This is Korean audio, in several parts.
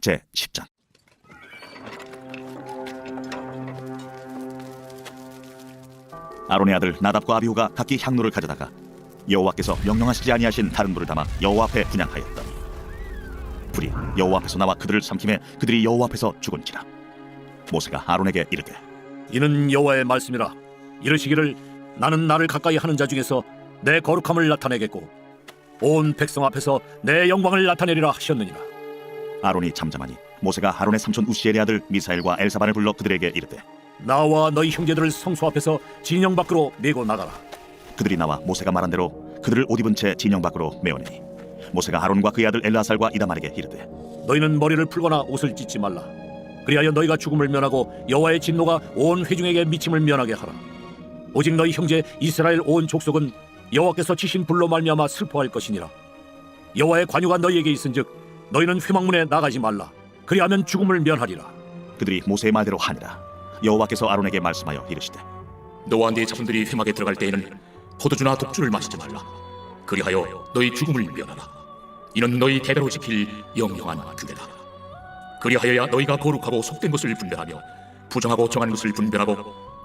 제10장. 아론의 아들 나답과 아비후가 각기 향로를 가져다가 여호와께서 명령하시지 아니하신 다른 불을 담아 여호와 앞에 분향하였더니 불이 여호와 앞에서 나와 그들을 삼킴에 그들이 여호와 앞에서 죽은지라. 모세가 아론에게 이르되 이는 여호와의 말씀이라. 이르시기를 나는 나를 가까이 하는 자 중에서 내 거룩함을 나타내겠고 온 백성 앞에서 내 영광을 나타내리라 하셨느니라. 아론이 잠잠하니 모세가 아론의 삼촌 우시엘의 아들 미사엘과 엘사반을 불러 그들에게 이르되 나와 너희 형제들을 성소 앞에서 진영 밖으로 내고 나가라. 그들이 나와 모세가 말한 대로 그들을 옷 입은 채 진영 밖으로 메어내니 모세가 아론과 그의 아들 엘라살과 이다말에게 이르되 너희는 머리를 풀거나 옷을 찢지 말라. 그리하여 너희가 죽음을 면하고 여호와의 진노가 온 회중에게 미침을 면하게 하라. 오직 너희 형제 이스라엘 온 족속은 여호와께서 치신 불로 말미암아 슬퍼할 것이니라. 여호와의 관유가 너희에게 있은즉 너희는 회막문에 나가지 말라. 그리하면 죽음을 면하리라. 그들이 모세의 말대로 하니라. 여호와께서 아론에게 말씀하여 이르시되 너와 네 자손들이 회막에 들어갈 때에는 포도주나 독주를 마시지 말라. 그리하여 너희 죽음을 면하라. 이는 너희 대대로 지킬 영영한 규례다. 그리하여야 너희가 거룩하고 속된 것을 분별하며 부정하고 정한 것을 분별하고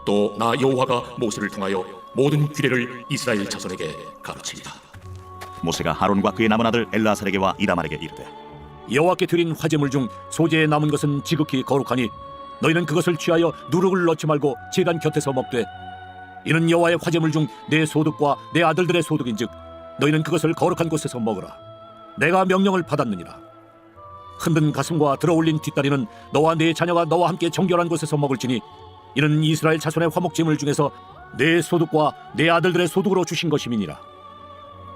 또 나 여호와가 모세를 통하여 모든 규례를 이스라엘 자손에게 가르치리라. 모세가 아론과 그의 남은 아들 엘라살에게와 이다말에게 이르되 여호와께 드린 화제물 중 소재에 남은 것은 지극히 거룩하니 너희는 그것을 취하여 누룩을 넣지 말고 제단 곁에서 먹되 이는 여호와의 화제물 중 내 소득과 내 아들들의 소득인즉 너희는 그것을 거룩한 곳에서 먹으라. 내가 명령을 받았느니라. 흔든 가슴과 들어올린 뒷다리는 너와 네 자녀가 너와 함께 정결한 곳에서 먹을지니 이는 이스라엘 자손의 화목제물 중에서 내 소득과 내 아들들의 소득으로 주신 것임이니라.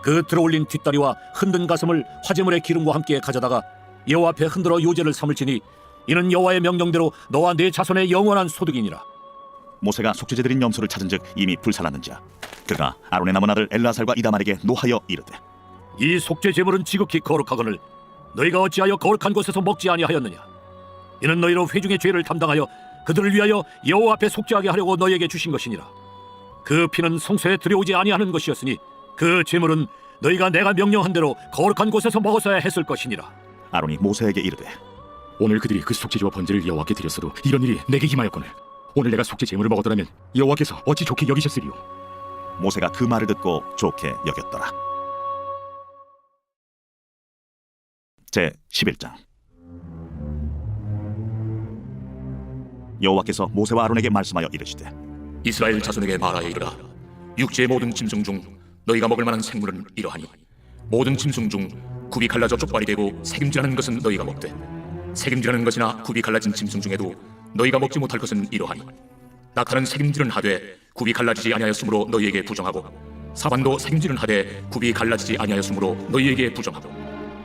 그 들어올린 뒷다리와 흔든 가슴을 화제물의 기름과 함께 가져다가 여호와 앞에 흔들어 요제를 삼을지니 이는 여호와의 명령대로 너와 네 자손의 영원한 소득이니라. 모세가 속죄제 드린 염소를 찾은즉 이미 불살랐는지라. 그가 아론의 남은 아들 엘라살과 이다말에게 노하여 이르되 이 속죄 제물은 지극히 거룩하거늘 너희가 어찌하여 거룩한 곳에서 먹지 아니하였느냐. 이는 너희로 회중의 죄를 담당하여 그들을 위하여 여호와 앞에 속죄하게 하려고 너희에게 주신 것이니라. 그 피는 성소에 들여오지 아니하는 것이었으니 그 제물은 너희가 내가 명령한 대로 거룩한 곳에서 먹었어야 했을 것이니라. 아론이 모세에게 이르되 오늘 그들이 그 속죄제와 번제를 여호와께 드렸어도 이런 일이 내게 임하였거늘 오늘 내가 속죄 제물을 먹었더라면 여호와께서 어찌 좋게 여기셨으리요. 모세가 그 말을 듣고 좋게 여겼더라. 제11장. 여호와께서 모세와 아론에게 말씀하여 이르시되 이스라엘 자손에게 말하여 이르라. 육지의 모든 짐승 중 너희가 먹을 만한 생물은 이러하니 모든 짐승 중 굽이 갈라져 쪽발이 되고 새김질하는 것은 너희가 먹되 새김질하는 것이나 굽이 갈라진 짐승 중에도 너희가 먹지 못할 것은 이러하니 낙타는 새김질은 하되 굽이 갈라지지 아니하였으므로 너희에게 부정하고 사반도 새김질은 하되 굽이 갈라지지 아니하였으므로 너희에게 부정하고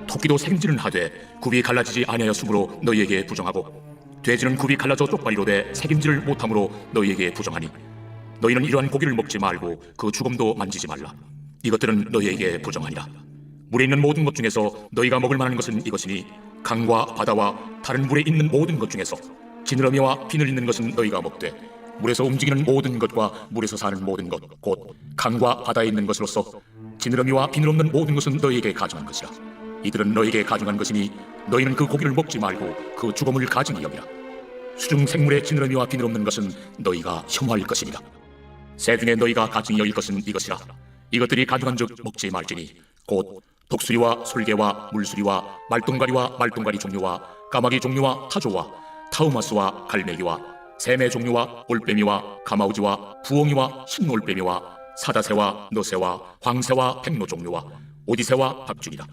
토끼도 새김질은 하되 굽이 갈라지지 아니하였으므로 너희에게 부정하고 돼지는 굽이 갈라져 쪽발이로 돼 새김질을 못함으로 너희에게 부정하니 너희는 이러한 고기를 먹지 말고 그 죽음도 만지지 말라. 이것들은 너희에게 부정하니라. 물에 있는 모든 것 중에서 너희가 먹을 만한 것은 이것이니 강과 바다와 다른 물에 있는 모든 것 중에서 지느러미와 비늘 있는 것은 너희가 먹되 물에서 움직이는 모든 것과 물에서 사는 모든 것 곧 강과 바다에 있는 것으로서 지느러미와 비늘 없는 모든 것은 너희에게 가증한 것이라. 이들은 너희에게 가증한 것이니 너희는 그 고기를 먹지 말고 그 죽음을 가증히 여기라. 수중 생물의 지느러미와 비늘 없는 것은 너희가 혐오할 것이니라. 새 중에 너희가 가증히 여길 것은 이것이라. 이것들이 가증한즉 먹지 말지니 곧 독수리와 솔개와 물수리와 말똥가리와 말똥가리 종류와 까마귀 종류와 타조와 타우마스와 갈매기와 샘의 종류와 올빼미와 가마우지와 부엉이와 흰올빼미와 사다새와 너새와 황새와 백로 종류와 오디새와 박쥐니라.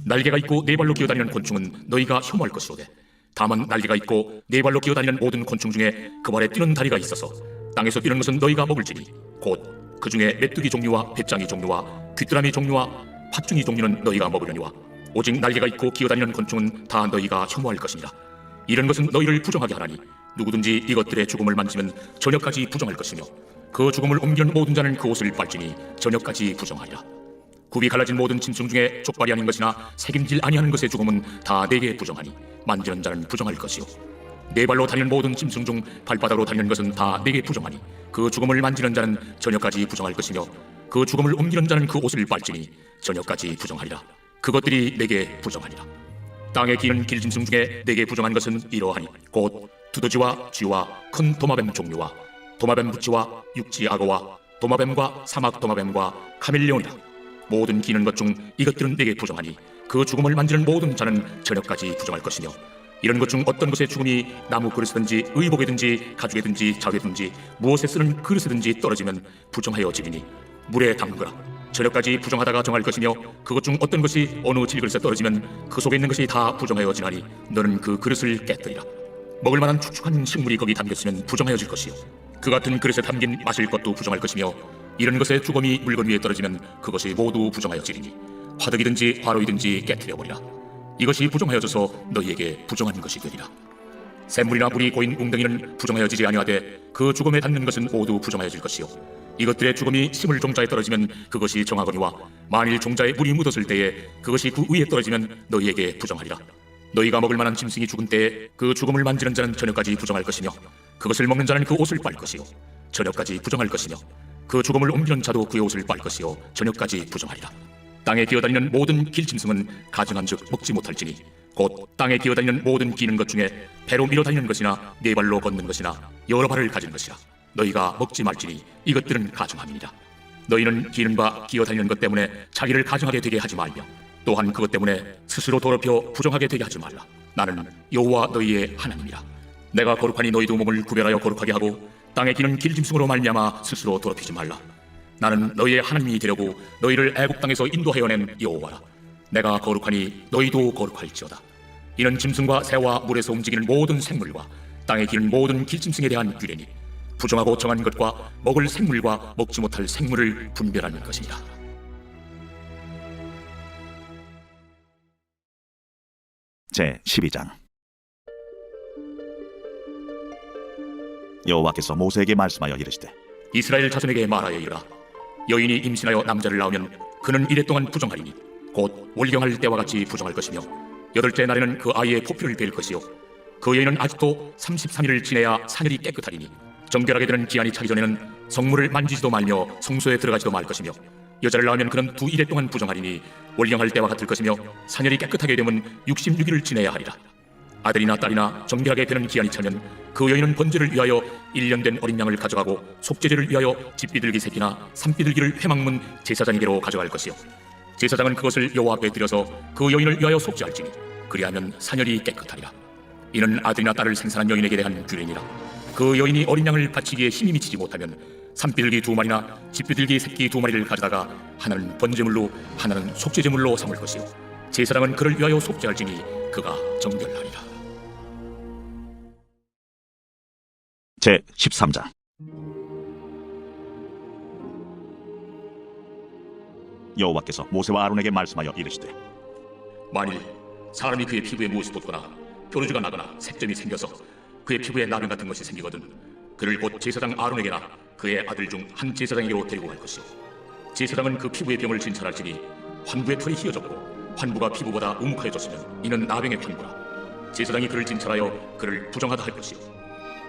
날개가 있고 네 발로 기어다니는 곤충은 너희가 혐오할 것이로되 다만 날개가 있고 네 발로 기어다니는 모든 곤충 중에 그 발에 뛰는 다리가 있어서 땅에서 뛰는 것은 너희가 먹을지니 곧 그 중에 메뚜기 종류와 배짱이 종류와 귀뚜라미 종류와 팥중이 종류는 너희가 먹으려니와 오직 날개가 있고 기어다니는 곤충은 다 너희가 혐오할 것이니라. 이런 것은 너희를 부정하게 하나니 누구든지 이것들의 죽음을 만지면 저녁까지 부정할 것이며 그 죽음을 옮기는 모든 자는 그 옷을 빨지니 저녁까지 부정하리라. 굽이 갈라진 모든 짐승 중에 족발이 아닌 것이나 새김질 아니하는 것의 죽음은 다 내게 부정하니 만지는 자는 부정할 것이요 네 발로 다니는 모든 짐승 중 발바닥으로 다니는 것은 다 내게 부정하니 그 죽음을 만지는 자는 저녁까지 부정할 것이며 그 죽음을 옮기는 자는 그 옷을 빨지니 저녁까지 부정하리라. 그것들이 내게 부정하리라. 땅에 기는 길짐승 중에 내게 부정한 것은 이러하니 곧 두더지와 쥐와 큰 도마뱀 종류와 도마뱀 부치와 육지 악어와 도마뱀과 사막 도마뱀과 카멜레온이라. 모든 기는 것 중 이것들은 내게 부정하니 그 죽음을 만지는 모든 자는 저녁까지 부정할 것이며, 이런 것 중 어떤 것의 죽음이 나무 그릇이든지 의복이든지 가죽이든지 자회든지 무엇에 쓰는 그릇이든지 떨어지면 부정하여지리니 물에 담그라. 저녁까지 부정하다가 정할 것이며, 그것 중 어떤 것이 어느 질그릇에 떨어지면 그 속에 있는 것이 다 부정하여지나니 너는 그 그릇을 깨뜨리라. 먹을 만한 축축한 식물이 거기 담겼으면 부정하여질 것이요, 그 같은 그릇에 담긴 마실 것도 부정할 것이며, 이런 것의 죽음이 물건 위에 떨어지면 그것이 모두 부정하여지리니 화덕이든지 화로이든지 깨뜨려버리라. 이것이 부정하여져서 너희에게 부정한 것이 되리라. 샘물이나 물이 고인 웅덩이는 부정하여지지 아니하되 그 죽음에 닿는 것은 모두 부정하여질 것이요, 이것들의 죽음이 심을 종자에 떨어지면 그것이 정하거니와 만일 종자에 물이 묻었을 때에 그것이 그 위에 떨어지면 너희에게 부정하리라. 너희가 먹을 만한 짐승이 죽은 때에 그 죽음을 만지는 자는 저녁까지 부정할 것이며, 그것을 먹는 자는 그 옷을 빨 것이요 저녁까지 부정할 것이며, 그 죽음을 옮기는 자도 그의 옷을 빨 것이요 저녁까지 부정하리라. 땅에 기어다니는 모든 길짐승은 가증한즉 먹지 못할지니 곧 땅에 기어다니는 모든 기는 것 중에 배로 밀어다니는 것이나 네 발로 걷는 것이나 여러 발을 가진 것이라. 너희가 먹지 말지니 이것들은 가증함이니라. 너희는 기는 바 기어다니는 것 때문에 자기를 가증하게 되게 하지 말며, 또한 그것 때문에 스스로 더럽혀 부정하게 되게 하지 말라. 나는 여호와 너희의 하나님이라. 내가 거룩하니 너희도 몸을 구별하여 거룩하게 하고 땅에 기는 길짐승으로 말미암아 스스로 더럽히지 말라. 나는 너희의 하나님이 되려고 너희를 애굽 땅에서 인도하여 낸 여호와라. 내가 거룩하니 너희도 거룩할지어다. 이는 짐승과 새와 물에서 움직이는 모든 생물과 땅에 기는 모든 길짐승에 대한 규례니 부정하고 정한 것과 먹을 생물과 먹지 못할 생물을 분별하는 것이니라. 제 12장. 여호와께서 모세에게 말씀하여 이르시되 이스라엘 자손에게 말하여 이르라. 여인이 임신하여 남자를 낳으면 그는 이래 동안 부정하리니 곧 월경할 때와 같이 부정할 것이며, 여덟째 날에는 그 아이의 포표를 뺄 것이요, 그 여인은 아직도 33일을 지내야 사늘이 깨끗하리니 정결하게 되는 기한이 차기 전에는 성물을 만지지도 말며 성소에 들어가지도 말 것이며, 여자를 낳으면 그는 두 일에 동안 부정하리니 월경할 때와 같을 것이며, 사늘이 깨끗하게 되면 66일을 지내야 하리라. 아들이나 딸이나 정결하게 되는 기한이 차면 그 여인은 번제를 위하여 1년 된 어린 양을 가져가고 속죄제를 위하여 집비둘기 새끼나 산비둘기를 회막문 제사장에게로 가져갈 것이요, 제사장은 그것을 여호와 앞에 드려서 그 여인을 위하여 속죄할지니 그리하면 사년이 깨끗하리라. 이는 아들이나 딸을 생산한 여인에게 대한 규례니라. 그 여인이 어린 양을 바치기에 힘이 미치지 못하면 산비둘기 2마리나 집비둘기 새끼 2마리를 가져다가 하나는 번제물로 하나는 속죄제물로 삼을 것이요, 제사장은 그를 위하여 속죄할지니 그가 정결하리라. 제 13장. 여호와께서 모세와 아론에게 말씀하여 이르시되 만일 사람이 그의 피부에 무엇이 돋거나 뾰루지가 나거나 색점이 생겨서 그의 피부에 나병 같은 것이 생기거든 그를 곧 제사장 아론에게나 그의 아들 중 한 제사장에게로 데리고 갈 것이요, 제사장은 그 피부의 병을 진찰할지니 환부의 털이 휘어졌고 환부가 피부보다 우묵하여졌으면 이는 나병의 환부라. 제사장이 그를 진찰하여 그를 부정하다 할 것이요,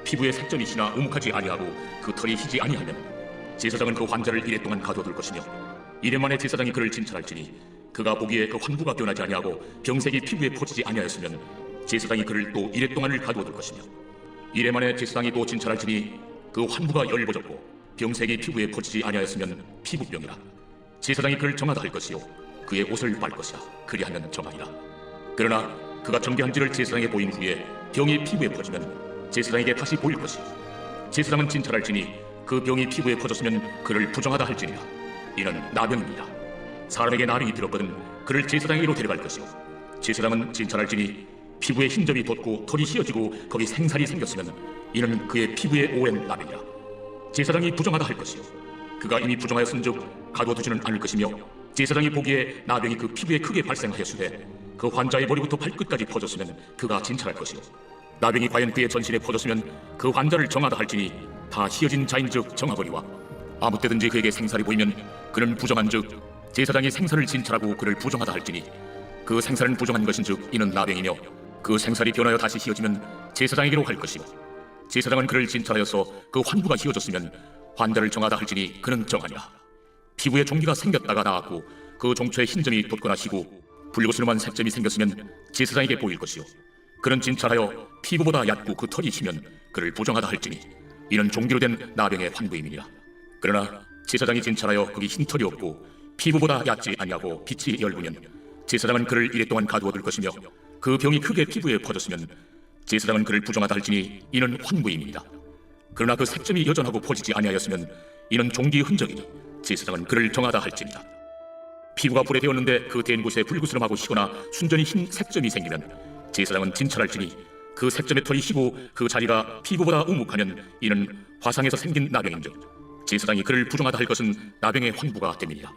피부에 색점이 희나 우묵하지 아니하고 그 털이 희지 아니하면 제사장은 그 환자를 이래 동안 가둬둘 것이며, 이래 만에 제사장이 그를 진찰할지니 그가 보기에 그 환부가 변하지 아니하고 병색이 피부에 퍼지지 아니하였으면 제사장이 그를 또 이래 동안을 가두어둘 것이며, 이래 만에 제사장이 또 진찰할지니 그 환부가 열버졌고 병색이 피부에 퍼지지 아니하였으면 피부병이라. 제사장이 그를 정하다 할 것이요, 그의 옷을 빨 것이라. 그리하면 정하리라. 그러나 그가 정결한지를 제사장에게 보인 후에 병이 피부에 퍼지면 제사장에게 다시 보일 것이요, 제사장은 진찰할지니 그 병이 피부에 퍼졌으면 그를 부정하다 할지니라. 이는 나병입니다. 사람에게 나병이 들었거든 그를 제사장에게로 데려갈 것이요, 제사장은 진찰할지니 피부에 흰점이 돋고 털이 휘어지고 거기 생살이 생겼으면 이는 그의 피부에 오랜 나병이라. 제사장이 부정하다 할 것이요, 그가 이미 부정하였은즉 가둬두지는 않을 것이며, 제사장이 보기에 나병이 그 피부에 크게 발생하였으되 그 환자의 머리부터 발끝까지 퍼졌으면 그가 진찰할 것이요, 나병이 과연 그의 전신에 퍼졌으면 그 환자를 정하다 할지니 다 휘어진 자인즉 정하거니와, 아무 때든지 그에게 생살이 보이면 그는 부정한즉 제사장이 생살을 진찰하고 그를 부정하다 할지니 그 생살은 부정한 것인즉 이는 나병이며, 그 생살이 변하여 다시 휘어지면 제사장에게로 갈 것이요, 제사장은 그를 진찰하여서 그 환부가 휘어졌으면 환자를 정하다 할지니 그는 정하니라. 피부에 종기가 생겼다가 나았고 그 종초에 흰점이 돋거나 희고 붉으스름한 색점이 생겼으면 제사장에게 보일 것이요 그는 진찰하여 피부보다 얕고 그 털이 희면 그를 부정하다 할지니 이는 종기로 된 나병의 환부임이니라. 그러나 제사장이 진찰하여 거기 흰 털이 없고 피부보다 얕지 아니하고 빛이 엷으면 제사장은 그를 이랫동안 가두어둘 것이며 그 병이 크게 피부에 퍼졌으면 제사장은 그를 부정하다 할지니 이는 환부임이니라. 그러나 그 색점이 여전하고 퍼지지 아니하였으면 이는 종기의 흔적이니 제사장은 그를 정하다 할지니라. 피부가 불에 데었는데 그 댄 곳에 붉으스름하고 희거나 순전히 흰 색점이 생기면 제사장은 진찰할지니 그 색점의 털이 희고 그 자리가 피부보다 우묵하면 이는 화상에서 생긴 나병인즉 제사장이 그를 부정하다 할 것은 나병의 환부가 됨이니라.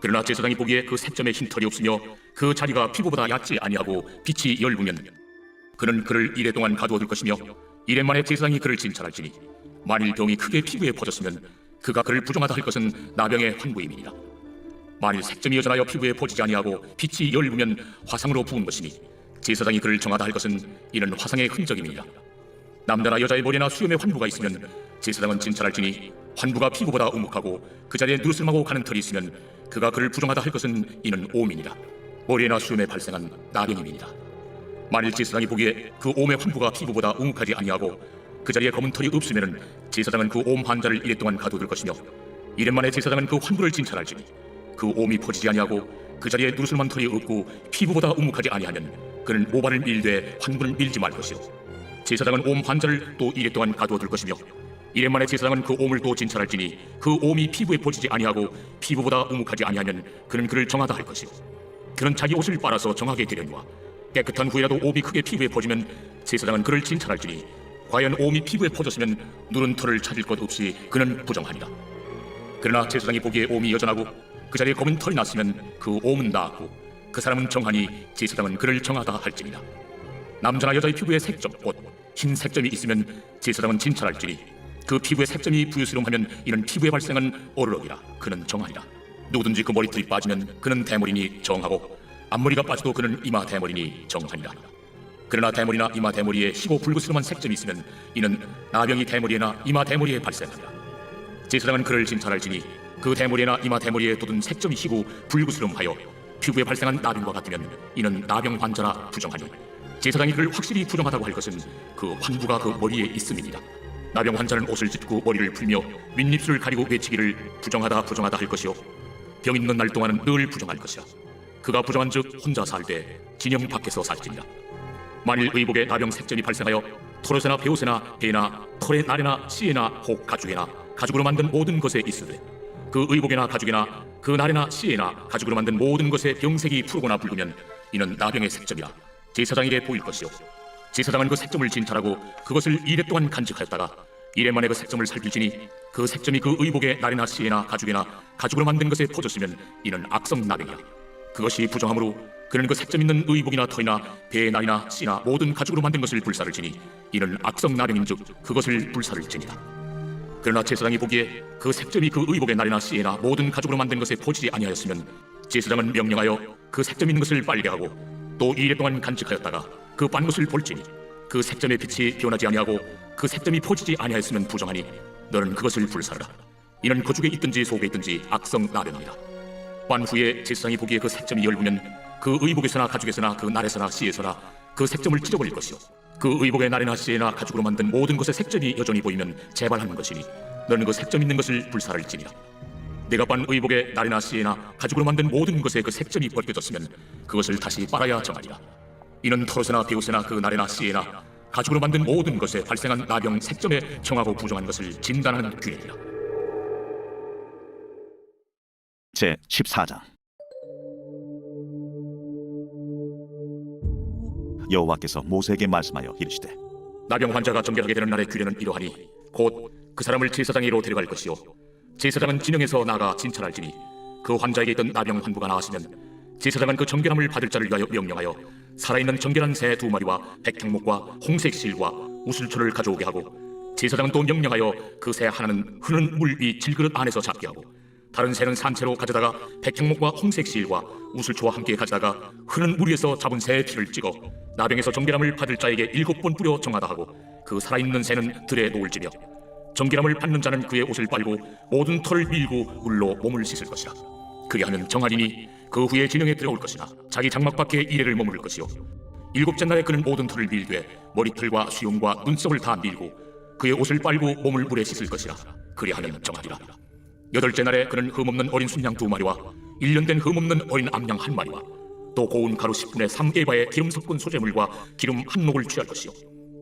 그러나 제사장이 보기에 그 색점에 흰 털이 없으며 그 자리가 피부보다 얕지 아니하고 빛이 엷으면 그는 그를 이래 동안 가두어둘 것이며 이래 만에 제사장이 그를 진찰할지니 만일 병이 크게 피부에 퍼졌으면 그가 그를 부정하다 할 것은 나병의 환부임이니라. 만일 색점이 여전하여 피부에 퍼지지 아니하고 빛이 엷으면 화상으로 부은 것이니 제사장이 그를 정하다 할 것은 이는 화상의 흔적임이니라. 남자나 여자의 머리나 수염에 환부가 있으면 제사장은 진찰할지니 환부가 피부보다 우묵하고 그 자리에 누르스름하고 가는 털이 있으면 그가 그를 부정하다 할 것은 이는 오음이니라. 머리나 수염에 발생한 나병임이니라. 만일 제사장이 보기에 그 오음의 환부가 피부보다 우묵하지 아니하고 그 자리에 검은 털이 없으면 제사장은 그 오음 환자를 이랫동안 가두들 것이며 이래 만에 제사장은 그 환부를 진찰할지니 그 오음이 퍼지지 아니하고 그 자리에 누르스름한 털이 없고 피부보다 우묵하지 아니하면 그는 모발을 밀되 환부를 밀지 말 것이요 제사장은 오음 환자를 또 이래 동안 가두어둘 것이며 이래 만에 제사장은 그 오음을 또 진찰할지니 그 오음이 피부에 퍼지지 아니하고 피부보다 우묵하지 아니하면 그는 그를 정하다 할 것이요 그는 자기 옷을 빨아서 정하게 되려니와 깨끗한 후에라도 오음이 크게 피부에 퍼지면 제사장은 그를 진찰할지니 과연 오음이 피부에 퍼졌으면 누른 털을 찾을 것 없이 그는 부정하니라. 그러나 제사장이 보기에 오음이 여전하고 그 자리에 검은 털이 났으면 그 오음은 나았고 그 사람은 정하니 제사장은 그를 정하다 할지니라. 남자나 여자의 피부에 색점 곧 흰 색점이 있으면 제사장은 진찰할지니 그 피부에 색점이 부유스름하면 이는 피부에 발생한 어르럭이라 그는 정하니라. 누구든지 그 머리털이 빠지면 그는 대머리니 정하고 앞머리가 빠져도 그는 이마 대머리니 정하니라. 그러나 대머리나 이마 대머리에 희고 붉으스름한 색점이 있으면 이는 나병이 대머리에나 이마 대머리에 발생하니라. 제사장은 그를 진찰할지니 그 대머리나 이마 대머리에 돋은 색점이 희고 붉으스름하여 피부에 발생한 나병과 같으면 이는 나병 환자라 부정하니 제사장이 그를 확실히 부정하다고 할 것은 그 환부가 그 머리에 있음이니라. 나병 환자는 옷을 찢고 머리를 풀며 윗입술을 가리고 외치기를 부정하다 부정하다 할 것이요 병 있는 날 동안은 늘 부정할 것이라. 그가 부정한즉 혼자 살 때 진영 밖에서 살지니라. 만일 의복에 나병 색점이 발생하여 털옷에나 베옷에나 배나 털에 나래나 씨에나 혹 가죽에나 가죽으로 만든 모든 것에 있으되 그 의복에나 가죽에나 그 나래나 씨에나 가죽으로 만든 모든 것에 병색이 푸르거나 붉으면 이는 나병의 색점이라 제사장에게 보일 것이요 제사장은 그 색점을 진찰하고 그것을 이래 동안 간직하였다가 이래 만에 그 색점을 살필지니 그 색점이 그 의복에 나래나 씨에나 가죽에나 가죽으로 만든 것에 퍼졌으면 이는 악성 나병이라. 그것이 부정하므로 그는 그 색점 있는 의복이나 털이나 배의 날이나 씨나 모든 가죽으로 만든 것을 불사를 지니 이는 악성 나병인즉 그것을 불사를 지니라. 그러나 제사장이 보기에 그 색점이 그 의복의 날이나 씨에나 모든 가죽으로 만든 것에 퍼지지 아니하였으면 제사장은 명령하여 그 색점 있는 것을 빨게 하고 또 이래 동안 간직하였다가 그 빤 것을 볼지니 그 색점의 빛이 변하지 아니하고 그 색점이 퍼지지 아니하였으면 부정하니 너는 그것을 불사르라. 이는 거죽에 있든지 속에 있든지 악성 나병이라. 빤 후에 제사장이 보기에 그 색점이 엷으면 그 의복에서나 가죽에서나 그 날에서나 씨에서나 그 색점을 찢어버릴 것이요 그 의복의 날이나 씨에나 가죽으로 만든 모든 것의 색점이 여전히 보이면 재발하는 것이니 너는 그 색점 있는 것을 불사를지니라. 내가 빤 의복의 날이나 씨에나 가죽으로 만든 모든 것에 그 색점이 벗겨졌으면 그것을 다시 빨아야 정하리라. 이는 털옷에나 베옷에나 그 날에나 씨에나 가죽으로 만든 모든 것에 발생한 나병 색점에 정하고 부정한 것을 진단하는 규례니라. 제 14장. 여호와께서 모세에게 말씀하여 이르시되 나병 환자가 정결하게 되는 날의 규례는 이러하니 곧 그 사람을 제사장에게로 데려갈 것이요 제사장은 진영에서 나가 진찰할지니 그 환자에게 있던 나병 환부가 나았으면 제사장은 그 정결함을 받을 자를 위하여 명령하여 살아있는 정결한 새 2마리와 백향목과 홍색 실과 우슬초를 가져오게 하고 제사장은 또 명령하여 그 새 하나는 흐르는 물 위 질그릇 안에서 잡게 하고 다른 새는 산채로 가져다가 백향목과 홍색 실과 우슬초와 함께 가져다가 흐르는 물 위에서 잡은 새의 피를 찍어 나병에서 정결함을 받을 자에게 7번 뿌려 정하다 하고 그 살아있는 새는 들에 놓을지며 정결함을 받는 자는 그의 옷을 빨고 모든 털을 밀고 물로 몸을 씻을 것이라. 그리하면 정하리니 그 후에 진영에 들어올 것이나 자기 장막 밖에 이래를 머무를 것이요 일곱째 날에 그는 모든 털을 밀되 머리털과 수염과 눈썹을 다 밀고 그의 옷을 빨고 몸을 물에 씻을 것이라. 그리하면 정하리라. 여덟째 날에 그는 흠없는 어린 순양 2마리와 1년 된 흠없는 어린 암양 1마리와 또 고운 가루 10분의 3에바의 기름 섞은 소재물과 기름 한 녹을 취할 것이요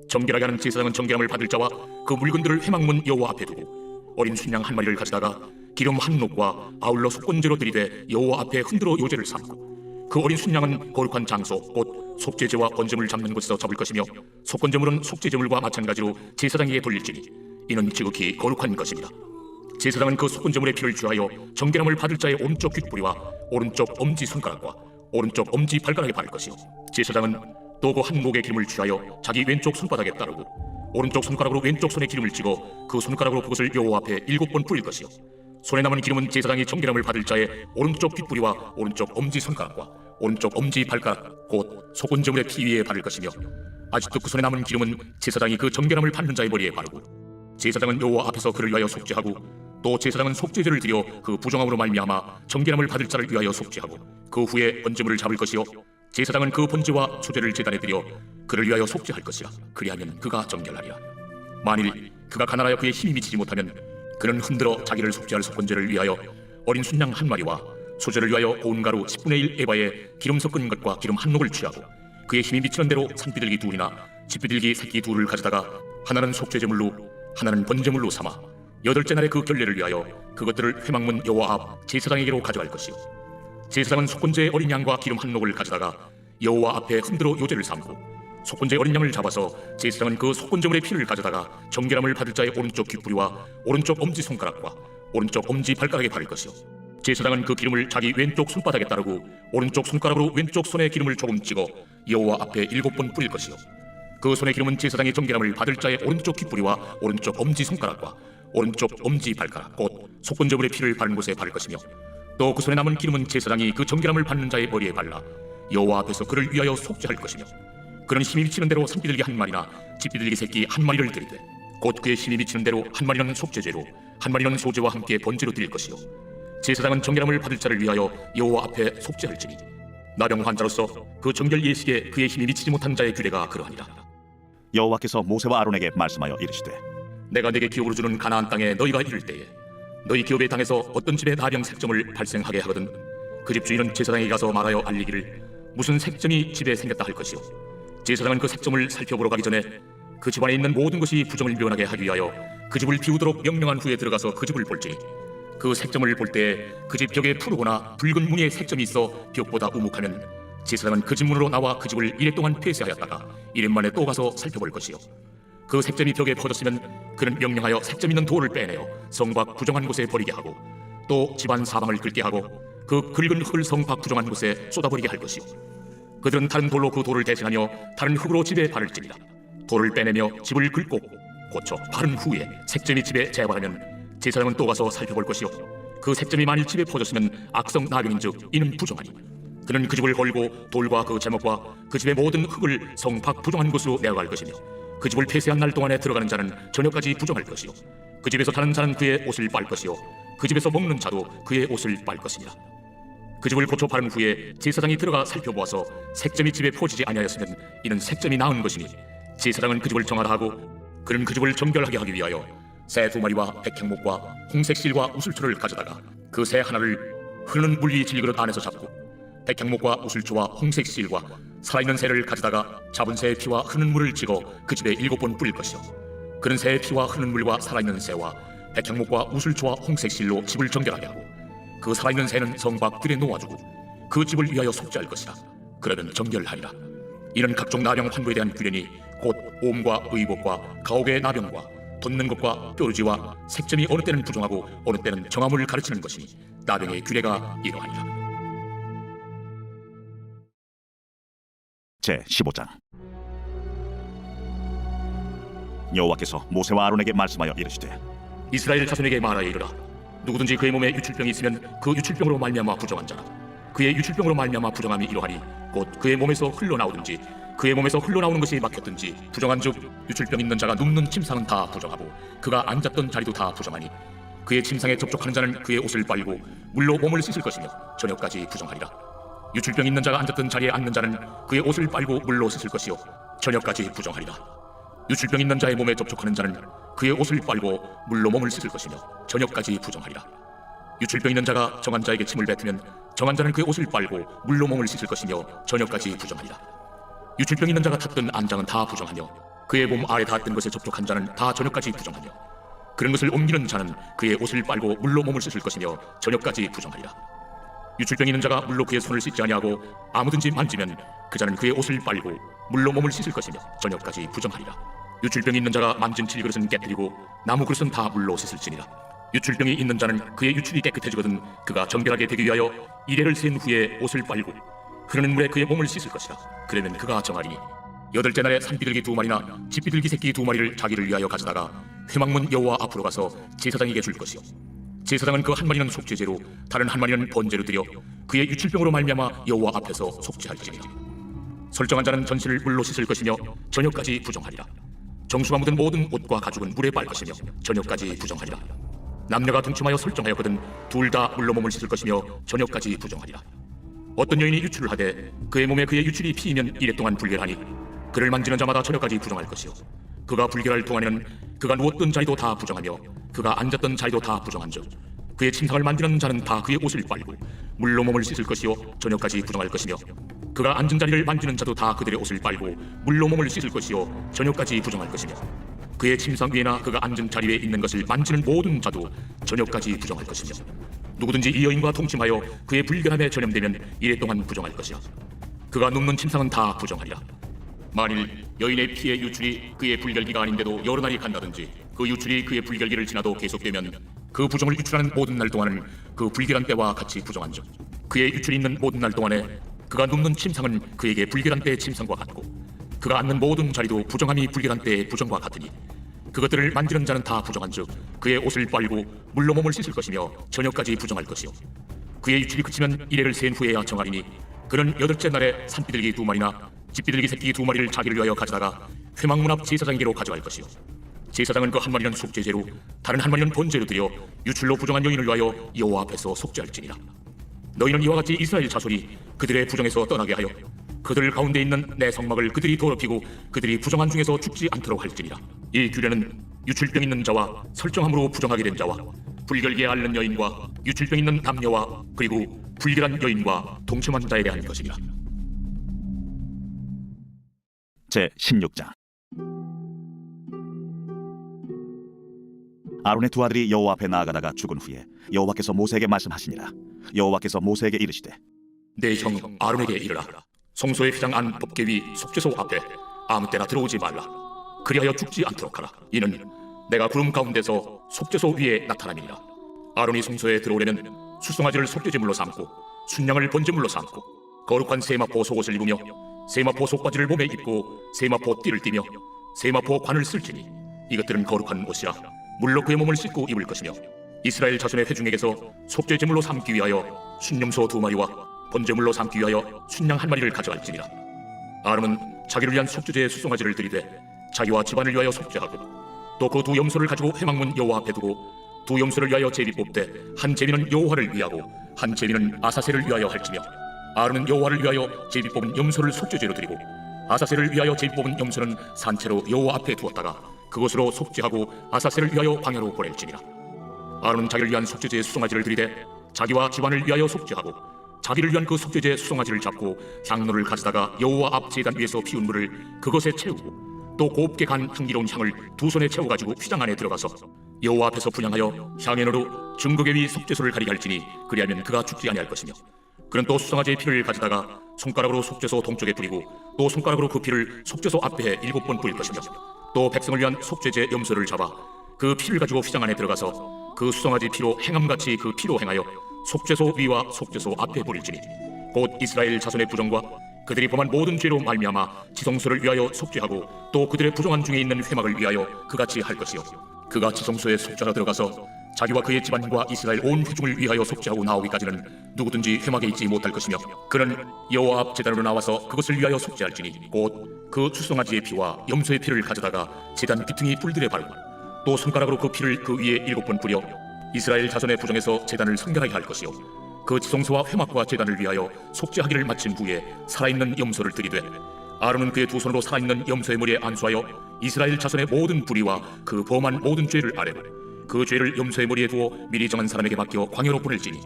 정결하게 하는 제사장은 정결함을 받을 자와 그 물건들을 회막문 여호와 앞에 두고 어린 순양 1마리를 가져다가 기름 한 녹과 아울러 속건제로 들이되 여호와 앞에 흔들어 요제를 삼고 그 어린 순양은 거룩한 장소 곧 속죄제와 번제물 잡는 곳에서 잡을 것이며 속건제물은 속죄제물과 마찬가지로 제사장에게 돌릴지니 이는 지극히 거룩한 것입니다. 제사장은 그 속건제물의 피를 취하여 정결함을 받을 자의 오른쪽 귓부리와 오른쪽 엄지손가락과 오른쪽 엄지발가락에 바를 것이요 제사장은 또 그 한 목의 기름을 취하여 자기 왼쪽 손바닥에 따르고 오른쪽 손가락으로 왼쪽 손에 기름을 찍어 그 손가락으로 그것을 여호와 앞에 7번 뿌릴 것이요 손에 남은 기름은 제사장이 정결함을 받을 자의 오른쪽 귓부리와 오른쪽 엄지손가락과 오른쪽 엄지발가락 곧 속건제물의 피 위에 바를 것이며 아직도 그 손에 남은 기름은 제사장이 그 정결함을 받는 자의 머리에 바르고 제사장은 여호와 앞에서 그를 위하여 속죄하고 또 제사장은 속죄제를 드려 그 부정함으로 말미암아 정결함을 받을 자를 위하여 속죄하고 그 후에 번제물을 잡을 것이요 제사장은 그 번제와 소제를 제단에 드려 그를 위하여 속죄할 것이라. 그리하면 그가 정결하리라. 만일 그가 가난하여 그의 힘이 미치지 못하면 그는 흔들어 자기를 속죄할 속건제를 위하여 어린 순양 1마리와 소제를 위하여 고운 가루 10분의 1 에바에 기름 섞은 것과 기름 한 녹을 취하고 그의 힘이 미치는 대로 산비둘기 2이나 집비둘기 새끼 2를 가져다가 하나는 속죄제물로 하나는 번제물로 삼아 여덟째 날에 그 결례를 위하여 그것들을 회막문 여호와 앞 제사장에게로 가져갈 것이요 제사장은 속건제의 어린 양과 기름 한 녹을 가져다가 여호와 앞에 흔들어 요제를 삼고 속건제 어린 양을 잡아서 제사장은 그 속건제물의 피를 가져다가 정결함을 받을 자의 오른쪽 귓부리와 오른쪽 엄지손가락과 오른쪽 엄지발가락에 바를 것이요 제사장은 그 기름을 자기 왼쪽 손바닥에 따르고 오른쪽 손가락으로 왼쪽 손에 기름을 조금 찍어 여호와 앞에 7번 뿌릴 것이요 그 손의 기름은 제사장의 정결함을 받을 자의 오른쪽 귓부리와 오른쪽 엄지손가락과 오른쪽 엄지발가락 곧 속건제물의 피를 바른 곳에 바를 것이며 또 그 손에 남은 기름은 제사장이 그 정결함을 받는 자의 머리에 발라 여호와 앞에서 그를 위하여 속죄할 것이며 그는 힘이 미치는 대로 산비둘기 1마리나 집비둘기 새끼 1마리를 드리되 곧 그의 힘이 미치는 대로 1마리는 속죄제로 1마리는 소제와 함께 번제로 드릴 것이요 제사장은 정결함을 받을 자를 위하여 여호와 앞에 속죄할지니 나병 환자로서 그 정결 예식에 그의 힘이 미치지 못한 자의 규례가 그러하니라. 여호와께서 모세와 아론에게 말씀하여 이르시되 내가 네게 기업으로 주는 가나안 땅에 너희가 이를 때에 너희 기업의 땅에서 어떤 집에 나병 색점을 발생하게 하거든 그 집 주인은 제사장에게 가서 말하여 알리기를 무슨 색점이 집에 생겼다 할 것이요 제사장은 그 색점을 살펴보러 가기 전에 그 집안에 있는 모든 것이 부정을 묘하게 하기 위하여 그 집을 비우도록 명령한 후에 들어가서 그 집을 볼지니 그 색점을 볼 때에 그 집 벽에 푸르거나 붉은 무늬의 색점이 있어 벽보다 우묵하면 제사장은 그 집 문으로 나와 그 집을 이래 동안 폐쇄하였다가 이래 만에 또 가서 살펴볼 것이요 그 색점이 벽에 퍼졌으면 그는 명령하여 색점 있는 돌을 빼내어 성 밖 부정한 곳에 버리게 하고 또 집안 사방을 긁게 하고 그 긁은 흙을 성 밖 부정한 곳에 쏟아버리게 할 것이요 그들은 다른 돌로 그 돌을 대신하며 다른 흙으로 집에 바를지니라. 돌을 빼내며 집을 긁고 고쳐 바른 후에 색점이 집에 재발하면 제사장은 또 가서 살펴볼 것이요 그 색점이 만일 집에 퍼졌으면 악성 나병인즉 이는 부정하니 그는 그 집을 헐고 돌과 그 제목과 그 집의 모든 흙을 성 밖 부정한 곳으로 내어갈 것이며 그 집을 폐쇄한 날 동안에 들어가는 자는 저녁까지 부정할 것이요 그 집에서 자는 자는 그의 옷을 빨 것이요 그 집에서 먹는 자도 그의 옷을 빨 것이니라. 그 집을 고쳐 바른 후에 제사장이 들어가 살펴보아서 색점이 집에 퍼지지 아니하였으면 이는 색점이 나은 것이니 제사장은 그 집을 정하라 하고 그는 그 집을 정결하게 하기 위하여 새 2마리와 백향목과 홍색 실과 우슬초를 가져다가 그 새 하나를 흐르는 물리 질그릇 안에서 잡고 백향목과 우슬초와 홍색 실과 살아있는 새를 가져다가 잡은 새의 피와 흐르는 물을 찍어 그 집에 7번 뿌릴 것이요 그는 새의 피와 흐르는 물과 살아있는 새와 백향목과 우슬초와 홍색 실로 집을 정결하게 하고 그 살아있는 새는 성 밖 들에 놓아주고 그 집을 위하여 속죄할 것이다. 그러면 정결하리라. 이는 각종 나병 환부에 대한 규례니 곧 오음과 의복과 가옥의 나병과 돋는 것과 뾰루지와 색점이 어느 때는 부정하고 어느 때는 정함을 가르치는 것이니 나병의 규례가 이러하니라. 제 15장 여호와께서 모세와 아론에게 말씀하여 이르시되 이스라엘 자손에게 말하여 이르라. 누구든지 그의 몸에 유출병이 있으면 그 유출병으로 말미암아 부정한 자라. 그의 유출병으로 말미암아 부정함이 이러하니 곧 그의 몸에서 흘러나오든지 그의 몸에서 흘러나오는 것이 막혔든지 부정한즉 유출병 있는 자가 눕는 침상은 다 부정하고 그가 앉았던 자리도 다 부정하니 그의 침상에 접촉하는 자는 그의 옷을 빨고 물로 몸을 씻을 것이며 저녁까지 부정하리라. 유출병 있는 자가 앉았던 자리에 앉는 자는 그의 옷을 빨고 물로 씻을 것이요 저녁까지 부정하리라. 유출병 있는 자의 몸에 접촉하는 자는 그의 옷을 빨고 물로 몸을 씻을 것이며 저녁까지 부정하리라. 유출병 있는 자가 정한 자에게 침을 뱉으면 정한 자는 그의 옷을 빨고 물로 몸을 씻을 것이며 저녁까지 부정하리라. 유출병 있는 자가 탔던 안장은 다 부정하며 그의 몸 아래 닿았던 것에 접촉한 자는 다 저녁까지 부정하며 그런 것을 옮기는 자는 그의 옷을 빨고 물로 몸을 씻을 것이며 저녁까지 부정하리라. 유출병 있는 자가 물로 그의 손을 씻지 아니하고 아무든지 만지면 그 자는 그의 옷을 빨고 물로 몸을 씻을 것이며 저녁까지 부정하리라. 유출병 있는 자가 만진 질그릇은 깨뜨리고 나무 그릇은 다 물로 씻을지니라. 유출병이 있는 자는 그의 유출이 깨끗해지거든 그가 정결하게 되기 위하여 이레를 센 후에 옷을 빨고 흐르는 물에 그의 몸을 씻을 것이라. 그러면 그가 정하리니 여덟째 날에 산비둘기 2마리나 집비둘기 새끼 2마리를 자기를 위하여 가져다가 회막문 여호와 앞으로 가서 제사장에게 줄 것이요 제사장은 그 한 마리는 속죄제로 다른 한 마리는 번제로 드려 그의 유출병으로 말미암아 여호와 앞에서 속죄할지니라. 설정한 자는 전신을 물로 씻을 것이며 저녁까지 부정하리라. 정수가 묻은 모든 옷과 가죽은 물에 빨 것이며 저녁까지 부정하리라. 남녀가 동침하여 설정하였거든 둘 다 물로 몸을 씻을 것이며 저녁까지 부정하리라. 어떤 여인이 유출을 하되 그의 몸에 그의 유출이 피이면 이래 동안 불결하니 그를 만지는 자마다 저녁까지 부정할 것이요 그가 불결할 동안에는 그가 누웠던 자리도 다 부정하며 그가 앉았던 자리도 다 부정한즉 그의 침상을 만지는 자는 다 그의 옷을 빨고 물로 몸을 씻을 것이요 저녁까지 부정할 것이며 그가 앉은 자리를 만지는 자도 다 그들의 옷을 빨고 물로 몸을 씻을 것이요 저녁까지 부정할 것이며 그의 침상 위에나 그가 앉은 자리 위에 있는 것을 만지는 모든 자도 저녁까지 부정할 것이며 누구든지 이 여인과 동침하여 그의 불결함에 전염되면 이래 동안 부정할 것이야. 그가 눕는 침상은 다 부정하리라. 만일 여인의 피의 유출이 그의 불결기가 아닌데도 여러 날이 간다든지 그 유출이 그의 불결기를 지나도 계속되면 그 부정을 유출하는 모든 날 동안은 그 불결한 때와 같이 부정한즉 그의 유출이 있는 모든 날 동안에 그가 눕는 침상은 그에게 불결한 때의 침상과 같고 그가 앉는 모든 자리도 부정함이 불결한 때의 부정과 같으니 그것들을 만지는 자는 다 부정한즉 그의 옷을 빨고 물로 몸을 씻을 것이며 저녁까지 부정할 것이요 그의 유출이 그치면 이래를 센 후에야 정하리니 그는 여덟째 날에 산비둘기 2마리나 집비둘기 새끼 2마리를 자기를 위하여 가져다가 회막문 앞 제사장에게로 가져갈 것이요 제사장은 그 한 마리는 속죄제로 다른 한 마리는 번제로 드려 유출로 부정한 여인을 위하여 여호와 앞에서 속죄할지니라. 너희는 이와 같이 이스라엘 자손이 그들의 부정에서 떠나게 하여 그들 가운데 있는 내 성막을 그들이 더럽히고 그들이 부정한 중에서 죽지 않도록 할지니라. 이 규례는 유출병 있는 자와 설정함으로 부정하게 된 자와 불결기에 앓는 여인과 유출병 있는 남녀와 그리고 불결한 여인과 동침한 자에 대한 것이니라. 제 16장. 아론의 두 아들이 여호와 앞에 나아가다가 죽은 후에 여호와께서 모세에게 말씀하시니라. 여호와께서 모세에게 이르시되 내 형 아론에게 이르라. 성소의 휘장 안 법궤 위 속죄소 앞에 아무 때나 들어오지 말라. 그리하여 죽지 않도록 하라. 이는 내가 구름 가운데서 속죄소 위에 나타남이니라. 아론이 성소에 들어오려면 수송아지를 속죄제물로 삼고 순양을 번제물로 삼고 거룩한 세마포 속옷을 입으며 세마포 속바지를 몸에 입고 세마포 띠를 띠며 세마포 관을 쓸지니 이것들은 거룩한 옷이라 물로 그의 몸을 씻고 입을 것이며 이스라엘 자손의 회중에게서 속죄제물로 삼기 위하여 순염소 2마리와 번제물로 삼기 위하여 순양 1마리를 가져갈지니라. 아론은 자기를 위한 속죄제의 수송아지를 들이되 자기와 집안을 위하여 속죄하고 또 그 두 염소를 가지고 회막문 여호와 앞에 두고 두 염소를 위하여 제비 뽑되 한 제비는 여호와를 위하고 한 제비는 아사셀을 위하여 할지며 아론은 여호와를 위하여 제비 뽑은 염소를 속죄제로 드리고 아사셀을 위하여 제비 뽑은 염소는 산채로 여호와 앞에 두었다가 그것으로 속죄하고 아사셀을 위하여 광야로 보낼지니라. 아론은 자기를 위한 속죄제의 수송아지를 들이되 자기와 집안을 위하여 속죄하고 자기를 위한 그 속죄제의 수송아지를 잡고 향로를 가져다가 여호와 앞 제단 위에서 피운 물을 그것에 채우고 또 곱게 간 향기로운 향을 두 손에 채워가지고 휘장 안에 들어가서 여호와 앞에서 분향하여 향연으로 증거궤 위 속죄소를 가리게 할지니 그리하면 그가 죽지 아니할 것이며 그는 또 수송아지의 피를 가져다가 손가락으로 속죄소 동쪽에 뿌리고 또 손가락으로 그 피를 속죄소 앞에 7번 뿌릴 것이며 또 백성을 위한 속죄제 염소를 잡아 그 피를 가지고 휘장 안에 들어가서 그 수송아지 피로 행함같이 그 피로 행하여 속죄소 위와 속죄소 앞에 뿌릴지니 곧 이스라엘 자손의 부정과 그들이 범한 모든 죄로 말미암아 지성소를 위하여 속죄하고 또 그들의 부정한 중에 있는 회막을 위하여 그같이 할 것이요 그가 지성소에 속죄하러 들어가서 자기와 그의 집안과 이스라엘 온 회중을 위하여 속죄하고 나오기까지는 누구든지 회막에 있지 못할 것이며 그는 여호와 앞 제단으로 나와서 그것을 위하여 속죄할지니 곧 그 수송아지의 피와 염소의 피를 가져다가 제단 귀퉁이 뿔들에 바르고 또 손가락으로 그 피를 그 위에 7번 뿌려 이스라엘 자손의 부정에서 제단을 성결하게 할 것이요 그 지성소와 회막과 제단을 위하여 속죄하기를 마친 후에 살아있는 염소를 들이되 아론은 그의 두 손으로 살아있는 염소의 머리에 안수하여 이스라엘 자손의 모든 불의와 그 범한 모든 죄를 아뢰고 그 죄를 염소의 머리에 두어 미리 정한 사람에게 맡겨 광야로 보낼지니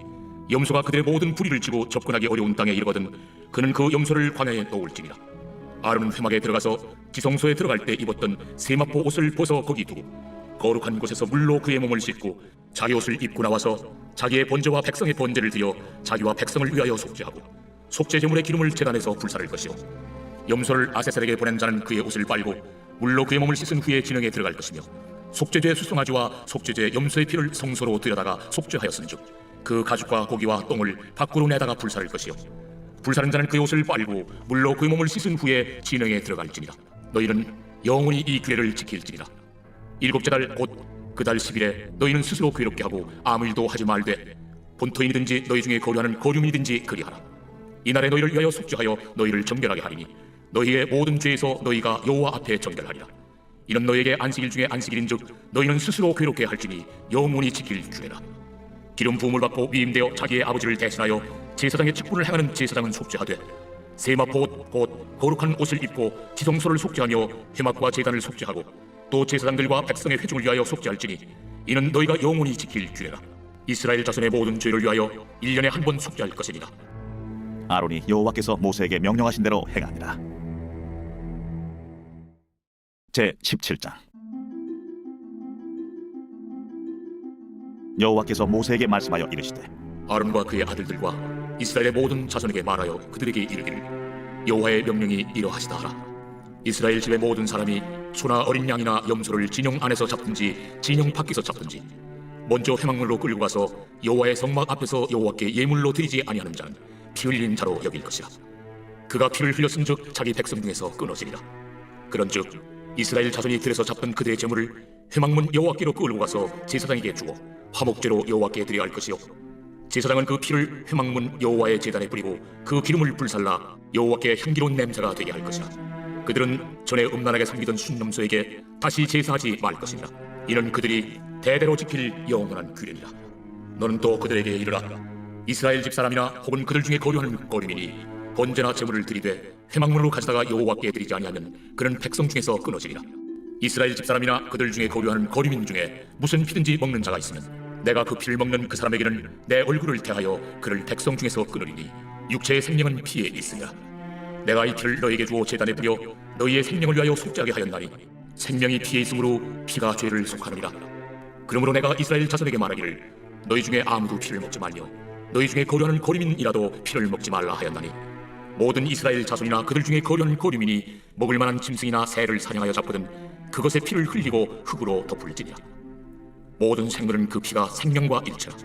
염소가 그들의 모든 불의를 지고 접근하기 어려운 땅에 이르거든 그는 그 염소를 광야에 놓을지니라. 아론은 회막에 들어가서 지성소에 들어갈 때 입었던 세마포 옷을 벗어 거기 두고 거룩한 곳에서 물로 그의 몸을 씻고 자기 옷을 입고 나와서 자기의 번제와 백성의 번제를 드려 자기와 백성을 위하여 속죄하고 속죄 제물의 기름을 제단에서 불사를 것이요 염소를 아세셀에게 보낸 자는 그의 옷을 빨고 물로 그의 몸을 씻은 후에 진영에 들어갈 것이며 속죄제 수송아지와 속죄제 염소의 피를 성소로 들여다가 속죄하였은즉 그 가죽과 고기와 똥을 밖으로 내다가 불사를 것이요 불사른 자는 그의 옷을 빨고 물로 그의 몸을 씻은 후에 진영에 들어갈지니라. 너희는 영원히 이 규례를 지킬지니라. 일곱째 달 곧 그 달 10일에 너희는 스스로 괴롭게 하고 아무 일도 하지 말되 본토인이든지 너희 중에 거류하는 거류민이든지 그리하라. 이날에 너희를 위하여 속죄하여 너희를 정결하게 하리니 너희의 모든 죄에서 너희가 여호와 앞에 정결하리라. 이는 너희에게 안식일 중에 안식일인즉 너희는 스스로 괴롭게 할지니 영원히 지킬 규례라. 기름 부음을 받고 위임되어 자기의 아버지를 대신하여 제사장의 직분을 행하는 제사장은 속죄하되 세마포 옷 곧 거룩한 옷을 입고 지성소를 속죄하며 회막과 제단을 속죄하고 또 제사장들과 백성의 회중을 위하여 속죄할지니 이는 너희가 영원히 지킬 규례라. 이스라엘 자손의 모든 죄를 위하여 1년에 한 번 속죄할 것이니라. 아론이 여호와께서 모세에게 명령하신 대로 행하니라. 제 17장. 여호와께서 모세에게 말씀하여 이르시되 아론과 그의 아들들과 이스라엘의 모든 자손에게 말하여 그들에게 이르기를 여호와의 명령이 이러하시다 하라. 이스라엘 집의 모든 사람이 소나 어린 양이나 염소를 진영 안에서 잡든지 진영 밖에서 잡든지 먼저 회막물로 끌고 가서 여호와의 성막 앞에서 여호와께 예물로 드리지 아니하는 자는 피 흘린 자로 여길 것이라. 그가 피를 흘렸은즉 자기 백성 중에서 끊어지리라. 그런즉 이스라엘 자손이 들에서 잡던 그들의 제물을 회막문 여호와께로 끌고 가서 제사장에게 주어 화목제로 여호와께 드려야 할 것이요 제사장은 그 피를 회막문 여호와의 제단에 뿌리고 그 기름을 불살라 여호와께 향기로운 냄새가 되게 할 것이라. 그들은 전에 음란하게 섬기던 순념소에게 다시 제사하지 말 것이니라. 이는 그들이 대대로 지킬 영원한 규례니라. 너는 또 그들에게 이르라. 이스라엘 집 사람이나 혹은 그들 중에 거류하는 거류민이 번제나 제물을 드리되 회막물로 가져다가 여호와께 드리지 아니하면 그는 백성 중에서 끊어지리라. 이스라엘 집 사람이나 그들 중에 거류하는 거류민 중에 무슨 피든지 먹는 자가 있으면 내가 그 피를 먹는 그 사람에게는 내 얼굴을 대하여 그를 백성 중에서 끊으리니 육체의 생명은 피에 있으니라. 내가 이 피를 너희에게 주어 제단에 뿌려 너희의 생명을 위하여 속죄하게 하였나니 생명이 피에 있으므로 피가 죄를 속하느니라. 그러므로 내가 이스라엘 자손에게 말하기를 너희 중에 아무도 피를 먹지 말며 너희 중에 거류하는 거류민이라도 피를 먹지 말라 하였나니 모든 이스라엘 자손이나 그들 중에 거류하는 거류민이 먹을 만한 짐승이나 새를 사냥하여 잡거든 그것의 피를 흘리고 흙으로 덮을지니라. 모든 생물은 그 피가 생명과 일체라.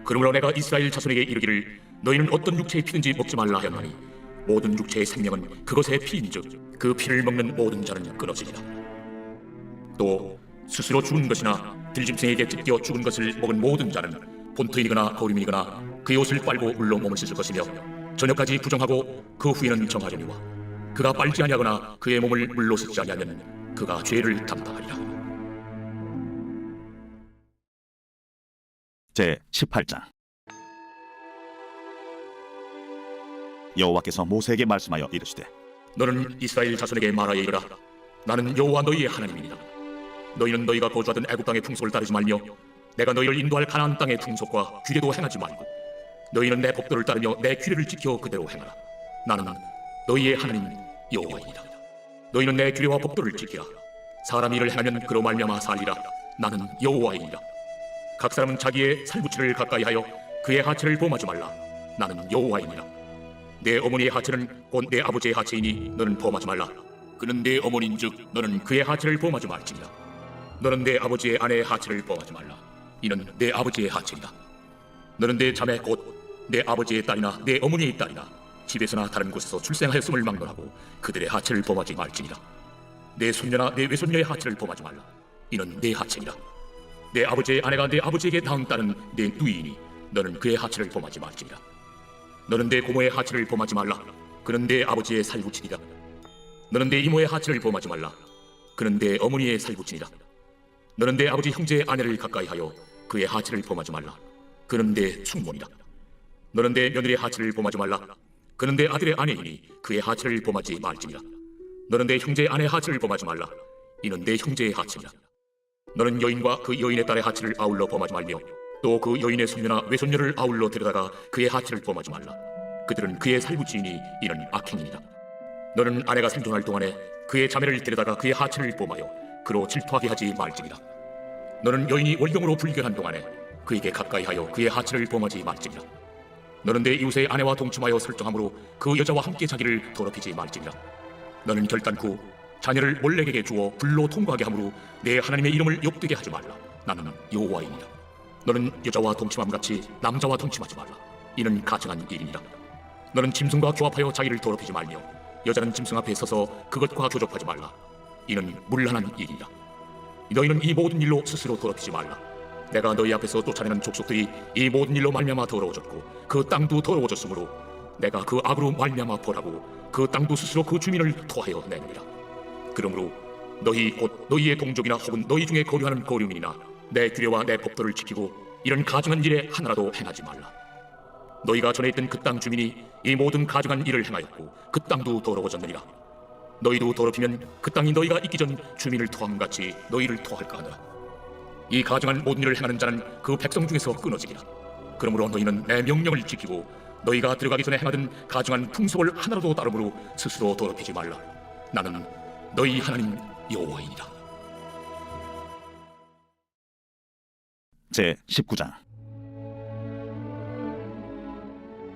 그러므로 내가 이스라엘 자손에게 이르기를 너희는 어떤 육체의 피든지 먹지 말라 하였나니 모든 육체의 생명은 그것의 피인즉 그 피를 먹는 모든 자는 끊어지리라. 또 스스로 죽은 것이나 들짐승에게 찢겨 죽은 것을 먹은 모든 자는 본토인이거나 거류민이거나 그의 옷을 빨고 물로 몸을 씻을 것이며 저녁까지 부정하고 그 후에는 정하려니와 그가 빨지 아니하거나 그의 몸을 물로 씻지 아니하면 그가 죄를 담당하리라. 제 18장. 여호와께서 모세에게 말씀하여 이르시되 너는 이스라엘 자손에게 말하여 이르라. 나는 여호와 너희의 하나님이니라. 너희는 너희가 거주하던 애굽 땅의 풍속을 따르지 말며 내가 너희를 인도할 가나안 땅의 풍속과 규례도 행하지 말고 너희는 내 법도를 따르며 내 규례를 지켜 그대로 행하라. 나는 너희의 하나님 여호와이니라. 너희는 내 규례와 법도를 지키라. 사람이 이를 행하면 그로 말미암아 살리라. 나는 여호와이니라. 각 사람은 자기의 살부치를 가까이 하여 그의 하체를 범하지 말라. 나는 여호와이니라. 내 어머니의 하체는 곧 내 아버지의 하체이니 너는 범하지 말라. 그는 내 어머니인즉 너는 그의 하체를 범하지 말지니라. 너는 내 아버지의 아내의 하체를 범하지 말라. 이는 내 아버지의 하체이다. 너는 내 자매 곧 내 아버지의 딸이나 내 어머니의 딸이나 집에서나 다른 곳에서 출생하였음을 막론하고 그들의 하체를 범하지 말지니라. 내 손녀나 내 외손녀의 하체를 범하지 말라. 이는 내 하체니라. 내 아버지의 아내가 내 아버지에게 낳은 딸은 내 누이이니 너는 그의 하체를 범하지 말지니라. 너는 내 고모의 하체를 범하지 말라. 그는 내 아버지의 살부친이다. 너는 내 이모의 하체를 범하지 말라. 그는 내 어머니의 살부친이다. 너는 내 아버지 형제의 아내를 가까이 하여 그의 하체를 범하지 말라. 그는 내 숙모니라. 너는 내 며느리의 하체를 범하지 말라. 그는 내 아들의 아내이니 그의 하체를 범하지 말지니라. 너는 내 형제의 아내의 하체를 범하지 말라. 이는 내 형제의 하체니라. 너는 여인과 그 여인의 딸의 하체를 아울러 범하지 말며 또 그 여인의 손녀나 외손녀를 아울러 데려다가 그의 하체를 범하지 말라. 그들은 그의 살구지이니 이는 악행이니라. 너는 아내가 생존할 동안에 그의 자매를 데려다가 그의 하체를 범하여 그로 질투하게 하지 말지니라. 너는 여인이 월경으로 불결한 동안에 그에게 가까이하여 그의 하체를 범하지 말지니라. 너는 내 이웃의 아내와 동침하여 설정함으로 그 여자와 함께 자기를 더럽히지 말지니라. 너는 결단코 자녀를 몰렉에게 주어 불로 통과하게 함으로 내 하나님의 이름을 욕되게 하지 말라. 나는 여호와이니라. 너는 여자와 동침함 같이 남자와 동침하지 말라. 이는 가증한 일이니라. 너는 짐승과 교합하여 자기를 더럽히지 말며 여자는 짐승 앞에 서서 그것과 교접하지 말라. 이는 문란한 일이니라. 너희는 이 모든 일로 스스로 더럽히지 말라. 내가 너희 앞에서 쫓아내는 족속들이 이 모든 일로 말미암아 더러워졌고 그 땅도 더러워졌으므로 내가 그 악으로 말미암아 벌하고 그 땅도 스스로 그 주민을 토하여 내느니라. 그러므로 너희 곧 너희의 동족이나 혹은 너희 중에 거류하는 거류민이나 내 규례와 내 법도를 지키고 이런 가증한 일에 하나라도 행하지 말라. 너희가 전에 있던 그 땅 주민이 이 모든 가증한 일을 행하였고 그 땅도 더러워졌느니라. 너희도 더럽히면 그 땅이 너희가 있기 전 주민을 토함같이 너희를 토할까 하느라. 이 가증한 모든 일을 행하는 자는 그 백성 중에서 끊어지리라. 그러므로 너희는 내 명령을 지키고 너희가 들어가기 전에 행하던 가증한 풍속을 하나라도 따름으로 스스로 더럽히지 말라. 나는 너희 하나님 여호와이니라. 제 19장.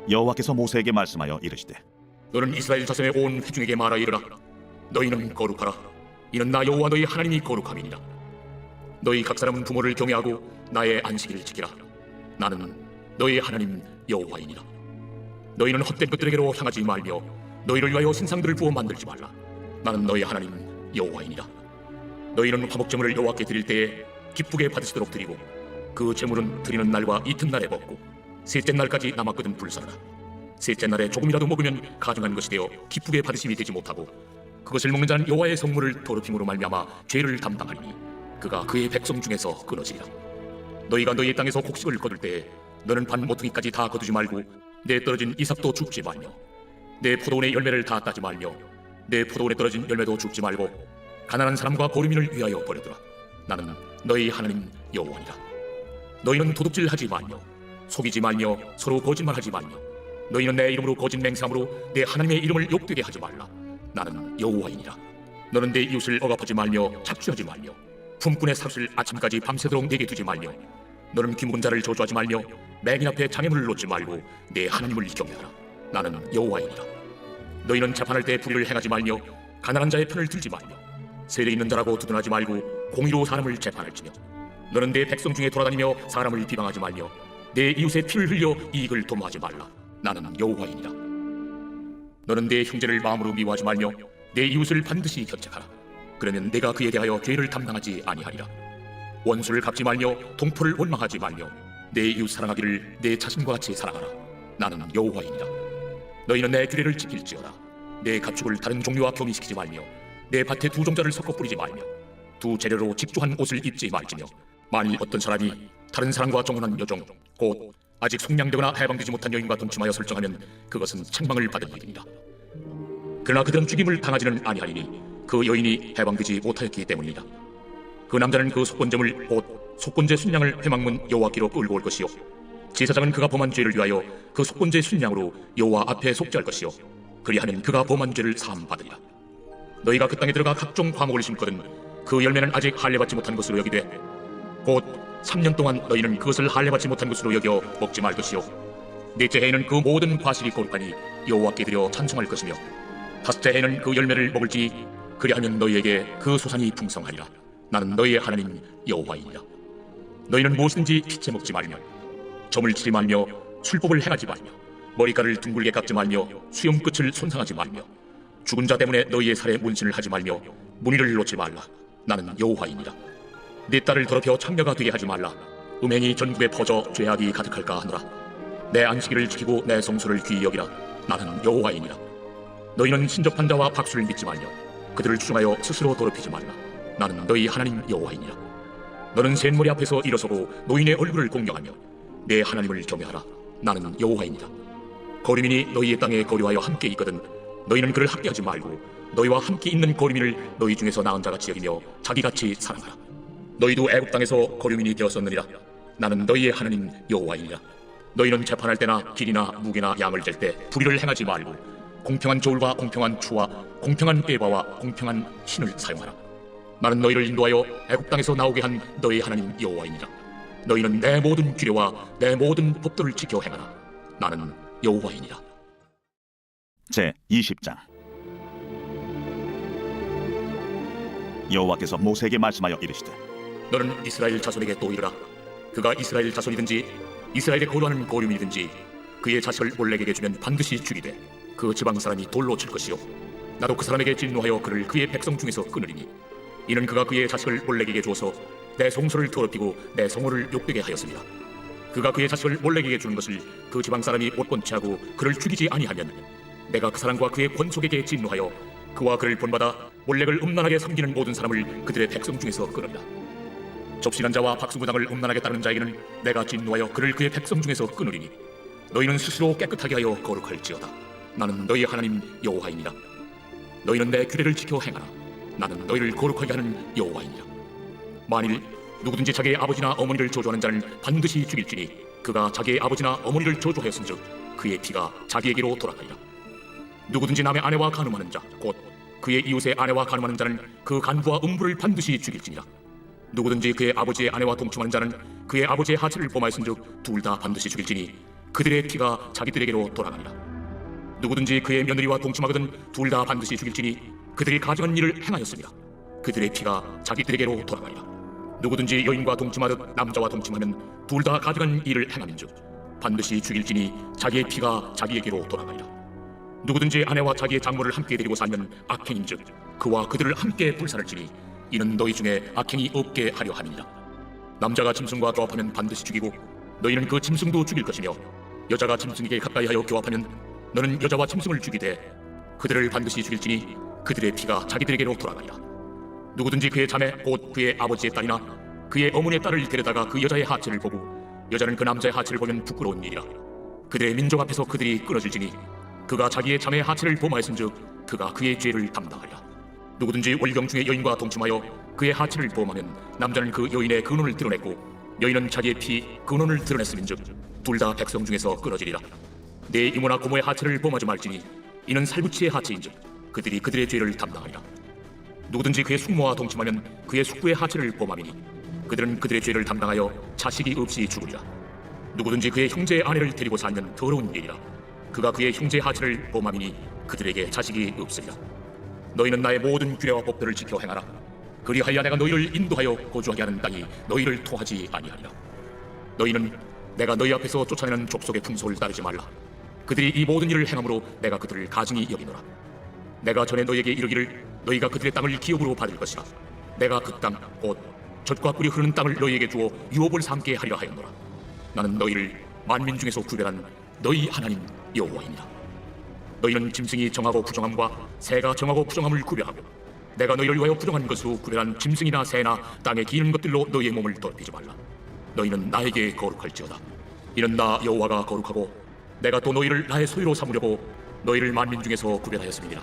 여호와께서 모세에게 말씀하여 이르시되 너는 이스라엘 자손의 온 회중에게 말하 이르라. 너희는 거룩하라. 이는 나 여호와 너희 하나님이 거룩함이니라. 너희 각 사람은 부모를 경외하고 나의 안식일을 지키라. 나는 너희 하나님 여호와이니라. 너희는 헛된 것들에게로 향하지 말며 너희를 위하여 신상들을 부어 만들지 말라. 나는 너희 하나님 여호와이니라. 너희는 화목제물을 여호와께 드릴 때에 기쁘게 받으시도록 드리고 그 제물은 드리는 날과 이튿날에 먹고 셋째 날까지 남았거든 불사르라. 셋째 날에 조금이라도 먹으면 가증한 것이 되어 기쁘게 받으심이 되지 못하고 그것을 먹는 자는 여호와의 성물을 더럽힘으로 말미암아 죄를 담당하리니 그가 그의 백성 중에서 끊어지리라. 너희가 너희의 땅에서 곡식을 거둘 때에 너는 반 모퉁이까지 다 거두지 말고 내 떨어진 이삭도 줍지 말며 내 포도원의 열매를 다 따지 말며 내 포도원에 떨어진 열매도 줍지 말고 가난한 사람과 고르민을 위하여 버려두라. 나는 너희 하나님 여호와니라. 너희는 도둑질하지 말며 속이지 말며 서로 거짓말하지 말며 너희는 내 이름으로 거짓 맹세함으로 내 하나님의 이름을 욕되게 하지 말라. 나는 여호와이니라. 너는 내 이웃을 억압하지 말며 착취하지 말며 품꾼의 삭을 아침까지 밤새도록 내게 두지 말며 너는 귀묵은 자를 저주하지 말며 맹인 앞에 장애물을 놓지 말고 내 하나님을 경외하라. 나는 여호와이니라. 너희는 재판할 때 불의를 행하지 말며 가난한 자의 편을 들지 말며 세례 있는 자라고 두둔하지 말고 공의로 사람을 재판할지며 너는 내 백성 중에 돌아다니며 사람을 비방하지 말며 내 이웃의 피를 흘려 이익을 도모하지 말라. 나는 여호와이니라. 너는 내 형제를 마음으로 미워하지 말며 내 이웃을 반드시 견책하라. 그러면 내가 그에 대하여 죄를 담당하지 아니하리라. 원수를 갚지 말며 동포를 원망하지 말며 내 이웃 사랑하기를 내 자신과 같이 사랑하라. 나는 여호와이니라. 너희는 내 규례를 지킬지어다. 내 가축을 다른 종류와 교미시키지 말며 내 밭에 두 종자를 섞어 뿌리지 말며 두 재료로 직조한 옷을 입지 말지며 만일 어떤 사람이 다른 사람과 정혼한 여종 곧 아직 속량되거나 해방되지 못한 여인과 동침하여 설정하면 그것은 책망을 받을 일이니라. 그러나 그들은 죽임을 당하지는 아니하리니 그 여인이 해방되지 못하였기 때문이다. 그 남자는 그 속건제물 곧 속건제 순양을 회막문 여호와께로 끌고 올 것이요 제사장은 그가 범한 죄를 위하여 그 속건제 순양으로 여호와 앞에 속죄할 것이요 그리하면 그가 범한 죄를 사함 받으리라. 너희가 그 땅에 들어가 각종 과목을 심거든 그 열매는 아직 할례받지 못한 것으로 여기되 곧 3년 동안 너희는 그것을 할례받지 못한 것으로 여겨 먹지 말 것이요 넷째 해에는 그 모든 과실이 거룩하니 여호와께 드려 찬송할 것이며 다섯째 해에는 그 열매를 먹을지 그리하면 너희에게 그 소산이 풍성하리라. 나는 너희의 하나님 여호와이니라. 너희는 무엇이든지 피채 먹지 말며 점을 치지 말며 술법을 행하지 말며 머리카락을 둥글게 깎지 말며 수염 끝을 손상하지 말며 죽은 자 때문에 너희의 살에 문신을 하지 말며 무늬를 놓지 말라. 나는 여호와이니라. 네 딸을 더럽혀 창녀가 되게 하지 말라. 음행이 전국에 퍼져 죄악이 가득할까 하노라. 내 안식일을 지키고 내 성소를 귀히 여기라. 나는 여호와이니라. 너희는 신접한 자와 박수를 믿지 말며 그들을 추종하여 스스로 더럽히지 말라. 나는 너희 하나님 여호와이니라. 너는 샘머리 앞에서 일어서고 노인의 얼굴을 공경하며 내 하나님을 경외하라. 나는 여호와입니다. 거류민이 너희의 땅에 거류하여 함께 있거든 너희는 그를 학대하지 말고 너희와 함께 있는 거류민을 너희 중에서 나은 자같이 여기며 자기같이 사랑하라. 너희도 애굽 땅에서 거류민이 되었었느니라. 나는 너희의 하나님 여호와이니라. 너희는 재판할 때나 길이나 무게나 양을 잴 때 불의를 행하지 말고 공평한 저울과 공평한 추와 공평한 에바와 공평한 신을 사용하라. 나는 너희를 인도하여 애굽 땅에서 나오게 한 너희 하나님 여호와이니라. 너희는 내 모든 규례와 내 모든 법도를 지켜 행하라. 나는 여호와이니라. 제 20장. 여호와께서 모세에게 말씀하여 이르시되 너는 이스라엘 자손에게 또 이르라. 그가 이스라엘 자손이든지 이스라엘에 거류하는 거류민이든지 그의 자식을 몰렉에게 주면 반드시 죽이되 그 지방 사람이 돌로 칠 것이요 나도 그 사람에게 진노하여 그를 그의 백성 중에서 끊으리니 이는 그가 그의 자식을 몰렉에게 주어서 내 성소를 더럽히고 내 성호를 욕되게 하였습니다. 그가 그의 자식을 몰렉에게 주는 것을 그 지방 사람이 못본치 하고 그를 죽이지 아니하면 내가 그 사람과 그의 권속에게 진노하여 그와 그를 본받아 몰렉을 음란하게 섬기는 모든 사람을 그들의 백성 중에서 끊으리라. 접신한 자와 박수무당을 음란하게 따르는 자에게는 내가 진노하여 그를 그의 백성 중에서 끊으리니 너희는 스스로 깨끗하게 하여 거룩할지어다. 나는 너희 하나님 여호와이니라. 너희는 내 규례를 지켜 행하라. 나는 너희를 거룩하게 하는 여호와이니라. 만일 누구든지 자기의 아버지나 어머니를 저주하는 자는 반드시 죽일지니 그가 자기의 아버지나 어머니를 저주하였은즉 그의 피가 자기에게로 돌아가리라. 누구든지 남의 아내와 간음하는 자 곧 그의 이웃의 아내와 간음하는 자는 그 간부와 음부를 반드시 죽일지니라. 누구든지 그의 아버지의 아내와 동침하는 자는 그의 아버지의 하체를 범하였은즉 둘 다 반드시 죽일지니 그들의 피가 자기들에게로 돌아가리라. 누구든지 그의 며느리와 동침하거든 둘 다 반드시 죽일지니 그들이 가증한 일을 행하였습니다. 그들의 피가 자기들에게로 돌아가리라. 누구든지 여인과 동침하듯 남자와 동침하면 둘 다 가증한 일을 행함인즉 반드시 죽일지니 자기의 피가 자기에게로 돌아가리라. 누구든지 아내와 자기의 장모를 함께 데리고 살면 악행인즉 그와 그들을 함께 불살을 지니 이는 너희 중에 악행이 없게 하려 함이니라. 남자가 짐승과 교합하면 반드시 죽이고 너희는 그 짐승도 죽일 것이며 여자가 짐승에게 가까이하여 교합하면 너는 여자와 짐승을 죽이되 그들을 반드시 죽일지니 그들의 피가 자기들에게로 돌아가리라. 누구든지 그의 자매 곧 그의 아버지의 딸이나 그의 어머니의 딸을 데려다가 그 여자의 하체를 보고 여자는 그 남자의 하체를 보면 부끄러운 일이라. 그들의 민족 앞에서 그들이 끊어질지니 그가 자기의 자매의 하체를 범하였은즉 그가 그의 죄를 담당하리라. 누구든지 월경 중에 여인과 동침하여 그의 하체를 범하면 남자는 그 여인의 근원을 드러냈고 여인은 자기의 피 근원을 드러냈음인즉 둘 다 백성 중에서 끊어지리라. 내 이모나 고모의 하체를 범하지 말지니 이는 살구치의 하체인즉 그들이 그들의 죄를 담당하리라. 누구든지 그의 숙모와 동침하면 그의 숙부의 하체를 범함이니 그들은 그들의 죄를 담당하여 자식이 없이 죽으리라. 누구든지 그의 형제의 아내를 데리고 살면 더러운 일이라. 그가 그의 형제의 하체를 범함이니 그들에게 자식이 없으리라. 너희는 나의 모든 규례와 법도를 지켜 행하라. 그리하여 내가 너희를 인도하여 거주하게 하는 땅이 너희를 토하지 아니하리라. 너희는 내가 너희 앞에서 쫓아내는 족속의 풍속을 따르지 말라. 그들이 이 모든 일을 행함으로 내가 그들을 가증히 여기노라. 내가 전에 너희에게 이르기를 너희가 그들의 땅을 기업으로 받을 것이라. 내가 그 땅 곧 젖과 꿀이 흐르는 땅을 너희에게 주어 유업을 삼게 하리라 하였노라. 나는 너희를 만민 중에서 구별한 너희 하나님 여호와이니라. 너희는 짐승이 정하고 부정함과 새가 정하고 부정함을 구별하고 내가 너희를 위하여 부정한 것으로 구별한 짐승이나 새나 땅에 기는 것들로 너희의 몸을 더럽히지 말라. 너희는 나에게 거룩할지어다. 이는 나 여호와가 거룩하고 내가 또 너희를 나의 소유로 삼으려고 너희를 만민 중에서 구별하였습니다.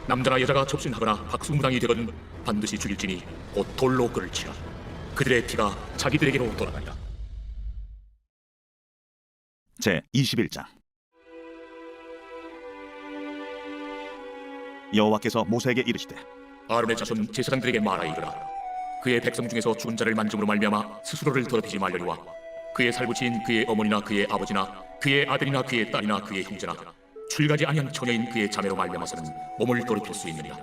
남자나 여자가 접신하거나 박수무당이 되거든 반드시 죽일지니 곧 돌로 그를 치라. 그들의 피가 자기들에게로 돌아가리라. 제 21장. 여호와께서 모세에게 이르시되 아론의 자손 제사장들에게 말하 이르라. 그의 백성 중에서 죽은 자를 만짐으로 말미암아 스스로를 더럽히지 말려니와 그의 살구치인 그의 어머니나 그의 아버지나 그의 아들이나 그의 딸이나 그의 형제나 출가지 아니한 처녀인 그의 자매로 말미암아서는 몸을 더럽힐 수 있느니라.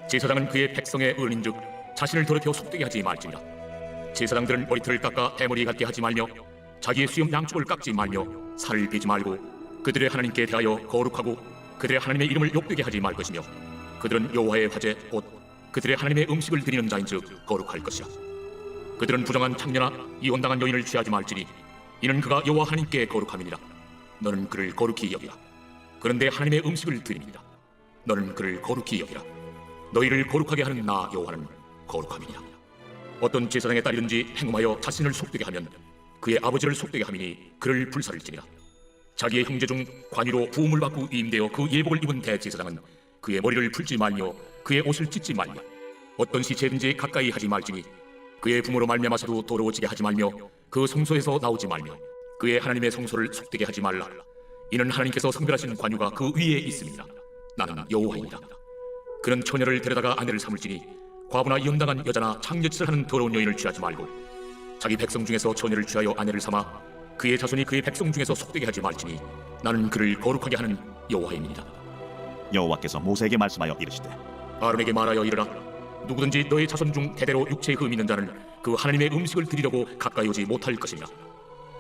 제사장은 그의 백성의 은인즉 자신을 더럽혀 속되게 하지 말지니라. 제사장들은 머리털을 깎아 대머리 같게 하지 말며 자기의 수염 양쪽을 깎지 말며 살을 베지 말고 그들의 하나님께 대하여 거룩하고 그들의 하나님의 이름을 욕되게 하지 말 것이며 그들은 여호와의 화제 곧 그들의 하나님의 음식을 드리는 자인즉 거룩할 것이라. 그들은 부정한 창녀나 이혼당한 여인을 취하지 말지니 이는 그가 여호와 하나님께 거룩함이니라. 너는 그를 거룩히 여기라. 그런데 하나님의 음식을 드립니다. 너는 그를 거룩히 여기라. 너희를 거룩하게 하는 나 여호와는 거룩함이니라. 어떤 제사장의 딸이든지 행음하여 자신을 속되게 하면 그의 아버지를 속되게 함이니 그를 불살일지니라. 자기의 형제 중 관유로 부음을 받고 위임되어 그 예복을 입은 대제사장은 그의 머리를 풀지 말며 그의 옷을 찢지 말며 어떤 시체든지 가까이 하지 말지니 그의 부모로 말미암아서도 더러워지게 하지 말며 그 성소에서 나오지 말며 그의 하나님의 성소를 속되게 하지 말라. 이는 하나님께서 성별하신 관유가 그 위에 있습니다. 나는 여호와입니다. 그는 처녀를 데려다가 아내를 삼을지니 과부나 이혼당한 여자나 창녀짓을 하는 더러운 여인을 취하지 말고 자기 백성 중에서 처녀를 취하여 아내를 삼아 그의 자손이 그의 백성 중에서 속되게 하지 말지니 나는 그를 거룩하게 하는 여호와입니다. 여호와께서 모세에게 말씀하여 이르시되 아론에게 말하여 이르라. 누구든지 너의 자손 중 대대로 육체에 흠 있는 자는 그 하나님의 음식을 드리려고 가까이 오지 못할 것이며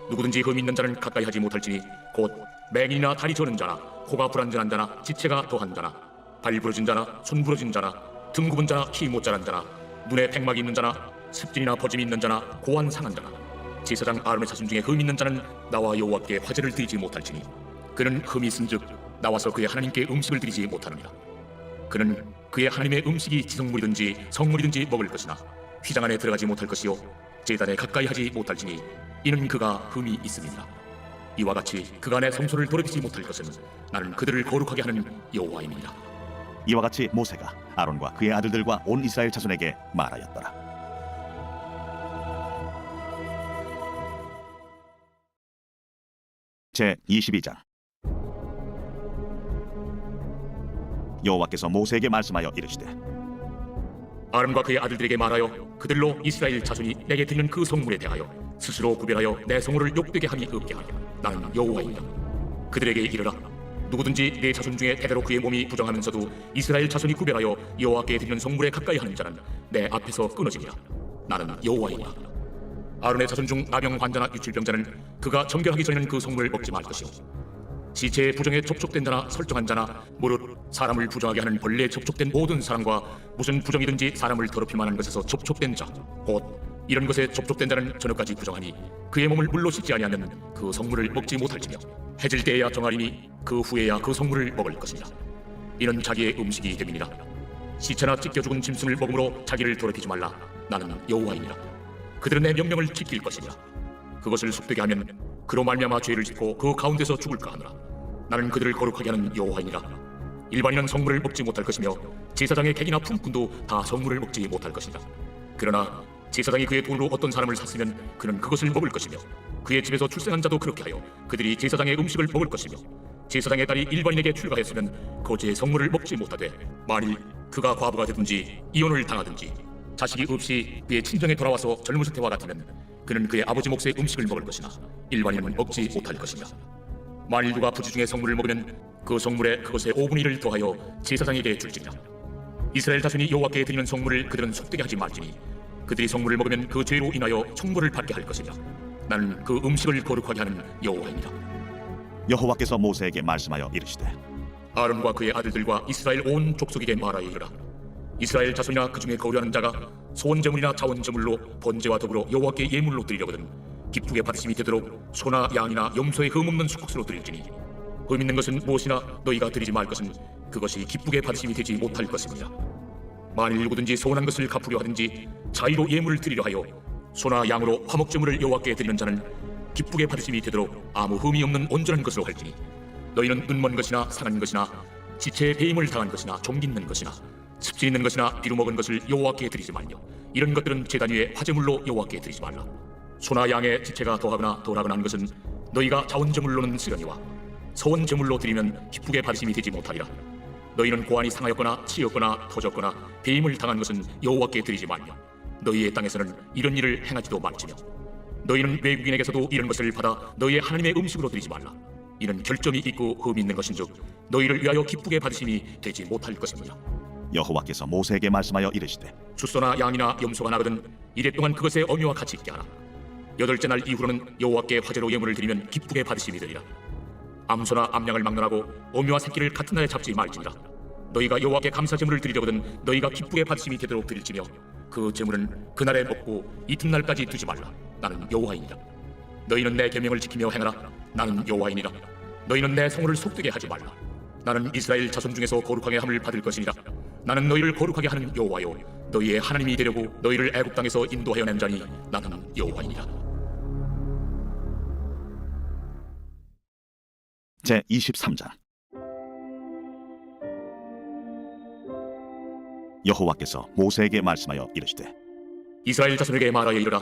누구든지 흠 있는 자는 가까이 하지 못할지니 곧 맹인이나 다리 저는 자나 코가 불안전한 자나 지체가 더한 자나 발 부러진 자나 손 부러진 자나 등 굽은 자나 키 못 자란 자나 눈에 백막이 있는 자나 습진이나 버짐이 있는 자나 고환 상한 자나 제사장 아론의 자손 중에 흠 있는 자는 나와 여호와께 화제를 드리지 못할지니 그는 흠이 있은즉 나와서 그의 하나님께 음식을 드리지 못하느니라. 그는 그의 하나님의 음식이 지성물이든지 성물이든지 먹을 것이나 휘장 안에 들어가지 못할 것이요 제단에 가까이 하지 못할지니 이는 그가 흠이 있음이니라. 이와 같이 그가 내 성소를 더럽히지 못할 것은 나는 그들을 거룩하게 하는 여호와입니다. 이와 같이 모세가 아론과 그의 아들들과 온 이스라엘 자손에게 말하였더라. 제 22장. 여호와께서 모세에게 말씀하여 이르시되 아론과 그의 아들들에게 말하여 그들로 이스라엘 자손이 내게 드리는 그 성물에 대하여 스스로 구별하여 내 성물을 욕되게 함이 없게 하려. 나는 여호와입니다. 그들에게 이르라. 누구든지 내 자손 중에 대대로 그의 몸이 부정하면서도 이스라엘 자손이 구별하여 여호와께 드리는 성물에 가까이 하는 자는 내 앞에서 끊어지리라. 나는 여호와이니라. 아론의 자손 중 나병 환자나 유출병자는 그가 정결하기 전에는 그 성물을 먹지 말 것이요 시체의 부정에 접촉된 자나 설정한 자나 무릇 사람을 부정하게 하는 벌레에 접촉된 모든 사람과 무슨 부정이든지 사람을 더럽힐 만한 것에서 접촉된 자 곧 이런 것에 접촉된 자는 저녁까지 부정하니 그의 몸을 물로 씻지 아니하면 그 성물을 먹지 못할지며 해질 때에야 정하리니 그 후에야 그 성물을 먹을 것이니라. 이는 자기의 음식이 됨이니라. 시체나 찢겨 죽은 짐승을 먹음으로 자기를 더럽히지 말라. 나는 여호와이니라. 그들은 내 명령을 지킬 것이니라. 그것을 속되게 하면 그로 말미암아 죄를 짓고 그 가운데서 죽을까 하노라. 나는 그들을 거룩하게 하는 여호와이니라. 일반인은 성물을 먹지 못할 것이며 제사장의 객이나 품꾼도 다 성물을 먹지 못할 것이다. 그러나 제사장이 그의 돈으로 어떤 사람을 샀으면 그는 그것을 먹을 것이며 그의 집에서 출생한 자도 그렇게 하여 그들이 제사장의 음식을 먹을 것이며 제사장의 딸이 일반인에게 출가했으면 거제의 성물을 먹지 못하되 만일 그가 과부가 되든지 이혼을 당하든지 자식이 없이 그의 친정에 돌아와서 젊으실 때와 같으면 그는 그의 아버지 몫의 음식을 먹을 것이나 일반인은 먹지 못할 것이며 만일 누가 부지 중에 성물을 먹으면 그 성물에 그것의 5분의 1을 더하여 제사장에게 줄지니라. 이스라엘 자손이 여호와께 드리는 성물을 그들은 속되게 하지 말지니 그들이 성물을 먹으면 그 죄로 인하여 청벌을 받게 할 것이며 나는 그 음식을 거룩하게 하는 여호와입니다. 여호와께서 모세에게 말씀하여 이르시되 아론과 그의 아들들과 이스라엘 온 족속에게 말하여 이르라. 이스라엘 자손이나 그 중에 거류하는 자가 소원제물이나 자원제물로 번제와 더불어 여호와께 예물로 드리려거든 기쁘게 받으심이 되도록 소나 양이나 염소의 흠 없는 수컷으로 드릴지니 흠 있는 것은 무엇이나 너희가 드리지 말 것은 그것이 기쁘게 받으심이 되지 못할 것입니다. 만일 누구든지 소원한 것을 갚으려 하든지 자의로 예물을 드리려 하여 소나 양으로 화목제물을 여호와께 드리는 자는 기쁘게 받으심이 되도록 아무 흠이 없는 온전한 것으로 할지니 너희는 눈먼 것이나 상한 것이나 지체에 배임을 당한 것이나 종기 있는 것이나 습진 있는 것이나 비루 먹은 것을 여호와께 드리지 말며 이런 것들은 제단 위에 화제물로 여호와께 드리지 말라. 소나 양의 지체가 더하거나 덜하거나 한 것은 너희가 자원제물로는 쓰려니와 서원제물로 드리면 기쁘게 받으심이 되지 못하리라. 너희는 고안이 상하였거나 치였거나 터졌거나 배임을 당한 것은 여호와께 드리지 말며 너희의 땅에서는 이런 일을 행하지도 말지며 너희는 외국인에게서도 이런 것을 받아 너희의 하나님의 음식으로 드리지 말라. 이는 결점이 있고 흠이 있는 것인즉 너희를 위하여 기쁘게 받으심이 되지 못할 것입니다. 여호와께서 모세에게 말씀하여 이르시되 주소나 양이나 염소가 나거든 이래 동안 그것의 어미와 같이 있게 하라. 8째 날 이후로는 여호와께 화제로 예물을 드리면 기쁘게 받으심이 되리라. 암소나 암양을 막론하고 어미와 새끼를 같은 날에 잡지 말지니라. 너희가 여호와께 감사제물을 드리려거든 너희가 기쁘게 받으심이 되도록 드릴지며 그 제물은 그날에 먹고 이튿날까지 두지 말라. 나는 여호와이니라. 너희는 내 계명을 지키며 행하라. 나는 여호와이니라. 너희는 내 성호를 속되게 하지 말라. 나는 이스라엘 자손 중에서 거룩하게 함을 받을 것이니라. 나는 너희를 거룩하게 하는 여호와요 너희의 하나님이 되려고 너희를 애굽 땅에서 인도하여 낸 자니 나는 여호와이니라. 제 23장. 여호와께서 모세에게 말씀하여 이르시되 이스라엘 자손에게 말하여 이르라.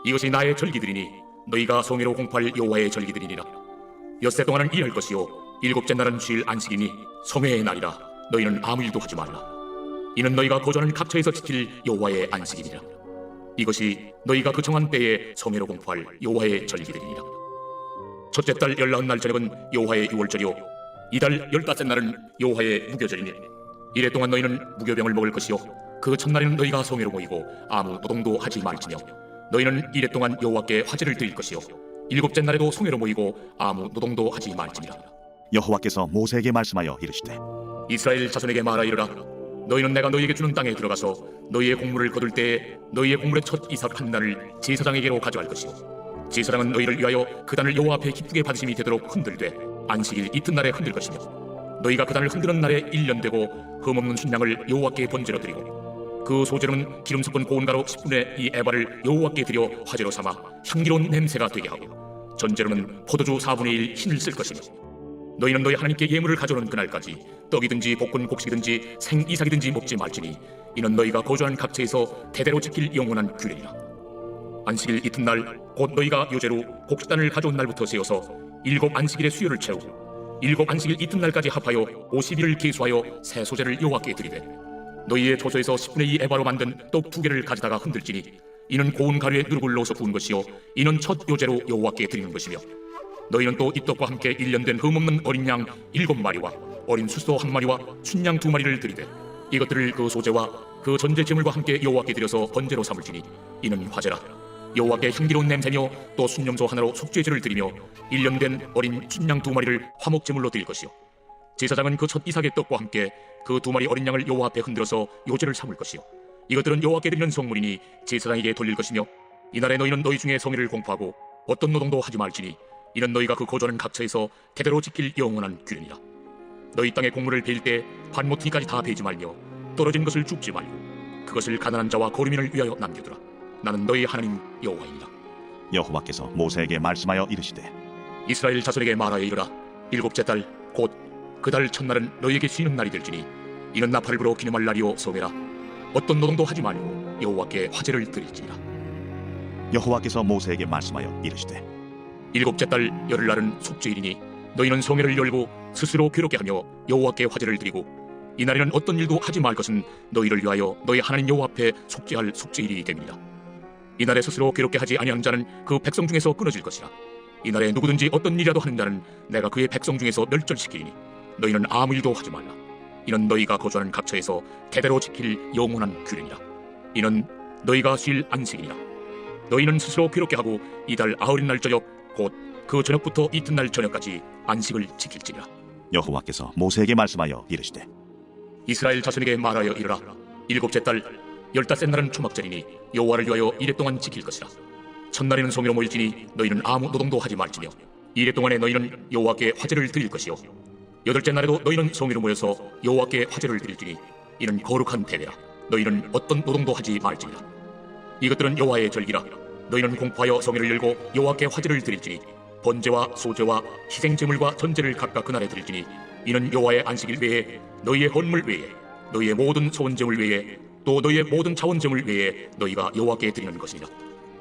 이것이 나의 절기들이니 너희가 성회로 공포할 여호와의 절기들이니라. 엿새 동안은 일할 것이요 일곱째 날은 쉴 안식이니 성회의 날이라. 너희는 아무 일도 하지 말라. 이는 너희가 거주하는 각처에서 지킬 여호와의 안식이니라. 이것이 너희가 그 정한 때에 성회로 공포할 여호와의 절기들이니라. 첫째 달 19날 저녁은 여호와의 유월절이요 이달 15날은 여호와의 무교절이니 이래 동안 너희는 무교병을 먹을 것이요 그 첫날에는 너희가 성회로 모이고 아무 노동도 하지 말지며 너희는 이래 동안 여호와께 화제를 드릴 것이요 일곱째 날에도 성회로 모이고 아무 노동도 하지 말지니라. 여호와께서 모세에게 말씀하여 이르시되 이스라엘 자손에게 말하이르라. 너희는 내가 너희에게 주는 땅에 들어가서 너희의 곡물을 거둘 때에 너희의 곡물의 첫 이삭 한 단을 제사장에게로 가져갈 것이요 제사장은 너희를 위하여 그 단을 여호와 앞에 기쁘게 받으심이 되도록 흔들되 안식일 이튿날에 흔들 것이며 너희가 그 단을 흔드는 날에 1년 되고 흠없는 순양을 여호와께 번제로 드리고 그 소재로는 기름 섞은 고운 가루 10분의 2 에바를 여호와께 드려 화제로 삼아 향기로운 냄새가 되게 하고 전제로는 포도주 4분의 1 흰을 쓸 것이며 너희는 너희 하나님께 예물을 가져오는 그날까지 떡이든지 볶은 곡식이든지 생이삭이든지 먹지 말지니 이는 너희가 거주하는 각처에서 대대로 지킬 영원한 규례니라. 안식일 이튿날 곧 너희가 요제로 곡식단을 가져온 날부터 세워서 7 안식일의 수요를 채우고 7 안식일 이튿날까지 합하여 50일을 계수하여 새 소재를 여호와께 드리되 너희의 조소에서 10분의 2 에바로 만든 떡 2개를 가져다가 흔들지니 이는 고운 가루에 누룩을 넣어서 부은 것이요 이는 첫 요제로 여호와께 드리는 것이며 너희는 또 이 떡과 함께 1년 된 흠없는 어린 양 7마리와 어린 숫소 1마리와 순양 2마리를 드리되 이것들을 그 소재와 그 전제 제물과 함께 여호와께 드려서 번제로 삼을지니 이는 화제라. 여호와께 향기로운 냄새며 또 순염소 하나로 속죄제를 드리며 1년 된 어린 순양 2마리를 화목 제물로 드릴 것이요 제사장은 그 첫 이삭의 떡과 함께 그 2마리 어린 양을 여호와 앞에 흔들어서 요제를 삼을 것이요 이것들은 여호와께 드리는 성물이니 제사장에게 돌릴 것이며 이날에 너희는 너희 중에 성회를 공포하고 어떤 노동도 하지 말지니 이는 너희가 그 거주하는 각처에서 대대로 지킬 영원한 규례니라. 너희 땅에 곡물을 베일 때 반모퉁이까지 다 베지 말며 떨어진 것을 줍지 말고 그것을 가난한 자와 거류민을 위하여 남겨두라. 나는 너희 하나님 여호와이니라. 여호와께서 모세에게 말씀하여 이르시되 이스라엘 자손에게 말하여 이르라. 7째 달 곧 그 달 첫날은 너희에게 쉬는 날이 될지니 이는 나팔을 불어 기념할 날이요 성회라. 어떤 노동도 하지 말고 여호와께 화제를 드릴지니라. 여호와께서 모세에게 말씀하여 이르시되 7째 달 열흘날은 속죄일이니 너희는 성회를 열고 스스로 괴롭게 하며 여호와께 화제를 드리고 이날에는 어떤 일도 하지 말 것은 너희를 위하여 너희 하나님 여호와 앞에 속죄할 속죄일이 됨이니라. 이날에 스스로 괴롭게 하지 아니하는 자는 그 백성 중에서 끊어질 것이라. 이날에 누구든지 어떤 일이라도 하는 자는 내가 그의 백성 중에서 멸절시키리니 너희는 아무 일도 하지 말라. 이는 너희가 거주하는 각처에서 대대로 지킬 영원한 규례니라. 이는 너희가 쉴 안식이니라. 너희는 스스로 괴롭게 하고 이달 아흔날 저녁 곧 그 저녁부터 이튿날 저녁까지 안식을 지킬지니라. 여호와께서 모세에게 말씀하여 이르시되 이스라엘 자손에게 말하여 이르라. 7째 달 15날은 초막절이니 여호와를 위하여 이래 동안 지킬 것이라. 첫날에는 성회로 모일지니 너희는 아무 노동도 하지 말지며 이래 동안에 너희는 여호와께 화제를 드릴 것이요 8째 날에도 너희는 성회로 모여서 여호와께 화제를 드릴지니 이는 거룩한 대회라. 너희는 어떤 노동도 하지 말지니라. 이것들은 여호와의 절기라. 너희는 공포하여 성회를 열고 여호와께 화제를 드릴지니 번제와 소제와 희생제물과 전제를 각각 그날에 드릴지니 이는 여호와의 안식일 외에 너희의 헌물 외에 너희의 모든 소원제물 외에 또 너희의 모든 자원제물 외에 너희가 여호와께 드리는 것이니라.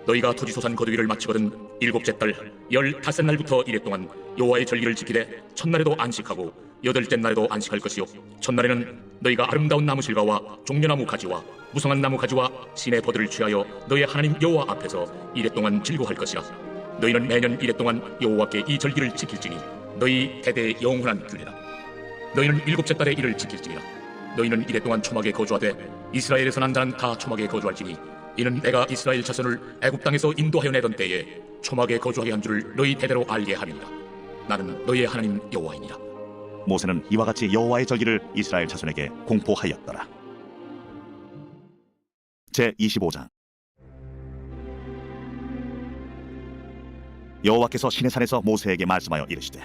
너희가 토지소산 거두기를 마치거든 7째 달 15날부터 이래 동안 여호와의 절기를 지키되 첫날에도 안식하고 8째 날에도 안식할 것이요 첫날에는 너희가 아름다운 나무 실과와 종려나무 가지와 무성한 나무 가지와 신의 버들을 취하여 너희 하나님 여호와 앞에서 이래 동안 즐거워할 것이라. 너희는 매년 이래 동안 여호와께 이 절기를 지킬지니 너희 대대의 영원한 규례라. 너희는 7째 달에 이를 지킬지니라. 너희는 이래 동안 초막에 거주하되 이스라엘에서 난 자는 다 초막에 거주할지니 이는 내가 이스라엘 자손을 애굽 땅에서 인도하여 내던 때에 초막에 거주하게 한 줄을 너희 대대로 알게 함이니라. 나는 너희의 하나님 여호와이니라. 모세는 이와 같이 여호와의 절기를 이스라엘 자손에게 공포하였더라. 제 25장. 여호와께서 시내산에서 모세에게 말씀하여 이르시되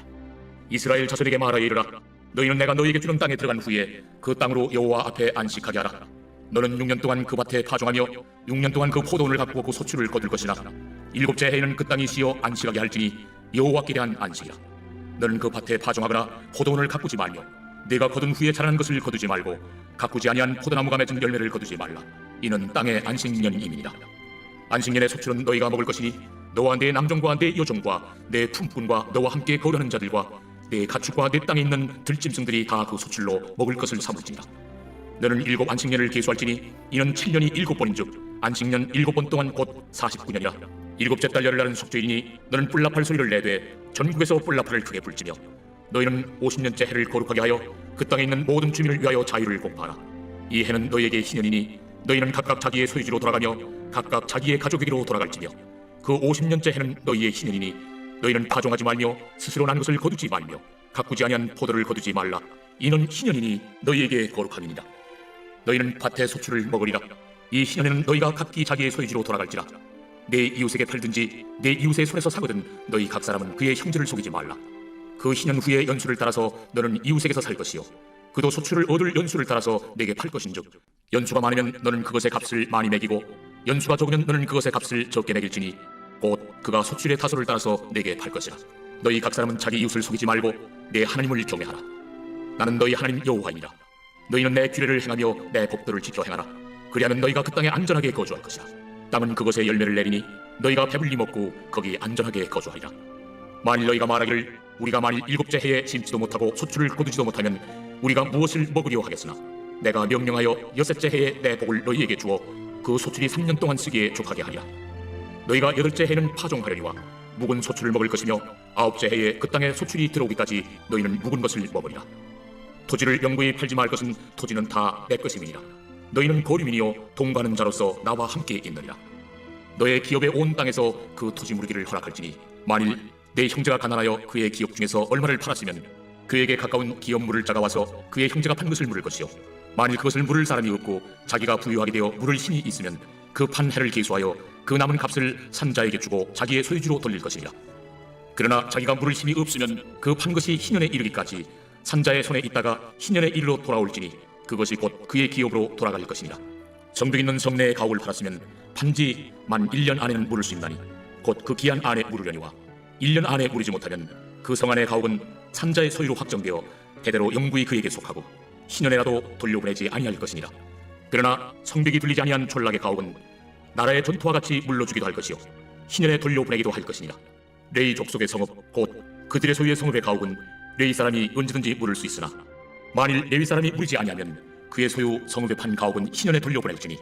이스라엘 자손에게 말하여 이르라. 너희는 내가 너희에게 주는 땅에 들어간 후에 그 땅으로 여호와 앞에 안식하게 하라. 너는 6년 동안 그 밭에 파종하며 6년 동안 그 포도원을 가꾸고 그 소출을 거둘 것이나 7째 해에는 그 땅이 쉬어 안식하게 할지니 여호와께 대한 안식이라. 너는 그 밭에 파종하거나 포도원을 가꾸지 말며 내가 거둔 후에 자라는 것을 거두지 말고 가꾸지 아니한 포도나무가 맺은 열매를 거두지 말라. 이는 땅의 안식년임이니라. 안식년의 소출은 너희가 먹을 것이니 너와 내 남종과 내 여종과 내 품꾼과 너와 함께 거류하는 자들과 내 가축과 내 땅에 있는 들짐승들이 다 그 소출로 먹을 것을 삼을지니라. 너는 7 안식년을 계수할지니 이는 7년이 7번인즉 안식년 7번 동안 곧 49년이라. 7째 달 열흘날은 속죄이니 너는 뿔나팔 소리를 내되 전국에서 뿔나팔을 크게 불지며 너희는 50년째 해를 거룩하게 하여 그 땅에 있는 모든 주민을 위하여 자유를 공포하라. 이 해는 너희에게 희년이니 너희는 각각 자기의 소유지로 돌아가며 각각 자기의 가족에게로 돌아갈지며 그 50년째 해는 너희의 희년이니 너희는 파종하지 말며 스스로 난 것을 거두지 말며 가꾸지 아니한 포도를 거두지 말라. 이는 희년이니 너희에게 거룩함이니라. 너희는 밭의 소출을 먹으리라. 이 희년에는 너희가 각기 자기의 소유지로 돌아갈지라. 내 이웃에게 팔든지 내 이웃의 손에서 사거든 너희 각 사람은 그의 형제를 속이지 말라. 그 희년 후에 연수를 따라서 너는 이웃에게서 살 것이요 그도 소출을 얻을 연수를 따라서 내게 팔 것인즉 연수가 많으면 너는 그것의 값을 많이 매기고 연수가 적으면 너는 그것의 값을 적게 매길지니 곧 그가 소출의 타소를 따라서 내게 팔 것이라. 너희 각 사람은 자기 이웃을 속이지 말고 내 하나님을 경외하라. 나는 너희 하나님 여호와이니라. 너희는 내 규례를 행하며 내 법도를 지켜 행하라. 그리하면 너희가 그 땅에 안전하게 거주할 것이라. 땅은 그것의 열매를 내리니 너희가 배불리 먹고 거기 안전하게 거주하리라. 만일 너희가 말하기를 우리가 만일 7째 해에 심지도 못하고 소출을 거두지도 못하면 우리가 무엇을 먹으려 하겠으나 내가 명령하여 6째 해에 내 복을 너희에게 주어 그 소출이 3년 동안 쓰기에 족하게 하리라. 너희가 8째 해는 파종하려니와 묵은 소출을 먹을 것이며 9째 해에 그 땅에 소출이 들어오기까지 너희는 묵은 것을 먹으리라. 토지를 영구히 팔지 말 것은 토지는 다 내 것임이니라. 너희는 거류민이요 동거하는 자로서 나와 함께 있느니라. 너의 기업의 온 땅에서 그 토지 무르기를 허락할지니 만일 내 형제가 가난하여 그의 기업 중에서 얼마를 팔았으면 그에게 가까운 기업 물을 자가 와서 그의 형제가 판 것을 물을 것이요 만일 그것을 물을 사람이 없고 자기가 부유하게 되어 물을 힘이 있으면 그 판 해를 계수하여 그 남은 값을 산자에게 주고 자기의 소유주로 돌릴 것이니라. 그러나 자기가 물을 힘이 없으면 그 판 것이 희년에 이르기까지 산자의 손에 있다가 희년의 일로 돌아올지니 그것이 곧 그의 기업으로 돌아갈 것이니라. 성벽 있는 성내의 가옥을 팔았으면 판지 만 1년 안에는 물을 수 있나니 곧 그 기한 안에 물으려니와 1년 안에 물이지 못하면 그 성 안의 가옥은 산자의 소유로 확정되어 대대로 영구히 그에게 속하고 희년에라도 돌려보내지 아니할 것이니라. 그러나 성벽이 둘리지 아니한 촌락의 가옥은 나라의 전투와 같이 물러주기도 할 것이요 희년에 돌려보내기도 할 것이니라. 레이 족속의 성읍 곧 그들의 소유의 성읍의 가옥은 레이 사람이 언제든지 물을 수 있으나 만일 레위 사람이 물이지 아니하면 그의 소유 성읍에 판 가옥은 희년에 돌려보낼지니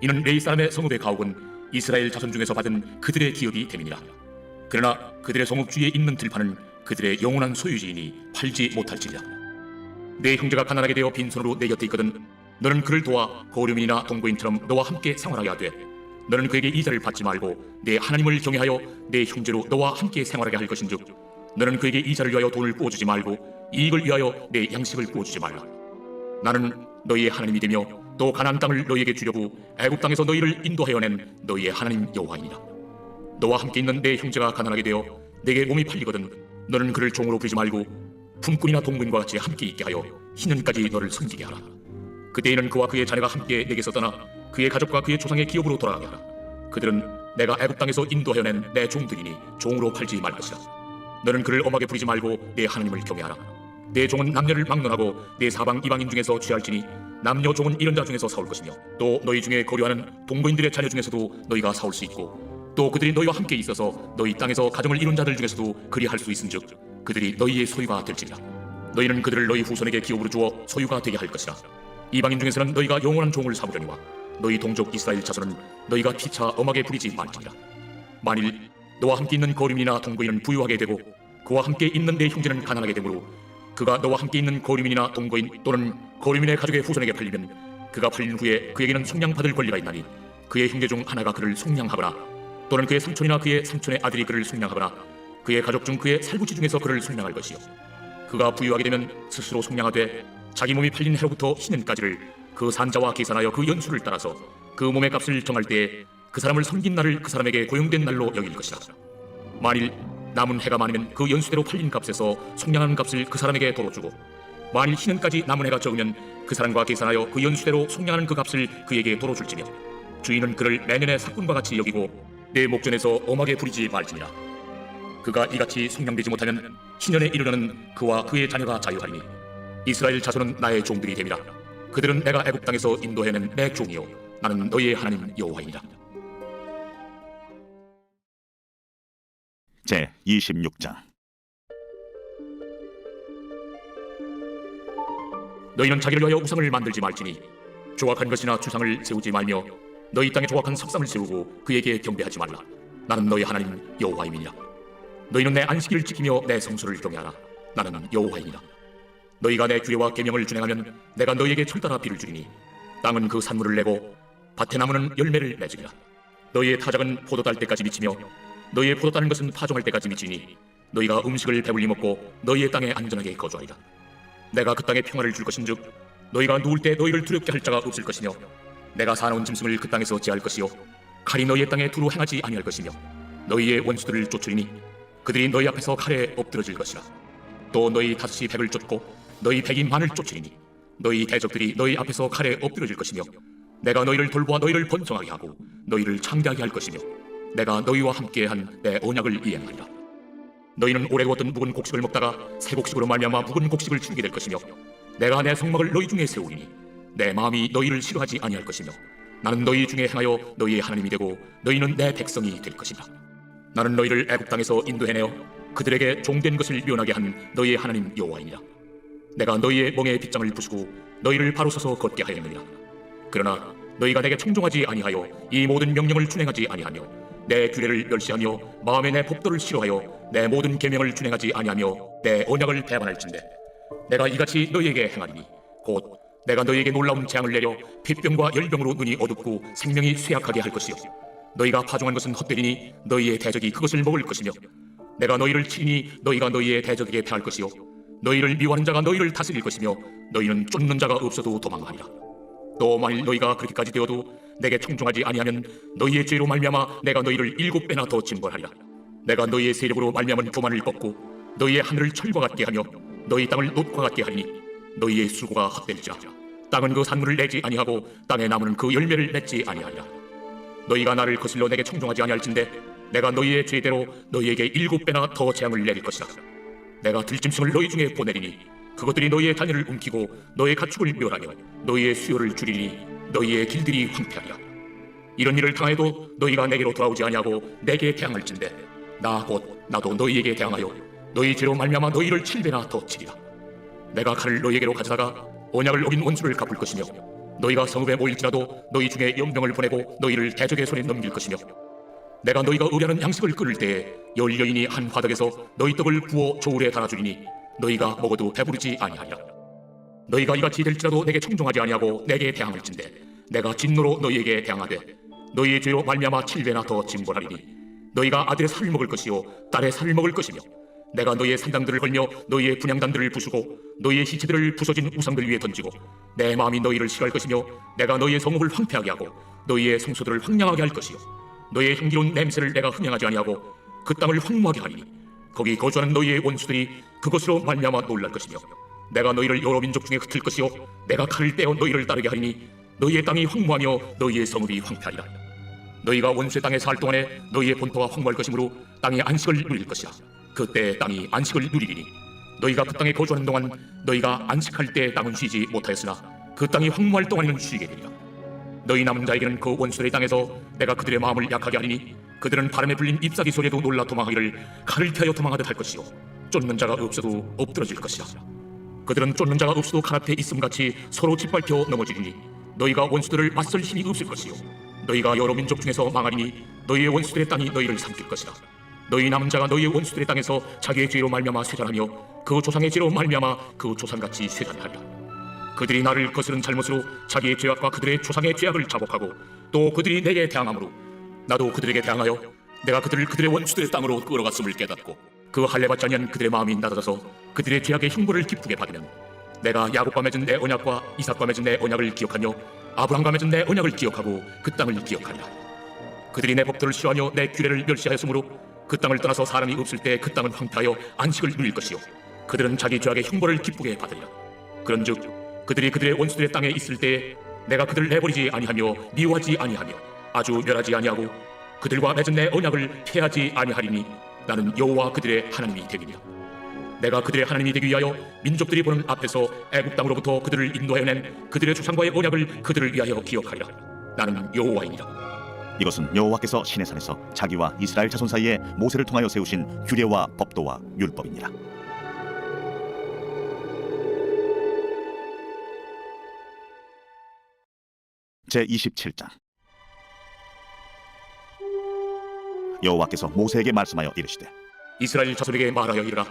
이는 레위 사람의 성읍의 가옥은 이스라엘 자손 중에서 받은 그들의 기업이 됨이니라. 그러나 그들의 성읍 주위에 있는 들판은 그들의 영원한 소유지이니 팔지 못할지니라. 내 형제가 가난하게 되어 빈손으로 내 곁에 있거든 너는 그를 도와 거류민이나 동거인처럼 너와 함께 생활하게 하되 너는 그에게 이자를 받지 말고 내 하나님을 경외하여 내 형제로 너와 함께 생활하게 할 것인즉 너는 그에게 이자를 위하여 돈을 부어주지 말고 이익을 위하여 내 양식을 부어주지 말라. 나는 너희의 하나님이 되며 또 가나안 땅을 너희에게 주려고 애굽 땅에서 너희를 인도하여 낸 너희의 하나님 여호와이니라. 너와 함께 있는 내 형제가 가난하게 되어 내게 몸이 팔리거든 너는 그를 종으로 부리지 말고 품꾼이나 동거인과 같이 함께 있게 하여 희년까지 너를 섬기게 하라. 그때에는 그와 그의 자녀가 함께 내게서 떠나 그의 가족과 그의 조상의 기업으로 돌아가게 하라. 그들은 내가 애굽 땅에서 인도하여 낸 내 종들이니 종으로 팔지 말 것이라. 너는 그를 엄하게 부리지 말고 내 하나님을 경외하라. 내 종은 남녀를 막론하고 내 사방 이방인 중에서 취할지니 남녀 종은 이런 자 중에서 사올 것이며 또 너희 중에 거류하는 동거인들의 자녀 중에서도 너희가 사올 수 있고 또 그들이 너희와 함께 있어서 너희 땅에서 가정을 이룬 자들 중에서도 그리할 수 있은즉 그들이 너희의 소유가 될지니라. 너희는 그들을 너희 후손에게 기업으로 주어 소유가 되게 할 것이라. 이방인 중에서는 너희가 영원한 종을 삼으려니와 너희 동족 이스라엘 자손은 너희가 피차 엄하게 부리지 말지니라. 만일 너와 함께 있는 거류민이나 동거인은 부유하게 되고 그와 함께 있는 내 형제는 가난하게 되므로 그가 너와 함께 있는 거류민이나 동거인 또는 거류민의 가족의 후손에게 팔리면 그가 팔린 후에 그에게는 속량받을 권리가 있나니 그의 형제 중 하나가 그를 속량하거나 또는 그의 삼촌이나 그의 삼촌의 아들이 그를 속량하거나 그의 가족 중 그의 살구지 중에서 그를 속량할 것이요 그가 부유하게 되면 스스로 속량하되 자기 몸이 팔린 해로부터 희년까지를 그 산자와 계산하여 그 연수를 따라서 그 몸의 값을 정할 때에 그 사람을 섬긴 날을 그 사람에게 고용된 날로 여길 것이라. 만일 남은 해가 많으면 그 연수대로 팔린 값에서 속량하는 값을 그 사람에게 도로 주고 만일 희년까지 남은 해가 적으면 그 사람과 계산하여 그 연수대로 속량하는 그 값을 그에게 도로 줄지며 주인은 그를 매년의 삭군과 같이 여기고 내 목전에서 엄하게 부리지 말지니라. 그가 이같이 속량되지 못하면 희년에 이르러는 그와 그의 자녀가 자유하리니 이스라엘 자손은 나의 종들이 됨이라. 그들은 내가 애굽 땅에서 인도해낸 내 종이요 나는 너희의 하나님 여호와이니라. 제 26장. 너희는 자기를 위하여 우상을 만들지 말지니 조각한 것이나 주상을 세우지 말며 너희 땅에 조각한 석상을 세우고 그에게 경배하지 말라. 나는 너희 하나님 여호와임이니라. 너희는 내 안식일을 지키며 내 성소를 경외하라. 나는 여호와이니라. 너희가 내 규례와 계명을 준행하면 내가 너희에게 철따라 비를 주리니 땅은 그 산물을 내고 밭의 나무는 열매를 맺으리라. 너희의 타작은 포도 딸 때까지 미치며 너희의 포도 따는 것은 파종할 때까지 미치니 너희가 음식을 배불리 먹고 너희의 땅에 안전하게 거주하리라. 내가 그 땅에 평화를 줄 것인즉 너희가 누울 때 너희를 두렵게 할 자가 없을 것이며 내가 사나운 짐승을 그 땅에서 제할 것이요 칼이 너희의 땅에 두루 행하지 아니할 것이며 너희의 원수들을 쫓으리니 그들이 너희 앞에서 칼에 엎드러질 것이라. 또 너희 다섯이 백을 쫓고 너희 백이 만을 쫓으리니 너희 대적들이 너희 앞에서 칼에 엎드러질 것이며 내가 너희를 돌보아 너희를 번성하게 하고 너희를 창대하게 할 것이며 내가 너희와 함께한 내 언약을 이행하리라. 너희는 오래 두었던 묵은 곡식을 먹다가 새 곡식으로 말미암아 묵은 곡식을 줄이게 될 것이며 내가 내 성막을 너희 중에 세우리니 내 마음이 너희를 싫어하지 아니할 것이며 나는 너희 중에 행하여 너희의 하나님이 되고 너희는 내 백성이 될 것이다. 나는 너희를 애굽 땅에서 인도해내어 그들에게 종된 것을 면하게 한 너희의 하나님 여호와이니라. 내가 너희의 멍에 빗장을 부수고 너희를 바로 서서 걷게 하였느니라. 그러나 너희가 내게 청종하지 아니하여 이 모든 명령을 준행하지 아니하며 내 규례를 멸시하며 마음에 내 법도를 싫어하여 내 모든 계명을 준행하지 아니하며 내 언약을 배반할진대 내가 이같이 너희에게 행하리니 곧 내가 너희에게 놀라운 재앙을 내려 핏병과 열병으로 눈이 어둡고 생명이 쇠약하게 할 것이요 너희가 파종한 것은 헛되리니 너희의 대적이 그것을 먹을 것이며 내가 너희를 치니 너희가 너희의 대적에게 패할 것이요 너희를 미워하는 자가 너희를 다스릴 것이며 너희는 쫓는 자가 없어도 도망하리라. 또 만일 너희가 그렇게까지 되어도 내게 청종하지 아니하면 너희의 죄로 말미암아 내가 너희를 7배나 더 징벌하리라. 내가 너희의 세력으로 말미암은 교만을 꺾고 너희의 하늘을 철과 같게 하며 너희 땅을 놋과 같게 하리니 너희의 수고가 헛될지라. 땅은 그 산물을 내지 아니하고 땅의 나무는 그 열매를 맺지 아니하리라. 너희가 나를 거슬러 내게 청종하지 아니할진대 내가 너희의 죄대로 너희에게 7배나 더 재앙을 내릴 것이라. 내가 들짐승을 너희 중에 보내리니 그것들이 너희의 자녀를 움키고 너희의 가축을 멸하며 너희의 수요를 줄이니 너희의 길들이 황폐하리라. 이런 일을 당해도 너희가 내게로 돌아오지 아니하고 내게 대항할진대 나 곧 나도 너희에게 대항하여 너희 죄로 말미암아 너희를 7배나 더 치리라. 내가 칼을 너희에게로 가져다가 언약을 어긴 원수를 갚을 것이며 너희가 성읍에 모일지라도 너희 중에 연병을 보내고 너희를 대적의 손에 넘길 것이며 내가 너희가 의뢰하는 양식을 끓을 때에 열 여인이 한 화덕에서 너희 떡을 부어 저울에 달아주리니 너희가 먹어도 배부르지 아니하리라. 너희가 이같이 될지라도 내게 청종하지 아니하고 내게 대항할진대 내가 진노로 너희에게 대항하되 너희의 죄로 말미암아 7배나 더 징벌하리니 너희가 아들의 살을 먹을 것이요 딸의 살을 먹을 것이며 내가 너희의 산당들을 걸며 너희의 분향단들을 부수고 너희의 시체들을 부서진 우상들 위에 던지고 내 마음이 너희를 싫어할 것이며 내가 너희의 성읍을 황폐하게 하고 너희의 성소들을 황량하게 할 것이요 너희의 향기로운 냄새를 내가 흠양하지 아니하고 그 땅을 황무하게 하리니 거기 거주하는 너희의 원수들이 그것으로 말미암아 놀랄 것이며 내가 너희를 여러 민족 중에 흩을 것이요 내가 칼을 떼어 너희를 따르게 하리니 너희의 땅이 황무하며 너희의 성읍이 황폐하리라. 너희가 원수의 땅에 살 동안에 너희의 본토가 황무할 것이므로 땅이 안식을 누릴 것이라. 그때 땅이 안식을 누리리니 너희가 그 땅에 거주하는 동안 너희가 안식할 때 땅은 쉬지 못하였으나 그 땅이 황무할 동안에는 쉬게 되리라. 너희 남은 자에게는 그 원수의 땅에서 내가 그들의 마음을 약하게 하리니 그들은 바람에 불린 잎사귀 소리에도 놀라 도망하기를 칼을 피하여 도망하듯 할 것이요 쫓는 자가 없어도 엎드러질 것이라. 그들은 쫓는 자가 없어도 칼 앞에 있음같이 서로 짓밟혀 넘어지리니 너희가 원수들을 맞설 힘이 없을 것이요 너희가 여러 민족 중에서 망하리니 너희의 원수들의 땅이 너희를 삼킬 것이라. 너희 남은 자가 너희의 원수들의 땅에서 자기의 죄로 말미암아 쇠잔하며 그 조상의 죄로 말미암아 그 조상같이 쇠잔하리라. 그들이 나를 거스른 잘못으로 자기의 죄악과 그들의 조상의 죄악을 자복하고 또 그들이 내게 대항하므로 나도 그들에게 대항하여 내가 그들을 그들의 원수들의 땅으로 끌어갔음을 깨닫고 그 할례받지 아니한 그들의 마음이 낮아져서 그들의 죄악의 형벌을 기쁘게 받으면 내가 야곱과 맺은 내 언약과 이삭과 맺은 내 언약을 기억하며 아브라함과 맺은 내 언약을 기억하고 그 땅을 기억하리라. 그들이 내 법도를 싫어하며 내 규례를 멸시하였으므로 그 땅을 떠나서 사람이 없을 때 그 땅은 황폐하여 안식을 누릴 것이요 그들은 자기 죄악의 형벌을 기쁘게 받으리라. 그런즉 그들이 그들의 원수들의 땅에 있을 때에 내가 그들을 내버리지 아니하며 미워하지 아니하며 아주 멸하지 아니하고 그들과 맺은 내 언약을 폐하지 아니하리니 나는 여호와 그들의 하나님이 되리라. 내가 그들의 하나님이 되기 위하여 민족들이 보는 앞에서 애굽 땅으로부터 그들을 인도하여 낸 그들의 조상과의 언약을 그들을 위하여 기억하리라. 나는 여호와이니라. 이것은 여호와께서 시내산에서 자기와 이스라엘 자손 사이에 모세를 통하여 세우신 규례와 법도와 율법이니라. 제27장. 여호와께서 모세에게 말씀하여 이르시되 이스라엘 자손에게 말하여 이르라.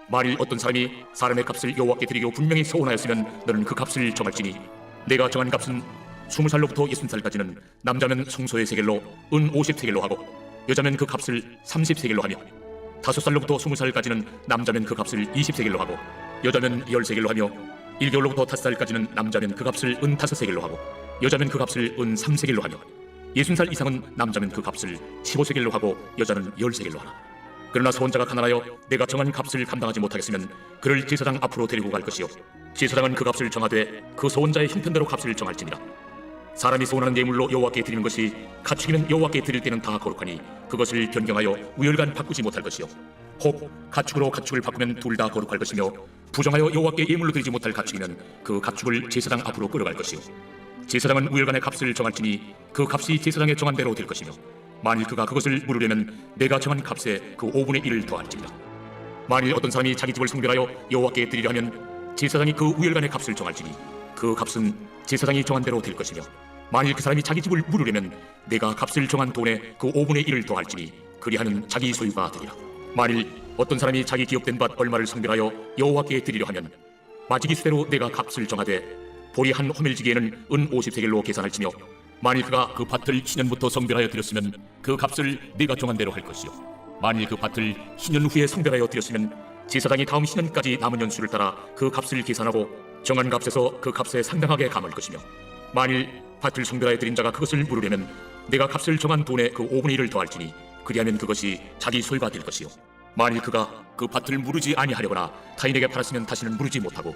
만일 어떤 사람이 사람의 값을 여호와께 드리고 분명히 서원하였으면 너는 그 값을 정할지니 내가 정한 값은 20살로부터 60살까지는 남자면 성소의 세겔로 은 50세겔로 하고 여자면 그 값을 30세겔로 하며 5살로부터 20살까지는 남자면 그 값을 20세겔로 하고 여자면 10세겔로 하며 1개월로부터 5살까지는 남자면 그 값을 은 5세겔로 하고 여자면 그 값을 은 3세겔로 하며 60살 이상은 남자면 그 값을 15세겔로 하고 여자는 10세겔로 하라. 그러나 서원자가 가난하여 내가 정한 값을 감당하지 못하겠으면 그를 제사장 앞으로 데리고 갈 것이요 제사장은 그 값을 정하되 그 서원자의 형편대로 값을 정할지니라. 사람이 서원하는 예물로 여호와께 드리는 것이 가축이면 여호와께 드릴 때는 다 거룩하니 그것을 변경하여 우열간 바꾸지 못할 것이요 혹 가축으로 가축을 바꾸면 둘 다 거룩할 것이며 부정하여 여호와께 예물로 드리지 못할 가축이면 그 가축을 제사장 앞으로 끌어갈 것이요 제사장은 우열간의 값을 정할지니 그 값이 제사장의 정한 대로 될 것이며 만일 그가 그것을 물으려면 내가 정한 값에 그 5분의 1을 더할지니라. 만일 어떤 사람이 자기 집을 성별하여 여호와께 드리려 하면 제사장이 그 우열간의 값을 정할지니 그 값은 제사장이 정한 대로 될 것이며 만일 그 사람이 자기 집을 물으려면 내가 값을 정한 돈에 그 5분의 1을 더할지니 그리하는 자기 소유가 되리라. 만일 어떤 사람이 자기 기업된 밭 얼마를 성별하여 여호와께 드리려 하면 마지기 수대로 내가 값을 정하되 보리 한 호멜지기에는 은 50세겔로 계산할지며 만일 그가 그 밭을 신년부터 성별하여 드렸으면 그 값을 네가 정한 대로 할 것이요 만일 그 밭을 신년 후에 성별하여 드렸으면 제사장이 다음 신년까지 남은 연수를 따라 그 값을 계산하고 정한 값에서 그 값에 상당하게 감을 것이며 만일 밭을 성별하여 드린 자가 그것을 물으려면 내가 값을 정한 돈에 그 5분의 1을 더할지니 그리하면 그것이 자기 소유가 될 것이요 만일 그가 그 밭을 무르지 아니하려거나 타인에게 팔았으면 다시는 무르지 못하고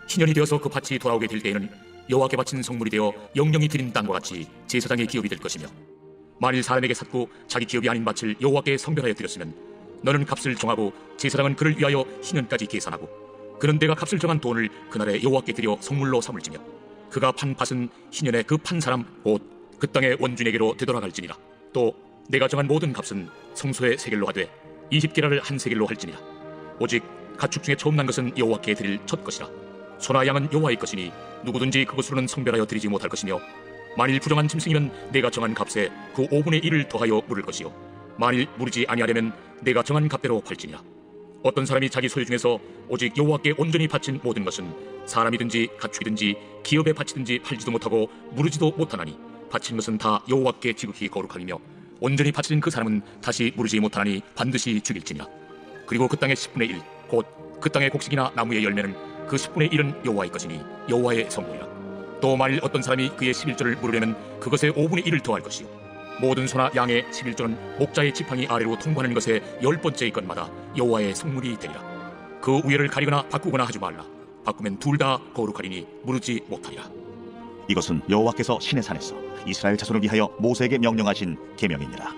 신년이 되어서 그 밭이 돌아오게 될 때에는 여호와께 바친 성물이 되어 영영이 드린 땅과 같이 제사장의 기업이 될 것이며 만일 사람에게 샀고 자기 기업이 아닌 밭을 여호와께 성별하여 드렸으면 너는 값을 정하고 제사장은 그를 위하여 신년까지 계산하고 그는 내가 값을 정한 돈을 그날에 여호와께 드려 성물로 삼을지며 그가 판 밭은 신년에 그 판 사람 곧 그 땅의 원주에게로 되돌아갈지니라. 또 내가 정한 모든 값은 성소의 세겔로 하되 20게라를 한 세겔로 할지니라. 오직 가축 중에 처음 난 것은 여호와께 드릴 첫 것이라. 소나 양은 여호와의 것이니 누구든지 그것으로는 성별하여 드리지 못할 것이며 만일 부정한 짐승이면 내가 정한 값에 그 5분의 1을 더하여 물을 것이요 만일 무르지 아니하려면 내가 정한 값대로 팔지니라. 어떤 사람이 자기 소유 중에서 오직 여호와께 온전히 바친 모든 것은 사람이든지 가축이든지 기업에 바치든지 팔지도 못하고 무르지도 못하나니 바친 것은 다 여호와께 지극히 거룩함이며 온전히 바친 그 사람은 다시 무르지 못하나니 반드시 죽일지니라. 그리고 그 땅의 10분의 1 곧 그 땅의 곡식이나 나무의 열매는 그 10분의 1은 여호와의 것이니 여호와의 성물이라. 또 만일 어떤 사람이 그의 11조를 물으려면 그것의 5분의 1을 더할 것이요 모든 소나 양의 11조는 목자의 지팡이 아래로 통과하는 것의 10번째 것마다 여호와의 성물이 되리라. 그 우열을 가리거나 바꾸거나 하지 말라. 바꾸면 둘 다 거룩하리니 무르지 못하리라. 이것은 여호와께서 시내산에서 이스라엘 자손을 위하여 모세에게 명령하신 계명이니라.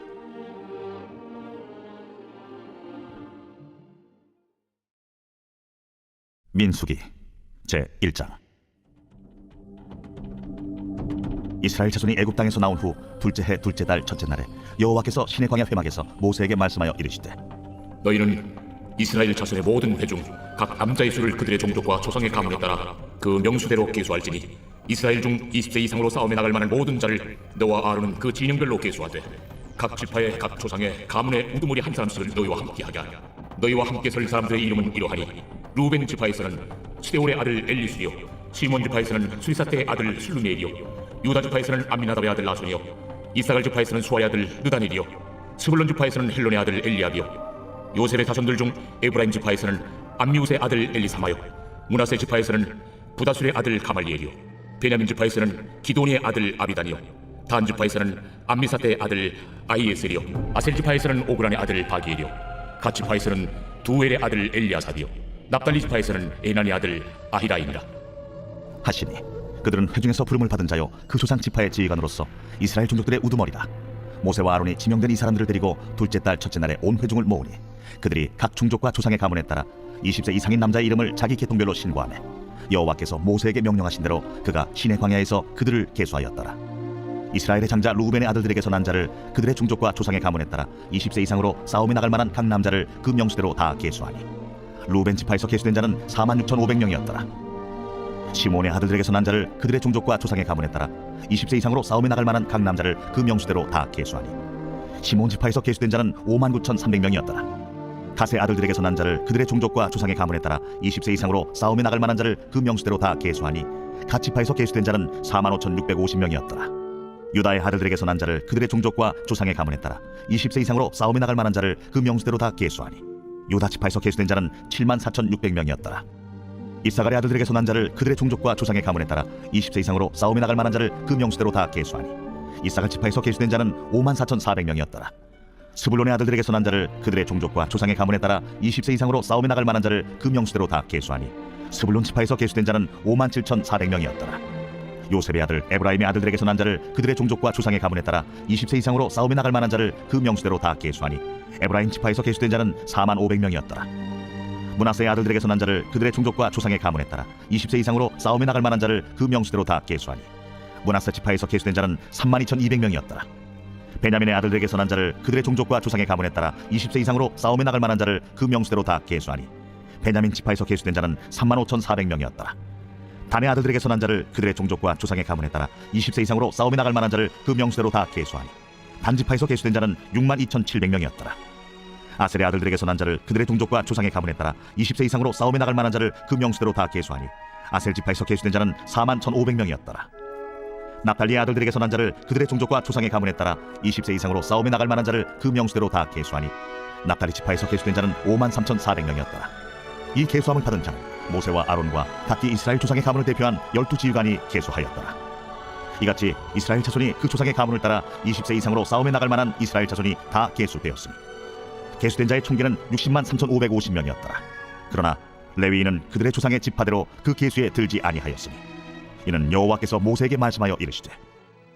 민수기 제1장. 이스라엘 자손이 애굽 땅에서 나온 후 둘째 해 둘째 달 첫째 날에 여호와께서 시내 광야 회막에서 모세에게 말씀하여 이르시되 너희는 이스라엘 자손의 모든 회 중 각 남자의 수를 그들의 종족과 조상의 가문에 따라 그 명수대로 계수할지니 이스라엘 중 20세 이상으로 싸움에 나갈 만한 모든 자를 너와 아론은 그 진영별로 계수하되 각 지파의 각 조상의 가문의 우두머리 한 사람씩을 너희와 함께하게 하라. 너희와 함께 설 사람들의 이름은 이러하니 루벤 지파에서는 스데올의 아들 엘리수리요 시몬 지파에서는 수리사떼의 아들 술루미엘이요 유다 지파에서는 암미나답의 아들 나손이요 이사갈 지파에서는 수아의 아들 느다넬이요 스불론 지파에서는 헬론의 아들 엘리압이요 요셉의 자손들 중 에브라임 지파에서는 암미우스의 아들 엘리사마요 므낫세 지파에서는 부다술의 아들 가말리엘이요 베냐민 지파에서는 기도니의 아들 아비단이요 단 지파에서는 암미사떼의 아들 아이에셀이요 아셀 지파에서는 오그란의 아들 바기엘이요 갓 지파에서는 두엘의 아들 엘리아삽이요 납달리 지파에서는 에난의 아들 아히라임이라. 하시니 그들은 회중에서 부름을 받은 자요 그 조상 지파의 지휘관으로서 이스라엘 종족들의 우두머리라. 모세와 아론이 지명된 이 사람들을 데리고 둘째 달 첫째 날에 온 회중을 모으니 그들이 각 종족과 조상의 가문에 따라 20세 이상인 남자의 이름을 자기 계통별로 신고하매 여호와께서 모세에게 명령하신 대로 그가 시내 광야에서 그들을 계수하였더라. 이스라엘의 장자 루벤의 아들들에게서 난 자를 그들의 종족과 조상의 가문에 따라 20세 이상으로 싸움에 나갈 만한 각 남자를 그 명수대로 다 계수하니 루벤 지파에서 계수된 자는 46,500명이었더라. 시몬의 아들들에게서 난 자를 그들의 종족과 조상의 가문에 따라 20세 이상으로 싸움에 나갈 만한 각 남자를 그 명수대로 다 계수하니 시몬 지파에서 계수된 자는 59,300명이었더라. 가세 아들들에게서 난 자를 그들의 종족과 조상의 가문에 따라 20세 이상으로 싸움에 나갈 만한 자를 그 명수대로 다 계수하니 갓 지파에서 계수된 자는 45,650명이었더라. 유다의 아들들에게서 난 자를 그들의 종족과 조상의 가문에 따라 20세 이상으로 싸움에 나갈 만한 자를 그 명수대로 다 계수하니 유다 지파에서 계수된 자는 74,600명이었더라. 이사갈의 아들들에게서 난 자를 그들의 종족과 조상의 가문에 따라 20세 이상으로 싸움에 나갈 만한 자를 그 명수대로 다 계수하니 이사갈 지파에서 계수된 자는 54,400명이었더라. 스불론의 아들들에게서 난 자를 그들의 종족과 조상의 가문에 따라 20세 이상으로 싸움에 나갈 만한 자를 그 명수대로 다 계수하니 스불론 지파에서 계수된 자는 57,400명이었더라. 요셉의 아들 에브라임의 아들들에게서 난 자를 그들의 종족과 조상의 가문에 따라 20세 이상으로 싸움에 나갈 만한 자를 그 명수대로 다 계수하니 에브라임 지파에서 계수된 자는 45,500명이었더라. 므낫세의 아들들에게서 난 자를 그들의 종족과 조상의 가문에 따라 20세 이상으로 싸움에 나갈 만한 자를 그 명수대로 다 계수하니 므낫세 지파에서 계수된 자는 32,200명이었더라. 베냐민의 아들들에게서 난 자를 그들의 종족과 조상의 가문에 따라 20세 이상으로 싸움에 나갈 만한 자를 그 명수대로 다 계수하니 베냐민 지파에서 계수된 자는 35,400명이었더라. 단의 아들들에게서 난 자를 그들의 종족과 조상의 가문에 따라 20세 이상으로 싸움에 나갈 만한 자를 그 명수대로 다 계수하니 단 지파에서 계수된 자는 62,700명이었더라. 아셀의 아들들에게서 난 자를 그들의 종족과 조상의 가문에 따라 20세 이상으로 싸움에 나갈 만한 자를 그 명수대로 다 계수하니 아셀 지파에서 계수된 자는 41,500명이었더라. 납달리의 아들들에게서 난 자를 그들의 종족과 조상의 가문에 따라 20세 이상으로 싸움에 나갈 만한 자를 그 명수대로 다 계수하니 납달리 지파에서 계수된 자는 53,400명이었더라. 이 계수함을 받은 자는 모세와 아론과 각기 이스라엘 조상의 가문을 대표한 12지휘관이 계수하였더라. 이같이 이스라엘 자손이 그 조상의 가문을 따라 20세 이상으로 싸움에 나갈 만한 이스라엘 자손이 다 계수되었으니 계수된 자의 총계는 603,550명이었더라. 그러나 레위인은 그들의 조상의 지파대로 그 계수에 들지 아니하였으니 이는 여호와께서 모세에게 말씀하여 이르시되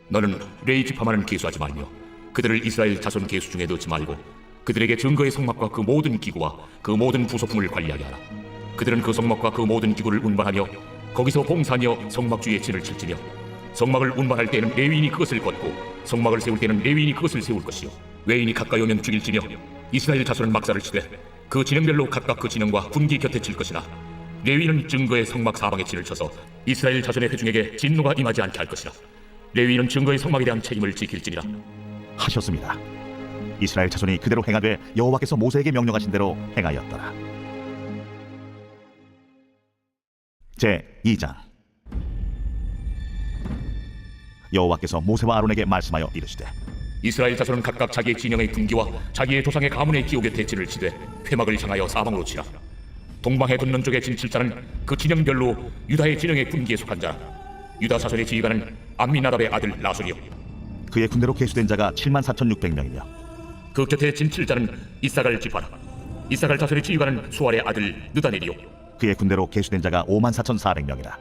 너는 레위 지파만은 계수하지 말며 그들을 이스라엘 자손 계수 중에 넣지 말고 그들에게 증거의 성막과 그 모든 기구와 그 모든 부속품을 관리하게 하라. 그들은 그 성막과 그 모든 기구를 운반하며 거기서 봉사하며 성막 주위에 진을 칠지며 성막을 운반할 때에는 레위인이 그것을 걷고 성막을 세울 때는 레위인이 그것을 세울 것이요 외인이 가까이 오면 죽일지며 이스라엘 자손은 막사를 치되 그 진영별로 각각 그 진영과 군기 곁에 칠 것이나 레위인은 증거의 성막 사방에 진을 쳐서 이스라엘 자손의 회중에게 진노가 임하지 않게 할 것이라. 레위인은 증거의 성막에 대한 책임을 지킬지니라 하셨습니다. 이스라엘 자손이 그대로 행하되 여호와께서 모세에게 명령하신 대로 행하였더라. 제2장 여호와께서 모세와 아론에게 말씀하여 이르시되 이스라엘 자손은 각각 자기의 진영의 군기와 자기의 조상의 가문의 기호 곁에 진을 치되 회막을 향하여 사방으로 치라. 동방해 돋는 쪽의 진 칠자는 그 진영별로 유다의 진영의 군기에 속한 자라. 유다 자손의 지휘관은 암미나답의 아들 나손이요 그의 군대로 계수된 자가 74,600명이며 그 곁에 진 칠자는 이사갈 지파라. 이사갈 자손의 지휘관은 수알의 아들 느다넬이요 그의 군대로 계수된 자가 54,400명이라.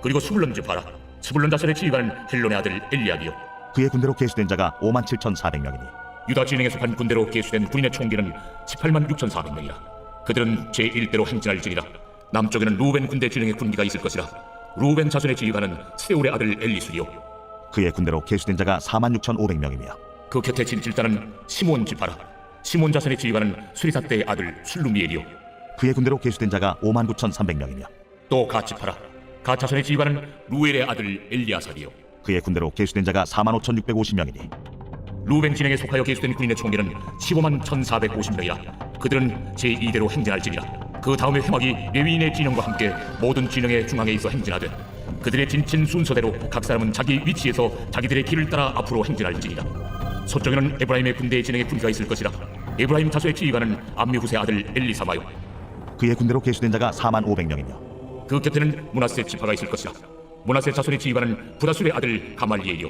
그리고 스불론 지파라. 스불론 자손의 지휘관은 헬론의 아들 엘리압이요 그의 군대로 계수된 자가 57,400명이니 유다 진영에 속한 군대로 계수된 군인의 총기는 186,400명이라. 그들은 제1대로 행진할지니라. 남쪽에는 루벤 군대 진영의 군기가 있을 것이라. 루벤 자손의 지휘관은 세울의 아들 엘리술이요 그의 군대로 계수된 자가 46,500명이며 그 곁에 진 칠자는 시몬 지파라. 시몬 자손의 지휘관은 수리사 때의 아들 술루미엘이요 그의 군대로 계수된 자가 59,300명이며 또 갓 지파라. 갓 자손의 지휘관은 루엘의 아들 엘리아살이요 그의 군대로 계수된 자가 45,650명이니 루벤 진영에 속하여 계수된 군인의 총기는 151,450명이라. 그들은 제2대로 행진할지니라. 그 다음에 회막이 레위인의 진영과 함께 모든 진영의 중앙에 있어 행진하되 그들의 진친 순서대로 각 사람은 자기 위치에서 자기들의 길을 따라 앞으로 행진할지니라. 서쪽에는 에브라임의 군대의 진영의 군기가 있을 것이라. 에브라임 자손의 지휘관은 암미후스의 아들 엘리사마요 그의 군대로 계수된 자가 45,000명이며 그 곁에는 므낫세 지파가 있을 것이라. 므낫세 자손의 지휘관은 부다술의 아들 가말리엘이요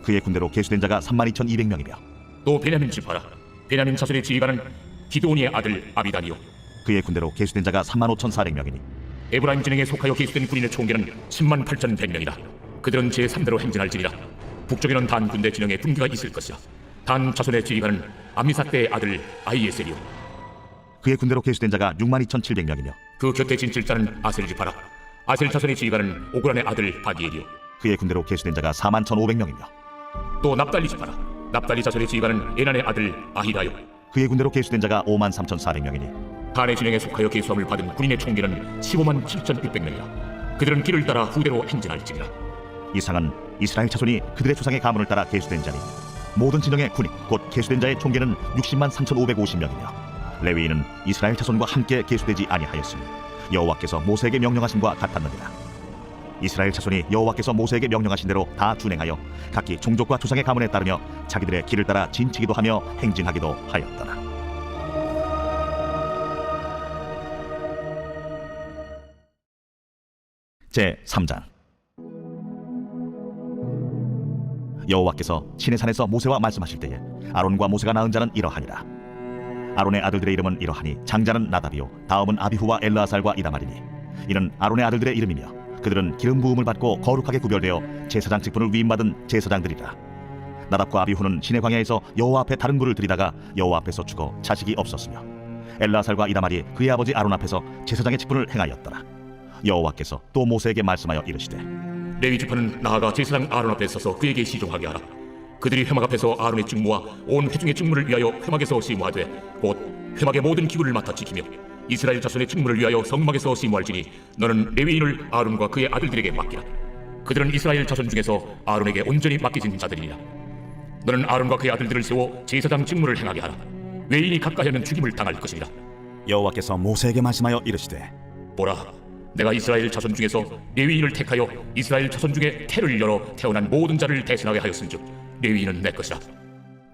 그의 군대로 계수된 자가 32,200명이며 또 베냐민 지파라. 베냐민 자손의 지휘관은 기드온이의 아들 아비단이요 그의 군대로 계수된 자가 35,400명이니 에브라임 진영에 속하여 계수된 군인의 총계는 10만 8,100명이라. 그들은 제3대로 행진할지니라. 북쪽에는 단 군대 진영에 분기가 있을 것이라. 단 자손의 지휘관은 암미사대의 아들 아히에셀이요, 그의 군대로 계수된 자가 62,700명이며 그 곁에 진칠 자는 아셀 지파라. 아셀 자손의 지휘관은 오그란의 아들 바기엘이요, 그의 군대로 계수된 자가 41,500명이며 또 납달리 지파라. 납달리 자손의 지휘관은 에난의 아들 아히라요, 그의 군대로 계수된 자가 53,400명이니 단의 진영에 속하여 계수함을 받은 군인의 총계는 15만 7,600명이라. 그들은 길을 따라 후대로 행진할지니라. 이상은 이스라엘 자손이 그들의 조상의 가문을 따라 계수된 자니 모든 진영의 군인 곧 계수된 자의 총계는 60만 3,550명이며 레위인은 이스라엘 자손과 함께 계수되지 아니하였으니 여호와께서 모세에게 명령하심과 같았느니라. 이스라엘 자손이 여호와께서 모세에게 명령하신 대로 다 준행하여 각기 종족과 조상의 가문에 따르며 자기들의 길을 따라 진치기도 하며 행진하기도 하였더라. 제 3장. 여호와께서 시내산에서 모세와 말씀하실 때에 아론과 모세가 낳은 자는 이러하니라. 아론의 아들들의 이름은 이러하니 장자는 나답이요 다음은 아비후와 엘르아살과 이다말이니 이는 아론의 아들들의 이름이며 그들은 기름 부음을 받고 거룩하게 구별되어 제사장 직분을 위임받은 제사장들이라. 나답과 아비후는 시내 광야에서 여호와 앞에 다른 불을 들이다가 여호와 앞에서 죽어 자식이 없었으며 엘르아살과 이다말이 그의 아버지 아론 앞에서 제사장의 직분을 행하였더라. 여호와께서 또 모세에게 말씀하여 이르시되 레위 지파는 나아가 제사장 아론 앞에 서서 그에게 시종하게 하라. 그들이 회막 앞에서 아론의 직무와 온 회중의 직무를 위하여 회막에서 시무하되 곧 회막의 모든 기구를 맡아 지키며 이스라엘 자손의 직무를 위하여 성막에서 시무할지니 너는 레위인을 아론과 그의 아들들에게 맡기라. 그들은 이스라엘 자손 중에서 아론에게 온전히 맡겨진 자들이니라. 너는 아론과 그의 아들들을 세워 제사장 직무를 행하게 하라. 외인이 가까이하면 죽임을 당할 것이니라. 여호와께서 모세에게 말씀하여 이르시되 보라, 내가 이스라엘 자손 중에서 레위인을 택하여 이스라엘 자손 중에 태를 열어 태어난 모든 자를 대신하게 하였은즉 레위인은 내 것이라.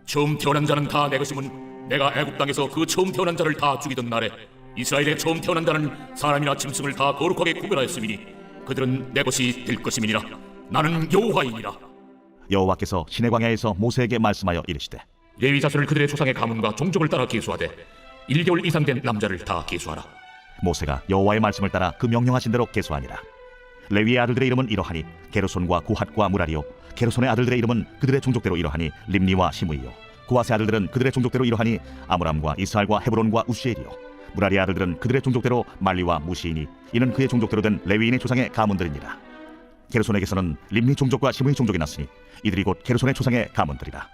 처음 태어난 자는 다 내 것임은 내가 애굽 땅에서 그 처음 태어난 자를 다 죽이던 날에 이스라엘의 처음 태어난 자는 사람이나 짐승을 다 거룩하게 구별하였음이니 그들은 내 것이 될 것임이니라. 나는 여호와이니라. 여호와께서 시내 광야에서 모세에게 말씀하여 이르시되 레위 자손을 그들의 조상의 가문과 종족을 따라 계수하되 1개월 이상 된 남자를 다 계수하라. 모세가 여호와의 말씀을 따라 그 명령하신 대로 계수하니라. 레위의 아들들의 이름은 이러하니 게르손과 구핫과 무라리요 게르손의 아들들의 이름은 그들의 종족대로 이러하니 림니와 시므이요 구핫의 아들들은 그들의 종족대로 이러하니 아므람과 이스할과 헤브론과 우시엘이요 무라리의 아들들은 그들의 종족대로 말리와 무시이니 이는 그의 종족대로 된 레위인의 조상의 가문들이니라. 게르손에게서는 림니 종족과 시므이 종족이 났으니 이들이 곧 게르손의 조상의 가문들이라.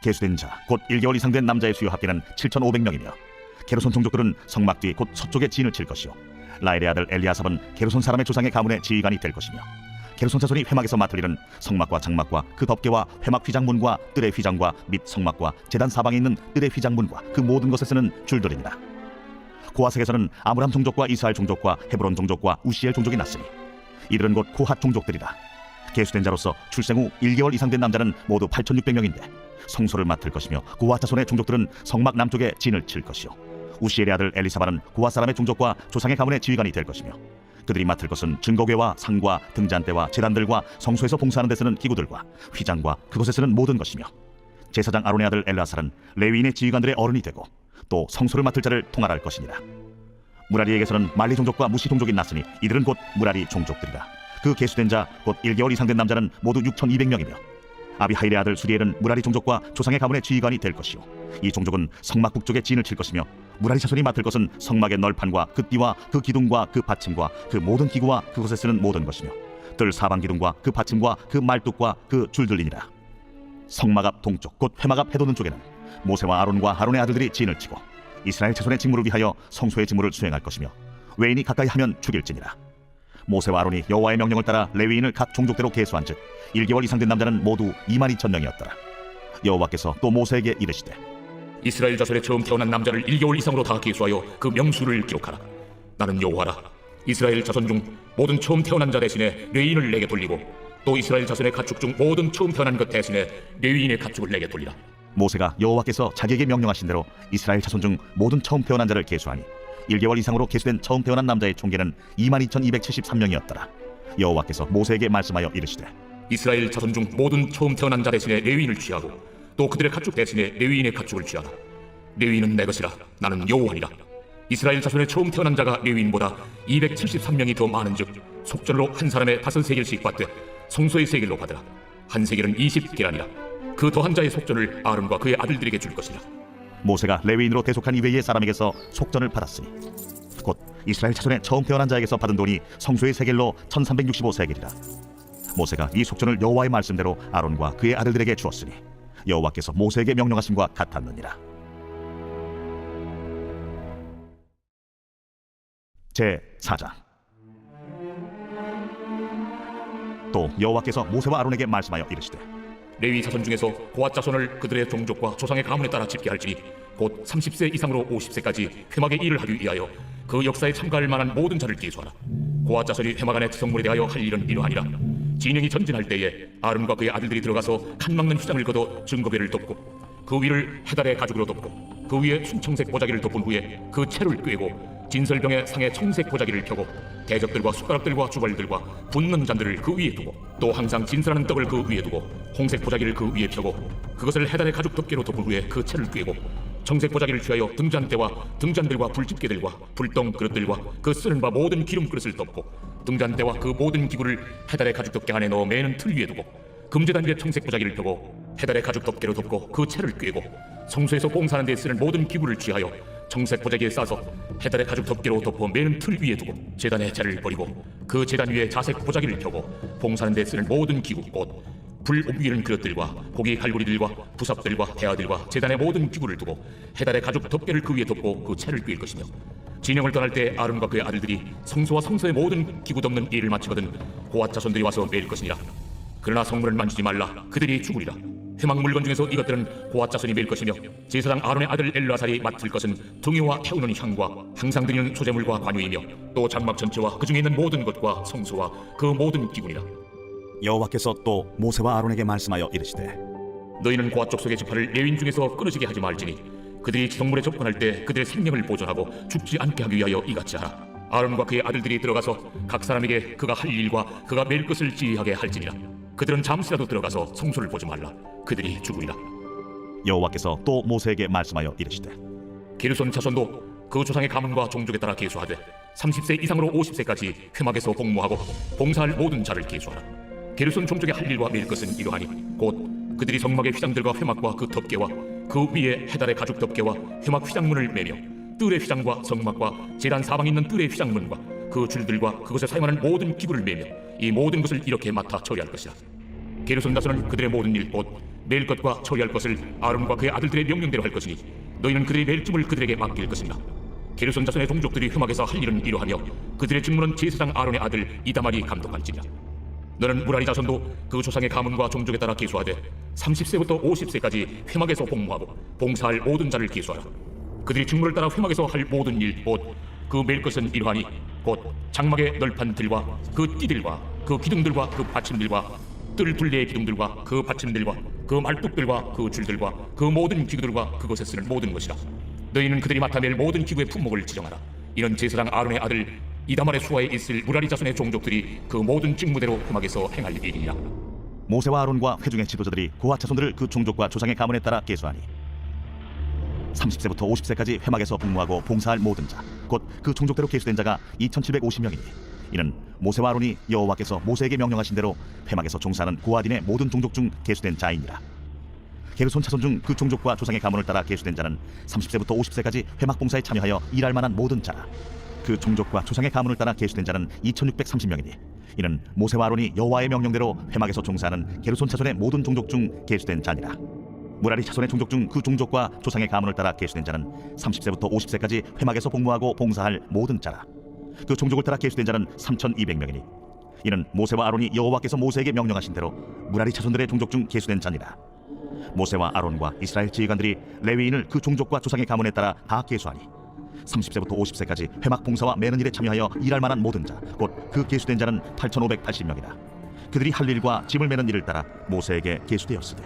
계수된 자 곧 1개월 이상 된 남자의 수요 합계는 7,500명이며 게르손 종족들은 성막 뒤 곧 서쪽에 진을 칠 것이요 라엘의 아들 엘리아삽은 게르손 사람의 조상의 가문의 지휘관이 될 것이며 게르손 자손이 회막에서 맡을 일은 성막과 장막과 그 덮개와 회막 휘장문과 뜰의 휘장과 및 성막과 제단 사방에 있는 뜰의 휘장문과 그 모든 것에 쓰는 줄들이니라. 고아색에서는 아므람 종족과 이스할 종족과 헤브론 종족과 우시엘 종족이 났으니 이들은 곧 고핫 종족들이라. 계수된 자로서 출생 후 1개월 이상 된 남자는 모두 8,600명인데 성소를 맡을 것이며 고핫 자손의 종족들은 성막 남쪽에 진을 칠 것이요 우시엘의 아들 엘리사바는 고핫 사람의 종족과 조상의 가문의 지휘관이 될 것이며 그들이 맡을 것은 증거궤와 상과 등잔대와 제단들과 성소에서 봉사하는 데 쓰는 기구들과 휘장과 그것에 쓰는 모든 것이며 제사장 아론의 아들 엘라살은 레위인의 지휘관들의 어른이 되고 또 성소를 맡을 자를 통할할 것이니라. 무라리에게서는 말리 종족과 무시 종족이 났으니 이들은 곧 무라리 종족들이라. 그 계수된 자 곧 1개월 이상 된 남자는 모두 6,200명이며 아비하일의 아들 수리엘은 무라리 종족과 조상의 가문의 지휘관이 될 것이요 이 종족은 성막 북쪽에 진을 칠 것이며 무라리 자손이 맡을 것은 성막의 널판과 그 띠와 그 기둥과 그 받침과 그 모든 기구와 그곳에 쓰는 모든 것이며 뜰 사방 기둥과 그 받침과 그 말뚝과 그 줄들이니라. 성막 앞 동쪽 곧 회막 앞 해돋는 쪽에는 모세와 아론과 아론의 아들들이 진을 치고 이스라엘 자손의 직무를 위하여 성소의 직무를 수행할 것이며 외인이 가까이 하면 죽일지니라. 모세와 아론이 여호와의 명령을 따라 레위인을 각 종족대로 계수한즉 1개월 이상 된 남자는 모두 22,000명이었더라. 여호와께서 또 모세에게 이르시되 이스라엘 자손의 처음 태어난 남자를 1개월 이상으로 다 계수하여 그 명수를 기록하라. 나는 여호와라. 이스라엘 자손 중 모든 처음 태어난 자 대신에 레위인을 내게 돌리고 또 이스라엘 자손의 가축 중 모든 처음 태어난 것 대신에 레위인의 가축을 내게 돌리라. 모세가 여호와께서 자기에게 명령하신 대로 이스라엘 자손 중 모든 처음 태어난 자를 계수하니 1개월 이상으로 계수된 처음 태어난 남자의 총계는 22,273명이었더라. 여호와께서 모세에게 말씀하여 이르시되 이스라엘 자손 중 모든 처음 태어난 자 대신에 레위인을 취하고 또 그들의 가축 대신에 레위인의 가축을 취하라. 레위인은 내 것이라. 나는 여호와니라. 이스라엘 자손의 처음 태어난 자가 레위인보다 273명이 더 많은즉 속전로 한 사람의 5세겔씩 받되 성소의 세겔로 받으라. 한 세겔은 20계란이라. 그 더한 자의 속전을 아론과 그의 아들들에게 줄 것이라. 모세가 레위인으로 대속한 이외의 사람에게서 속전을 받았으니 곧 이스라엘 자손의 처음 태어난 자에게서 받은 돈이 성소의 세겔로 1365세겔이라. 모세가 이 속전을 여호와의 말씀대로 아론과 그의 아들들에게 주었으니 여호와께서 모세에게 명령하심과 같았느니라. 제 4장. 또 여호와께서 모세와 아론에게 말씀하여 이르시되 레위 자손 중에서 고앗 자손을 그들의 종족과 조상의 가문에 따라 집게 할지니 곧 30세 이상으로 50세까지 회막의 일을 하기 위하여 그 역사에 참가할 만한 모든 자를 계수하라. 고앗 자손이 회막 안의 특성물에 대하여 할 일은 이러하니라. 진영이 전진할 때에 아론과 그의 아들들이 들어가서 칸 막는 휘장을 걷어 증거배를 덮고 그 위를 해달의 가죽으로 덮고 그 위에 순청색 보자기를 덮은 후에 그 채를 꿰고 진설병의 상에 청색 보자기를 펴고 대접들과 숟가락들과 주발들과 붓는 잔들을 그 위에 두고 또 항상 진설하는 떡을 그 위에 두고 홍색 보자기를 그 위에 펴고 그것을 해달의 가죽 덮개로 덮은 후에 그 채를 꿰고 청색 보자기를 취하여 등잔대와 등잔들과 불집게들과 불똥 그릇들과 그 쓰는 바 모든 기름 그릇을 덮고 등잔대와 그 모든 기구를 해달의 가죽 덮개 안에 넣어 매는 틀 위에 두고 금제단 위에 청색 보자기를 펴고 해달의 가죽 덮개로 덮고 그 채를 꿰고 성소에서 봉사하는 데 쓰는 모든 기구를 취하여 청색 보자기에 싸서 해달의 가죽 덮개로 덮어 매는 틀 위에 두고 제단의 재를 버리고 그 제단 위에 자색 보자기를 펴고 봉사하는 데 쓰는 모든 기구 곧 불 옮기는 그릇들과 고기 갈고리들과 부삽들과 대야들과 제단의 모든 기구를 두고 해달의 가죽 덮개를 그 위에 덮고 그 채를 꿰일 것이며 진영을 떠날 때 아론과 그의 아들들이 성소와 성소의 모든 기구 덮는 일을 마치거든 고앗 자손들이 와서 매일 것이니라. 그러나 성물을 만지지 말라. 그들이 죽으리라. 회막 물건 중에서 이것들은 고앗 자손이 매일 것이며 제사장 아론의 아들 엘르아살이 맡을 것은 등유와 태우는 향과 항상 드리는 소제물과 관유이며 또 장막 전체와 그 중에 있는 모든 것과 성소와 그 모든 기구니라. 여호와께서 또 모세와 아론에게 말씀하여 이르시되 너희는 고앗 족속의 지파를 레위인 중에서 끊어지게 하지 말지니 그들이 성물에 접근할 때 그들의 생명을 보존하고 죽지 않게 하기 위하여 이같이 하라. 아론과 그의 아들들이 들어가서 각 사람에게 그가 할 일과 그가 매일 것을 지휘하게 할지니라. 그들은 잠시라도 들어가서 성소를 보지 말라. 그들이 죽으리라. 여호와께서 또 모세에게 말씀하여 이르시되 게르손 자손도 그 조상의 가문과 종족에 따라 계수하되 30세 이상으로 50세까지 회막에서 복무하고 봉사할 모든 자를 계수하라. 게르손 종족의 할 일과 매일 것은 이러하니 곧 그들이 성막의 휘장들과 회막과 그 덮개와 그 위에 해달의 가죽 덮개와 회막 휘장문을 매며 뜰의 휘장과 성막과 제단 사방에 있는 뜰의 휘장문과 그 줄들과 그것에 사용하는 모든 기구를 매며 이 모든 것을 이렇게 맡아 처리할 것이라. 게르손 자손은 그들의 모든 일 곧 매일 것과 처리할 것을 아론과 그의 아들들의 명령대로 할 것이니 너희는 그들의 매일쯤을 그들에게 맡길 것이니라. 게르손 자손의 종족들이 회막에서 할 일은 이러하며 그들의 직무는 제사장 아론의 아들 이다말이 감독할지니라. 너는 무라리 자손도 그 조상의 가문과 종족에 따라 계수하되 30세부터 50세까지 회막에서 복무하고 봉사할 모든 자를 계수하라. 그들이 직무를 따라 회막에서 할 모든 일 곧 그 매일 것은 이러하니 곧 장막의 널판 들과 그 띠들과 그 기둥들과 그 받침들과 뜰 둘레의 기둥들과 그 받침들과 그 말뚝들과 그 줄들과 그 모든 기구들과 그것에 쓰는 모든 것이라. 너희는 그들이 맡아낼 모든 기구의 품목을 지정하라. 이는 제사장 아론의 아들 이다말의 수하에 있을 무라리 자손의 종족들이 그 모든 직무대로 회막에서 행할 일이니라. 모세와 아론과 회중의 지도자들이 고앗 자손들을 그 종족과 조상의 가문에 따라 계수하니 30세부터 50세까지 회막에서 복무하고 봉사할 모든 자 곧 그 종족대로 계수된 자가 2750명이니 이는 모세와 아론이 여호와께서 모세에게 명령하신 대로 회막에서 종사하는 고앗인의 모든 종족 중 계수된 자이니라. 게르손 자손 중 그 종족과 조상의 가문을 따라 계수된 자는 30세부터 50세까지 회막 봉사에 참여하여 일할 만한 모든 자라. 그 종족과 조상의 가문을 따라 계수된 자는 2630명이니 이는 모세와 아론이 여호와의 명령대로 회막에서 종사하는 게르손 자손의 모든 종족 중 계수된 자니라. 무라리 자손의 종족 중 그 종족과 조상의 가문을 따라 계수된 자는 30세부터 50세까지 회막에서 복무하고 봉사할 모든 자라. 그 종족을 따라 계수된 자는 3200명이니 이는 모세와 아론이 여호와께서 모세에게 명령하신 대로 무라리 자손들의 종족 중 계수된 자니라. 모세와 아론과 이스라엘 지휘관들이 레위인을 그 종족과 조상의 가문에 따라 다 계수하니 30세부터 50세까지 회막 봉사와 매는 일에 참여하여 일할 만한 모든 자 곧 그 계수된 자는 8580명이라. 그들이 할 일과 짐을 매는 일을 따라 모세에게 계수되었으되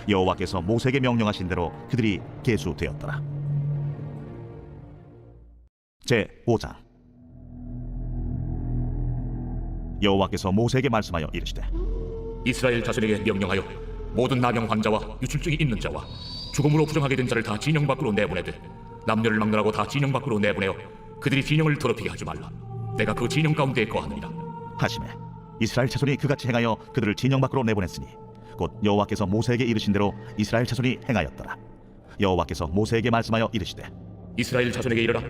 여호와께서 모세에게 명령하신 대로 그들이 계수되었더라. 제 5장. 여호와께서 모세에게 말씀하여 이르시되 이스라엘 자손에게 명령하여 모든 나병 환자와 유출증이 있는 자와 죽음으로 부정하게 된 자를 다 진영 밖으로 내보내되 남녀를 막론하고 다 진영 밖으로 내보내어 그들이 진영을 더럽히게 하지 말라. 내가 그 진영 가운데 거하느니라. 하심에 이스라엘 자손이 그같이 행하여 그들을 진영 밖으로 내보냈으니 곧 여호와께서 모세에게 이르신 대로 이스라엘 자손이 행하였더라. 여호와께서 모세에게 말씀하여 이르시되 이스라엘 자손에게 이르라.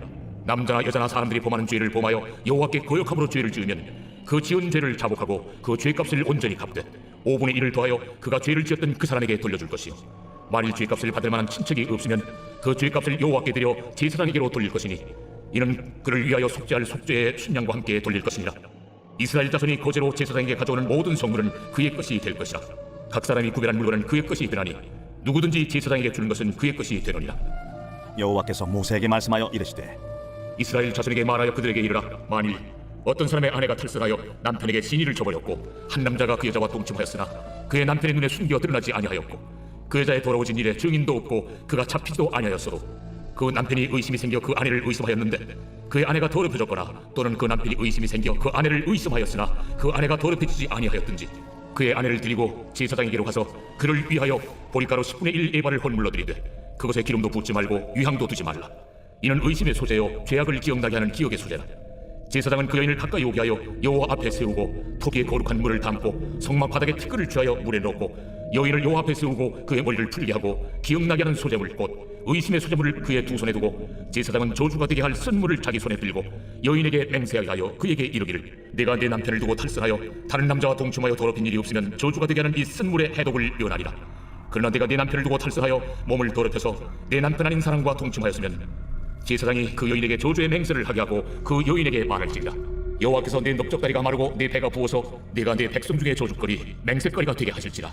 남자나 여자나 사람들이 범하는 죄를 범하여 여호와께 거역함으로 죄를 지으면 그 지은 죄를 자복하고 그 죄값을 온전히 갚되 5분의 1을 더하여 그가 죄를 지었던 그 사람에게 돌려줄 것이요 만일 죄값을 받을 만한 친척이 없으면 그 죄값을 여호와께 드려 제사장에게로 돌릴 것이니 이는 그를 위하여 속죄할 속죄의 순양과 함께 돌릴 것이니라. 이스라엘 자손이 거제로 제사장에게 가져오는 모든 성물은 그의 것이 될 것이라. 각 사람이 구별한 물건은 그의 것이 되나니 누구든지 제사장에게 주는 것은 그의 것이 되느니라. 여호와께서 모세에게 말씀하여 이르시되 이스라엘 자손에게 말하여 그들에게 이르라. 만일 어떤 사람의 아내가 탈선하여 남편에게 신의를 저버렸고 한 남자가 그 여자와 동침하였으나 그의 남편의 눈에 숨겨 드러나지 아니하였고 그 여자의 더러워진 일에 증인도 없고 그가 잡히지도 아니하였어도 그 남편이 의심이 생겨 그 아내를 의심하였는데 그의 아내가 더럽혀졌거나 또는 그 남편이 의심이 생겨 그 아내를 의심하였으나 그 아내가 더럽혀지지 아니하였든지 그의 아내를 드리고 제사장에게로 가서 그를 위하여 보리가루 10분의 1 에바를 헌물로 드리되 그것에 기름도 붓지 말고 유향도 두지 말라. 이는 의심의 소재요 죄악을 기억나게 하는 기억의 소재라. 제사장은 그 여인을 가까이 오게 하여 여호와 앞에 세우고 토기에 거룩한 물을 담고 성막 바닥에 티끌을 취하여 물에 넣고 여인을 여호와 앞에 세우고 그의 머리를 풀게 하고 기억나게 하는 소재물 곧 의심의 소재물을 그의 두 손에 두고 제사장은 저주가 되게 할 쓴물을 자기 손에 들고 여인에게 맹세하게 하여 그에게 이르기를 내가 내 남편을 두고 탈선하여 다른 남자와 동침하여 더럽힌 일이 없으면 저주가 되게 하는 이 쓴물의 해독을 면하리라. 그러나 내가 내 남편을 두고 탈선하여 몸을 더럽혀서 내 남편 아닌 사람과 동침하였으면 제사장이 그 여인에게 저주의 맹세를 하게 하고 그 여인에게 말할지니라. 여호와께서 내 넓적다리가 마르고 내 배가 부어서 내가 내 백성 중에 저주거리 맹세거리가 되게 하실지라.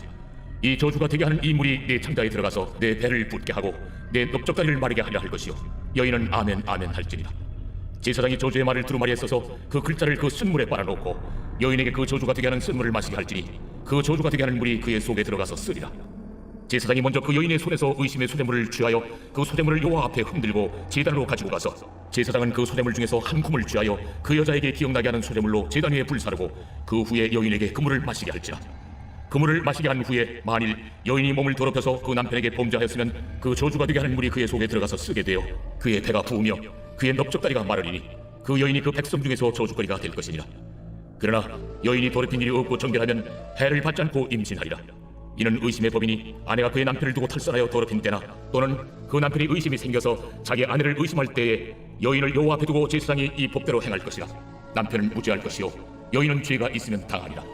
이 저주가 되게 하는 이 물이 내 창자에 들어가서 내 배를 붓게 하고 내 넓적다리를 마르게 하려 할 것이요 여인은 아멘 아멘 할지니라. 제사장이 저주의 말을 두루마리에 써서 그 글자를 그 쓴물에 빨아놓고 여인에게 그 저주가 되게 하는 쓴물을 마시게 할지니 그 저주가 되게 하는 물이 그의 속에 들어가서 쓰리라. 제사장이 먼저 그 여인의 손에서 의심의 소재물을 취하여 그 소재물을 여호와 앞에 흔들고 제단으로 가지고 가서 제사장은 그 소재물 중에서 한 쿰을 취하여 그 여자에게 기억나게 하는 소재물로 제단 위에 불사르고 그 후에 여인에게 그 물을 마시게 할지라. 그 물을 마시게 한 후에 만일 여인이 몸을 더럽혀서 그 남편에게 범죄하였으면 그 저주가 되게 하는 물이 그의 속에 들어가서 쓰게 되어 그의 배가 부으며 그의 넓적다리가 마르리니 그 여인이 그 백성 중에서 저주거리가 될 것이니라. 그러나 여인이 더럽힌 일이 없고 정결하면 해를 받지 않고 임신하리라. 이는 의심의 법이니 아내가 그의 남편을 두고 탈선하여 더럽힌 때나 또는 그 남편이 의심이 생겨서 자기 아내를 의심할 때에 여인을 여호와 앞에 두고 제사장이 이 법대로 행할 것이라. 남편은 무죄할 것이요 여인은 죄가 있으면 당하리라.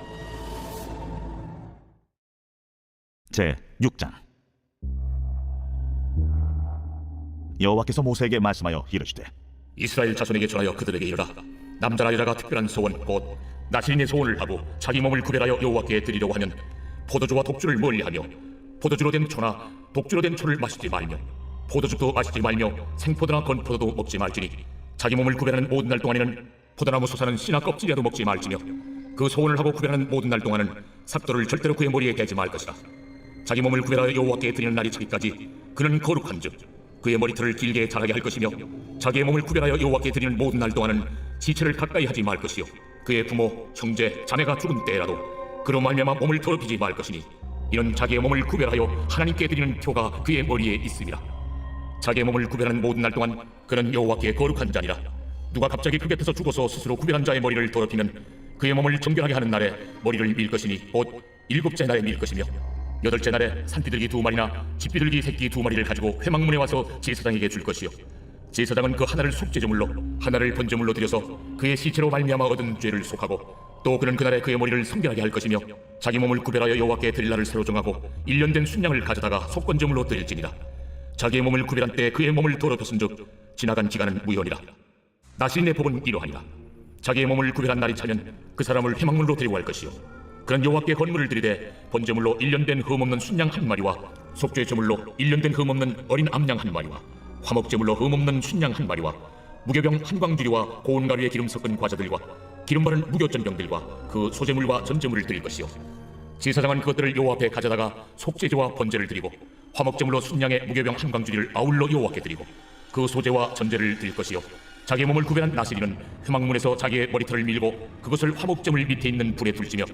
제 6장. 여호와께서 모세에게 말씀하여 이르시되 이스라엘 자손에게 전하여 그들에게 이르라. 남자나 여자가 특별한 소원 곧 나시린의 소원을 하고 자기 몸을 구별하여 여호와께 드리려고 하면 포도주와 독주를 멀리하며 포도주로 된 초나 독주로 된 초를 마시지 말며 포도주도 마시지 말며 생포도나 건포도도 먹지 말지니 자기 몸을 구별하는 모든 날 동안에는 포도나무 솟아는 씨나 껍질이라도 먹지 말지며 그 소원을 하고 구별하는 모든 날 동안은 삭도를 절대로 그의 머리에 대지 말 것이다. 자기 몸을 구별하여 여호와께 드리는 날이 차기까지 그는 거룩한즉 그의 머리털을 길게 자라게 할 것이며 자기의 몸을 구별하여 여호와께 드리는 모든 날 동안은 지체를 가까이 하지 말 것이요 그의 부모, 형제, 자매가 죽은 때라도 그로 말미암아 몸을 더럽히지 말 것이니 이는 자기의 몸을 구별하여 하나님께 드리는 표가 그의 머리에 있음이라. 자기의 몸을 구별하는 모든 날 동안 그는 여호와께 거룩한 자니라. 누가 갑자기 그 곁에서 죽어서 스스로 구별한 자의 머리를 더럽히면 그의 몸을 정결하게 하는 날에 머리를 밀 것이니 곧 7째 날에 밀 것이며 8째 날에 산비둘기 2마리나 집비둘기 새끼 2마리를 가지고 회막문에 와서 제사장에게 줄 것이요 제사장은 그 하나를 속죄제물로 하나를 번제물로 드려서 그의 시체로 말미암아 얻은 죄를 속하고 또 그는 그날에 그의 머리를 성결하게 할 것이며 자기 몸을 구별하여 여호와께 드릴 날을 새로 정하고 1년 된 순양을 가져다가 속건제물로 드릴지니라. 자기의 몸을 구별한 때 그의 몸을 더럽혔은즉 지나간 기간은 무효니라. 나시린의 법은 이러하니라. 자기의 몸을 구별한 날이 차면 그 사람을 회막문으로 데리고 갈 것이요 그는 여호와께 헌물을 드리되 번제물로 1년 된 흠없는 순양 1마리와 속죄제물로 1년 된 흠없는 어린 암양 1마리와 화목제물로 흠없는 순양 1마리와 무교병 한 광주리와 고운 가루에 기름 섞은 과자들과 기름 바른 무교전병들과 그 소제물과 전제물을 드릴 것이요 제사장은 그것들을 여호와 앞에 가져다가 속죄제와 번제를 드리고 화목제물로 순양의 무교병 한 광주리를 아울러 여호와께 드리고 그 소제와 전제를 드릴 것이요 자기의 몸을 구별한 나시린은 회막문에서 자기의 머리털을 밀고 그것을 화목제물 밑에 있는 불에 불지며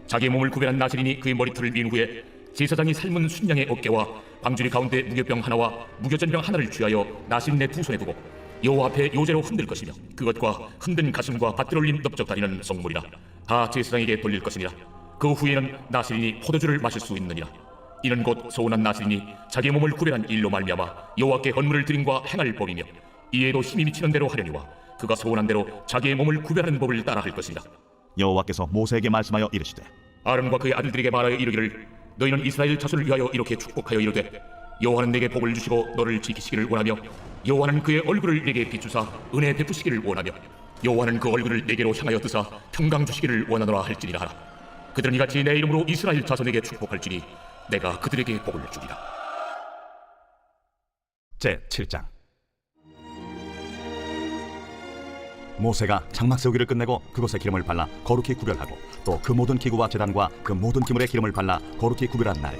자기의 몸을 구별한 나시린이 그의 머리털을 민 후에 제사장이 삶은 순양의 어깨와 방주리 가운데 무교병 하나와 무교전병 하나를 취하여 나신 내 두 손에 두고 여호와 앞에 요제로 흔들 것이며 그것과 흔든 가슴과 받들어 올린 넓적다리는 성물이라 다 제사장에게 돌릴 것이니라. 그 후에는 나실인이 포도주를 마실 수 있느니라. 이는 곧 소원한 나실인이 자기 몸을 구별한 일로 말미암아 여호와께 헌물을 드림과 행할 법이며 이에도 힘이 미치는 대로 하려니와 그가 소원한 대로 자기의 몸을 구별하는 법을 따라 할 것이니라. 여호와께서 모세에게 말씀하여 이르시되 아론과 그의 아들들에게 말하여 이르기를 너희는 이스라엘 자손을 위하여 이렇게 축복하여 이르되 여호와는 내게 복을 주시고 너를 지키시기를 원하며 여호와는 그의 얼굴을 내게 비추사 은혜 베푸시기를 원하며 여호와는 그 얼굴을 내게로 향하여 드사 평강 주시기를 원하노라 할지니라 하라. 그들은 이같이 내 이름으로 이스라엘 자손에게 축복할지니 내가 그들에게 복을 주리라. 제 7장. 모세가 장막 세우기를 끝내고 그곳에 기름을 발라 거룩히 구별하고 또 그 모든 기구와 제단과 그 모든 기물에 기름을 발라 거룩히 구별한 날에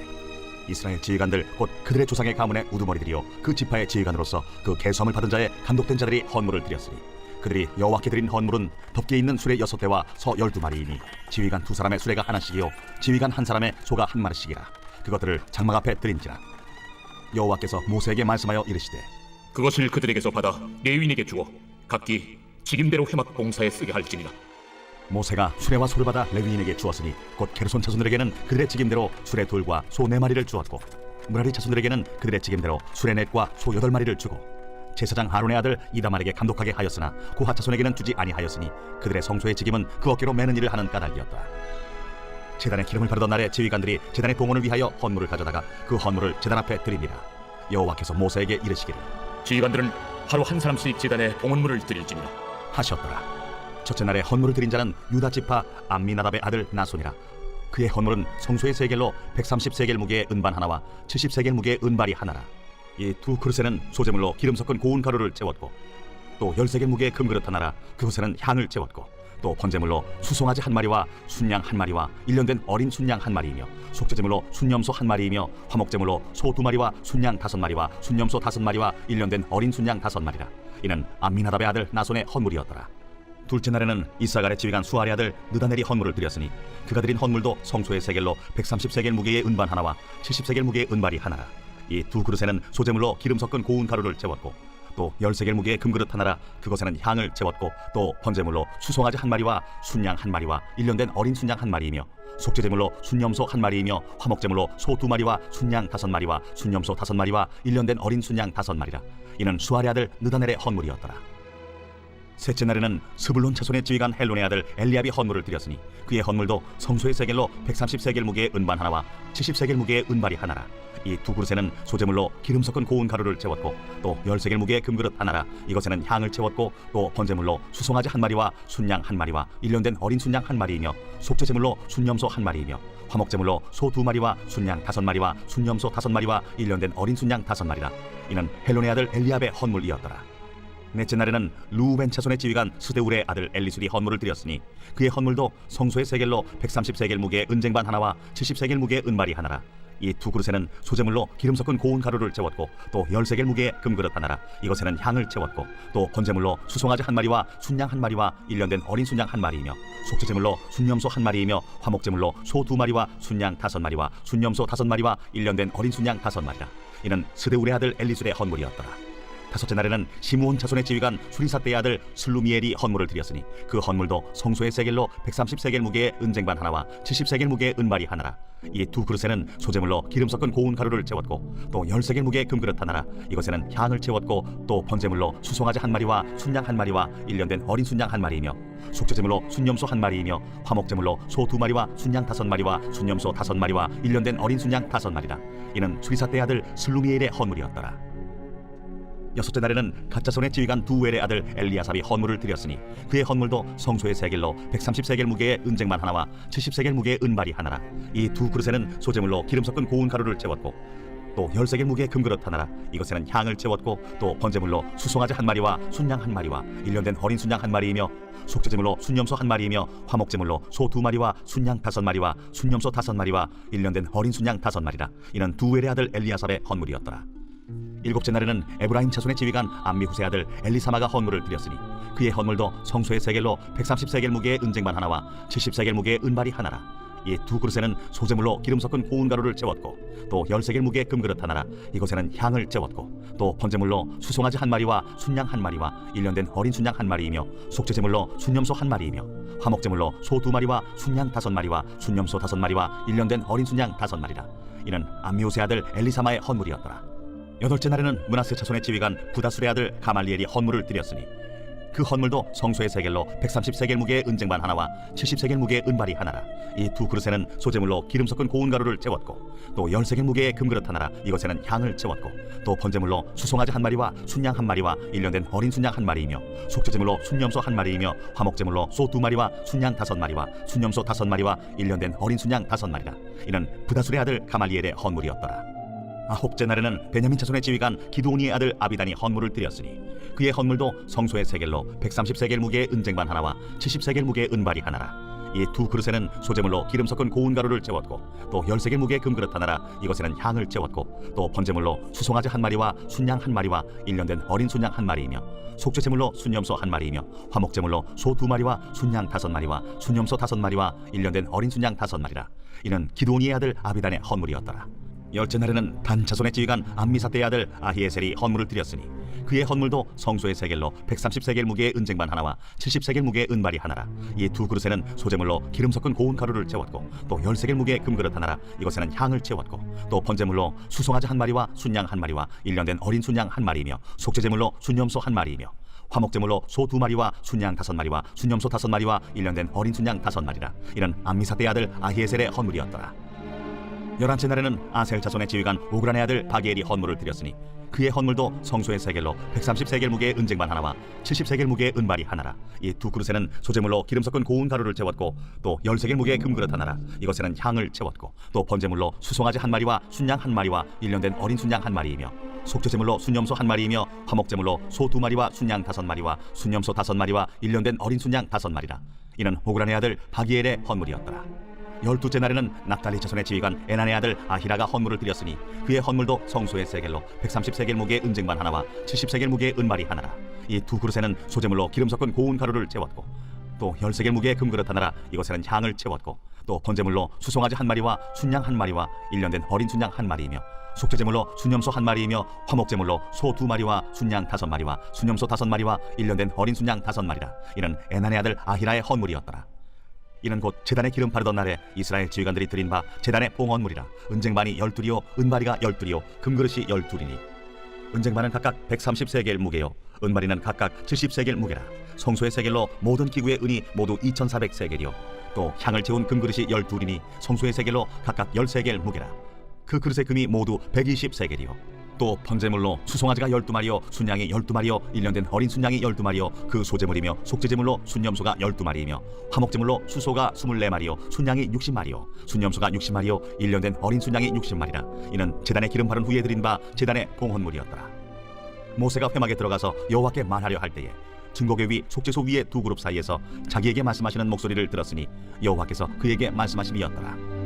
이스라엘 지휘관들 곧 그들의 조상의 가문의 우두머리들이요 그 지파의 지휘관으로서 그 계수함을 받은 자의 감독된 자들이 헌물을 드렸으니 그들이 여호와께 드린 헌물은 덮개 있는 수레 6대와 소 12마리이니 지휘관 2사람의 수레가 하나씩이요 지휘관 1사람의 소가 1마리씩이라. 그것들을 장막 앞에 드린지라. 여호와께서 모세에게 말씀하여 이르시되 그것을 그들에게서 받아 레위인에게 주어 각기 직임대로 회막 봉사에 쓰게 할지니라. 모세가 수레와 소를 받아 레위인에게 주었으니 곧 게르손 자손들에게는 그들의 직임대로 수레 둘과 소 4마리를 주었고 므라리 자손들에게는 그들의 직임대로 수레 넷과 소 8마리를 주고 제사장 아론의 아들 이다말에게 감독하게 하였으나 고핫 자손에게는 주지 아니하였으니 그들의 성소의 직임은 그 어깨로 매는 일을 하는 까닭이었다. 제단에 기름을 바르던 날에 지휘관들이 제단의 봉헌을 위하여 헌물을 가져다가 그 헌물을 제단 앞에 드립니다. 여호와께서 모세에게 이르시기를 지휘관들은 하루 한 사람씩 제단에 봉헌물을 드릴지니라 하셨더라. 첫째 날에 헌물을 드린 자는 유다 지파 암미나답의 아들 나손이라. 그의 헌물은 성소의 세겔로 130세겔 무게의 은반 하나와 70세겔 무게의 은발이 하나라. 이 두 그릇에는 소재물로 기름 섞은 고운 가루를 채웠고 또 10세겔 무게의 금그릇 하나라. 그곳에는 향을 채웠고 또 번제물로 수송아지 1마리와 순양 1마리와 1년 된 어린 순양 1마리이며 속죄제물로 순염소 1마리이며 화목제물로 소 2마리와 순양 5마리와 순염소 5마리와 1년 된 어린 순양 5마리라. 이는 암미나답의 아들 나손의 헌물이었더라. 둘째 날에는 이사갈의 지휘관 수아의 아들 느다넬이 헌물을 드렸으니 그가 드린 헌물도 성소의 세겔로 130세겔 무게의 은반 하나와 70세겔 무게의 은발이 하나라. 이 두 그릇에는 소재물로 기름 섞은 고운 가루를 채웠고 또 10세겔 무게의 금그릇 하나라. 그것에는 향을 채웠고 또 번제물로 수송아지 1마리와 순양 1마리와 1년 된 어린 순양 1마리이며 속죄제물로 순염소 1마리이며 화목제물로 소 2마리와 순양 5마리와 순염소 5마리와 1년 된 어린 순양 5마리라. 이는 수아의 아들 느다넬의 헌물이었더라. 셋째 날에는 스불론 자손의 지휘관 헬론의 아들 엘리압이 헌물을 드렸으니 그의 헌물도 성소의 세겔로 130세겔 무게의 은반 하나와 70세겔 무게의 은발이 하나라. 이 두 그릇에는 소재물로 기름 섞은 고운 가루를 채웠고 또 10세겔 무게의 금그릇 하나라. 이것에는 향을 채웠고 또 번제물로 수송아지 1마리와 순양 1마리와 1년 된 어린 순양 1마리이며 속죄제물로 순염소 1마리이며 화목제물로 소 2마리와 순양 5마리와 순염소 5마리와 1년 된 어린 순양 5마리라. 이는 헬론의 아들 엘리압의 헌물이었더라. 넷째 날에는 루벤 자손의 지휘관 스데울의 아들 엘리술이 헌물을 드렸으니 그의 헌물도 성소의 세겔로 130세겔 무게의 은쟁반 하나와 70세겔 무게의 은발이 하나라. 이 두 그릇에는 소재물로 기름 섞은 고운 가루를 채웠고 또 10세겔 무게의 금그릇 하나라. 이것에는 향을 채웠고 또 번제물로 수송아지 1마리와 순양 1마리와 1년 된 어린 순양 1마리이며 속죄제물로 순염소 1마리이며 화목제물로 소 2마리와 순양 5마리와 순염소 5마리와 1년 된 어린 순양 5마리라. 이는 스데울의 아들 엘리술의 헌물이었더라. 다섯째 날에는 시므온 자손의 지휘관 수리사떼의 아들 슬루미엘이 헌물을 드렸으니 그 헌물도 성소의 세겔로 130세겔 무게의 은쟁반 하나와 70세겔 무게의 은발이 하나라. 이 두 그릇에는 소재물로 기름 섞은 고운 가루를 채웠고 또 10세겔 무게의 금그릇 하나라. 이것에는 향을 채웠고 또 번제물로 수송아지 1마리와 순양 1마리와 1년 된 어린 순양 1마리이며 속죄제물로 순염소 1마리이며 화목제물로 소 2마리와 순양 5마리와 순염소 5마리와 1년 된 어린 순양 5마리라. 이는 수리사떼의 아들 슬루미엘의 헌물이었더라. 여섯째 날에는 갓자손의 지휘관 두엘의 아들 엘리아삽이 헌물을 드렸으니 그의 헌물도 성소의 세겔로 130세겔 무게의 은쟁반 하나와 70세겔 무게의 은발이 하나라. 이 두 그릇에는 소재물로 기름 섞은 고운 가루를 채웠고 또 10세겔 무게의 금그릇 하나라. 이것에는 향을 채웠고 또 번제물로 수송아지 1마리와 순양 1마리와 1년 된 어린 순양 1마리이며 속죄제물로 순염소 1마리이며 화목제물로 소 2마리와 순양 5마리와 순염소 5마리와 1년 된 어린 순양 5마리라. 이는 두엘의 아들 엘리아삽의 헌물이었더라. 일곱째 날에는 에브라임 자손의 지휘관 암미후세 아들 엘리사마가 헌물을 드렸으니 그의 헌물도 성소의 세겔로 130세겔 무게의 은쟁반 하나와 70세겔 무게의 은발이 하나라. 이 두 그릇에는 소재물로 기름 섞은 고운 가루를 재웠고 또 13개의 무게의 금그릇 하나라 이것에는 향을 재웠고 또 번제물로 수송아지 한 마리와 순양 한 마리와 1년 된 어린 순양 한 마리이며 속죄제물로 순염소 한 마리이며 화목제물로 소 2마리와 순양 5마리와 순염소 5마리와 1년 된 어린 순양 5마리라. 이는 암미오스의 아들 엘리사마의 헌물이었더라. 여덟째 날에는 므낫세 자손의 지휘관 부다술의 아들 가말리엘이 헌물을 드렸으니 그 헌물도 성소의 세겔로 130세겔 무게의 은쟁반 하나와 70세겔 무게의 은발이 하나라. 이 두 그릇에는 소재물로 기름 섞은 고운 가루를 재웠고 또 10세겔 무게의 금그릇 하나라 이것에는 향을 재웠고 또 번제물로 수송아지 한 마리와 순양 한 마리와 1년 된 어린 순양 한 마리이며 속죄제물로 순염소 한 마리이며 화목제물로 소 2마리와 순양 5마리와 순염소 5마리와 1년 된 어린 순양 5마리라. 이는 부다술의 아들 가말리엘의 헌물이었더라. 아홉째 날에는 베냐민 자손의 지휘관 기드오니의 아들 아비단이 헌물을 드렸으니 그의 헌물도 성소의 세겔로 130세겔 무게의 은쟁반 하나와 70세겔 무게의 은발이 하나라. 이 두 그릇에는 소재물로 기름 섞은 고운 가루를 재웠고 또 10세겔 무게의 금그릇 하나라 이것에는 향을 재웠고 또 번제물로 수송아지 한 마리와 순양 한 마리와 1년 된 어린 순양 한 마리이며 속죄제물로 순염소 한 마리이며 화목제물로 소 2마리와 순양 5마리와 순염소 5마리와 1년 된 어린 순양 5마리라. 이는 기드오니의 아들 아비단의 헌물이었더라. 열째 날에는 단 자손의 지휘관 암미사대의 아들 아히에셀이 헌물을 드렸으니 그의 헌물도 성소의 세겔로 130세겔 무게의 은쟁반 하나와 70세겔 무게의 은발이 하나라. 이 두 그릇에는 소재물로 기름 섞은 고운 가루를 재웠고 또 10세겔 무게의 금그릇 하나라 이것에는 향을 재웠고 또 번제물로 수송아지 한 마리와 순양 한 마리와 1년 된 어린 순양 한 마리이며 속죄제물로 순염소 한 마리이며 화목제물로 소 2마리와 순양 5마리와 순염소 5마리와 1년 된 어린 순양 5마리라. 이는 암미사대의 아들 아히에셀의 헌물이었더라. 11째 날에는 아셀 자손의 지휘관 오그란의 아들 바기엘이 헌물을 드렸으니 그의 헌물도 성소의 세겔로 130세겔 무게의 은쟁반 하나와 70세겔 무게의 은발이 하나라. 이 두 그릇에는 소재물로 기름 섞은 고운 가루를 재웠고 또 10세겔 무게의 금그릇 하나라 이것에는 향을 재웠고 또 번제물로 수송아지 한 마리와 순양 한 마리와 1년 된 어린 순양 한 마리이며 속죄제물로 순염소 한 마리이며 화목제물로 소 2마리와 순양 5마리와 순염소 5마리와 1년 된 어린 순양 5마리라. 이는 오그란의 아들 바기엘의 헌물이었더라. 12째 날에는 납달리 자손의 지휘관 에난의 아들 아히라가 헌물을 드렸으니 그의 헌물도 성소의 세겔로 130세겔 무게의 은쟁반 하나와 70세겔 무게의 은발이 하나라. 이 두 그릇에는 소재물로 기름 섞은 고운 가루를 재웠고 또 10세겔 무게의 금그릇 하나라 이것에는 향을 채웠고 또 번제물로 수송아지 한 마리와 순양 한 마리와 1년 된 어린 순양 한 마리이며 속죄제물로 순염소 한 마리이며 화목제물로 소 2마리와 순양 5마리와 순염소 5마리와 1년 된 어린 순양 5마리라. 이는 에난의 아들 아히라의 헌물이었더라. 이는 곧 제단에 기름 바르던 날에 이스라엘 지휘관들이 드린 바 제단의 봉헌물이라. 은쟁반이 12이요 은바리가 12이요 금그릇이 12이니 은쟁반은 각각 130세겔 무게요 은바리는 각각 70세겔 무게라. 성소의 세겔로 모든 기구의 은이 모두 2400세겔이요 또 향을 채운 금그릇이 12이니 성소의 세겔로 각각 10세겔 무게라. 그 그릇의 금이 모두 120세겔이요 또 번제물로 수송아지가 12마리요 순양이 12마리요 1년 된 어린 순양이 12마리요 그 소제물이며 속죄제물로 순염소가 12마리이며 화목제물로 수소가 24마리요 순양이 60마리요 순염소가 60마리요 1년 된 어린 순양이 60마리라. 이는 제단에 기름 바른 후에 드린 바 제단의 봉헌물이었더라. 모세가 회막에 들어가서 여호와께 말하려 할 때에 증거궤 위 속죄소 위의 두 그룹 사이에서 자기에게 말씀하시는 목소리를 들었으니 여호와께서 그에게 말씀하심이었더라.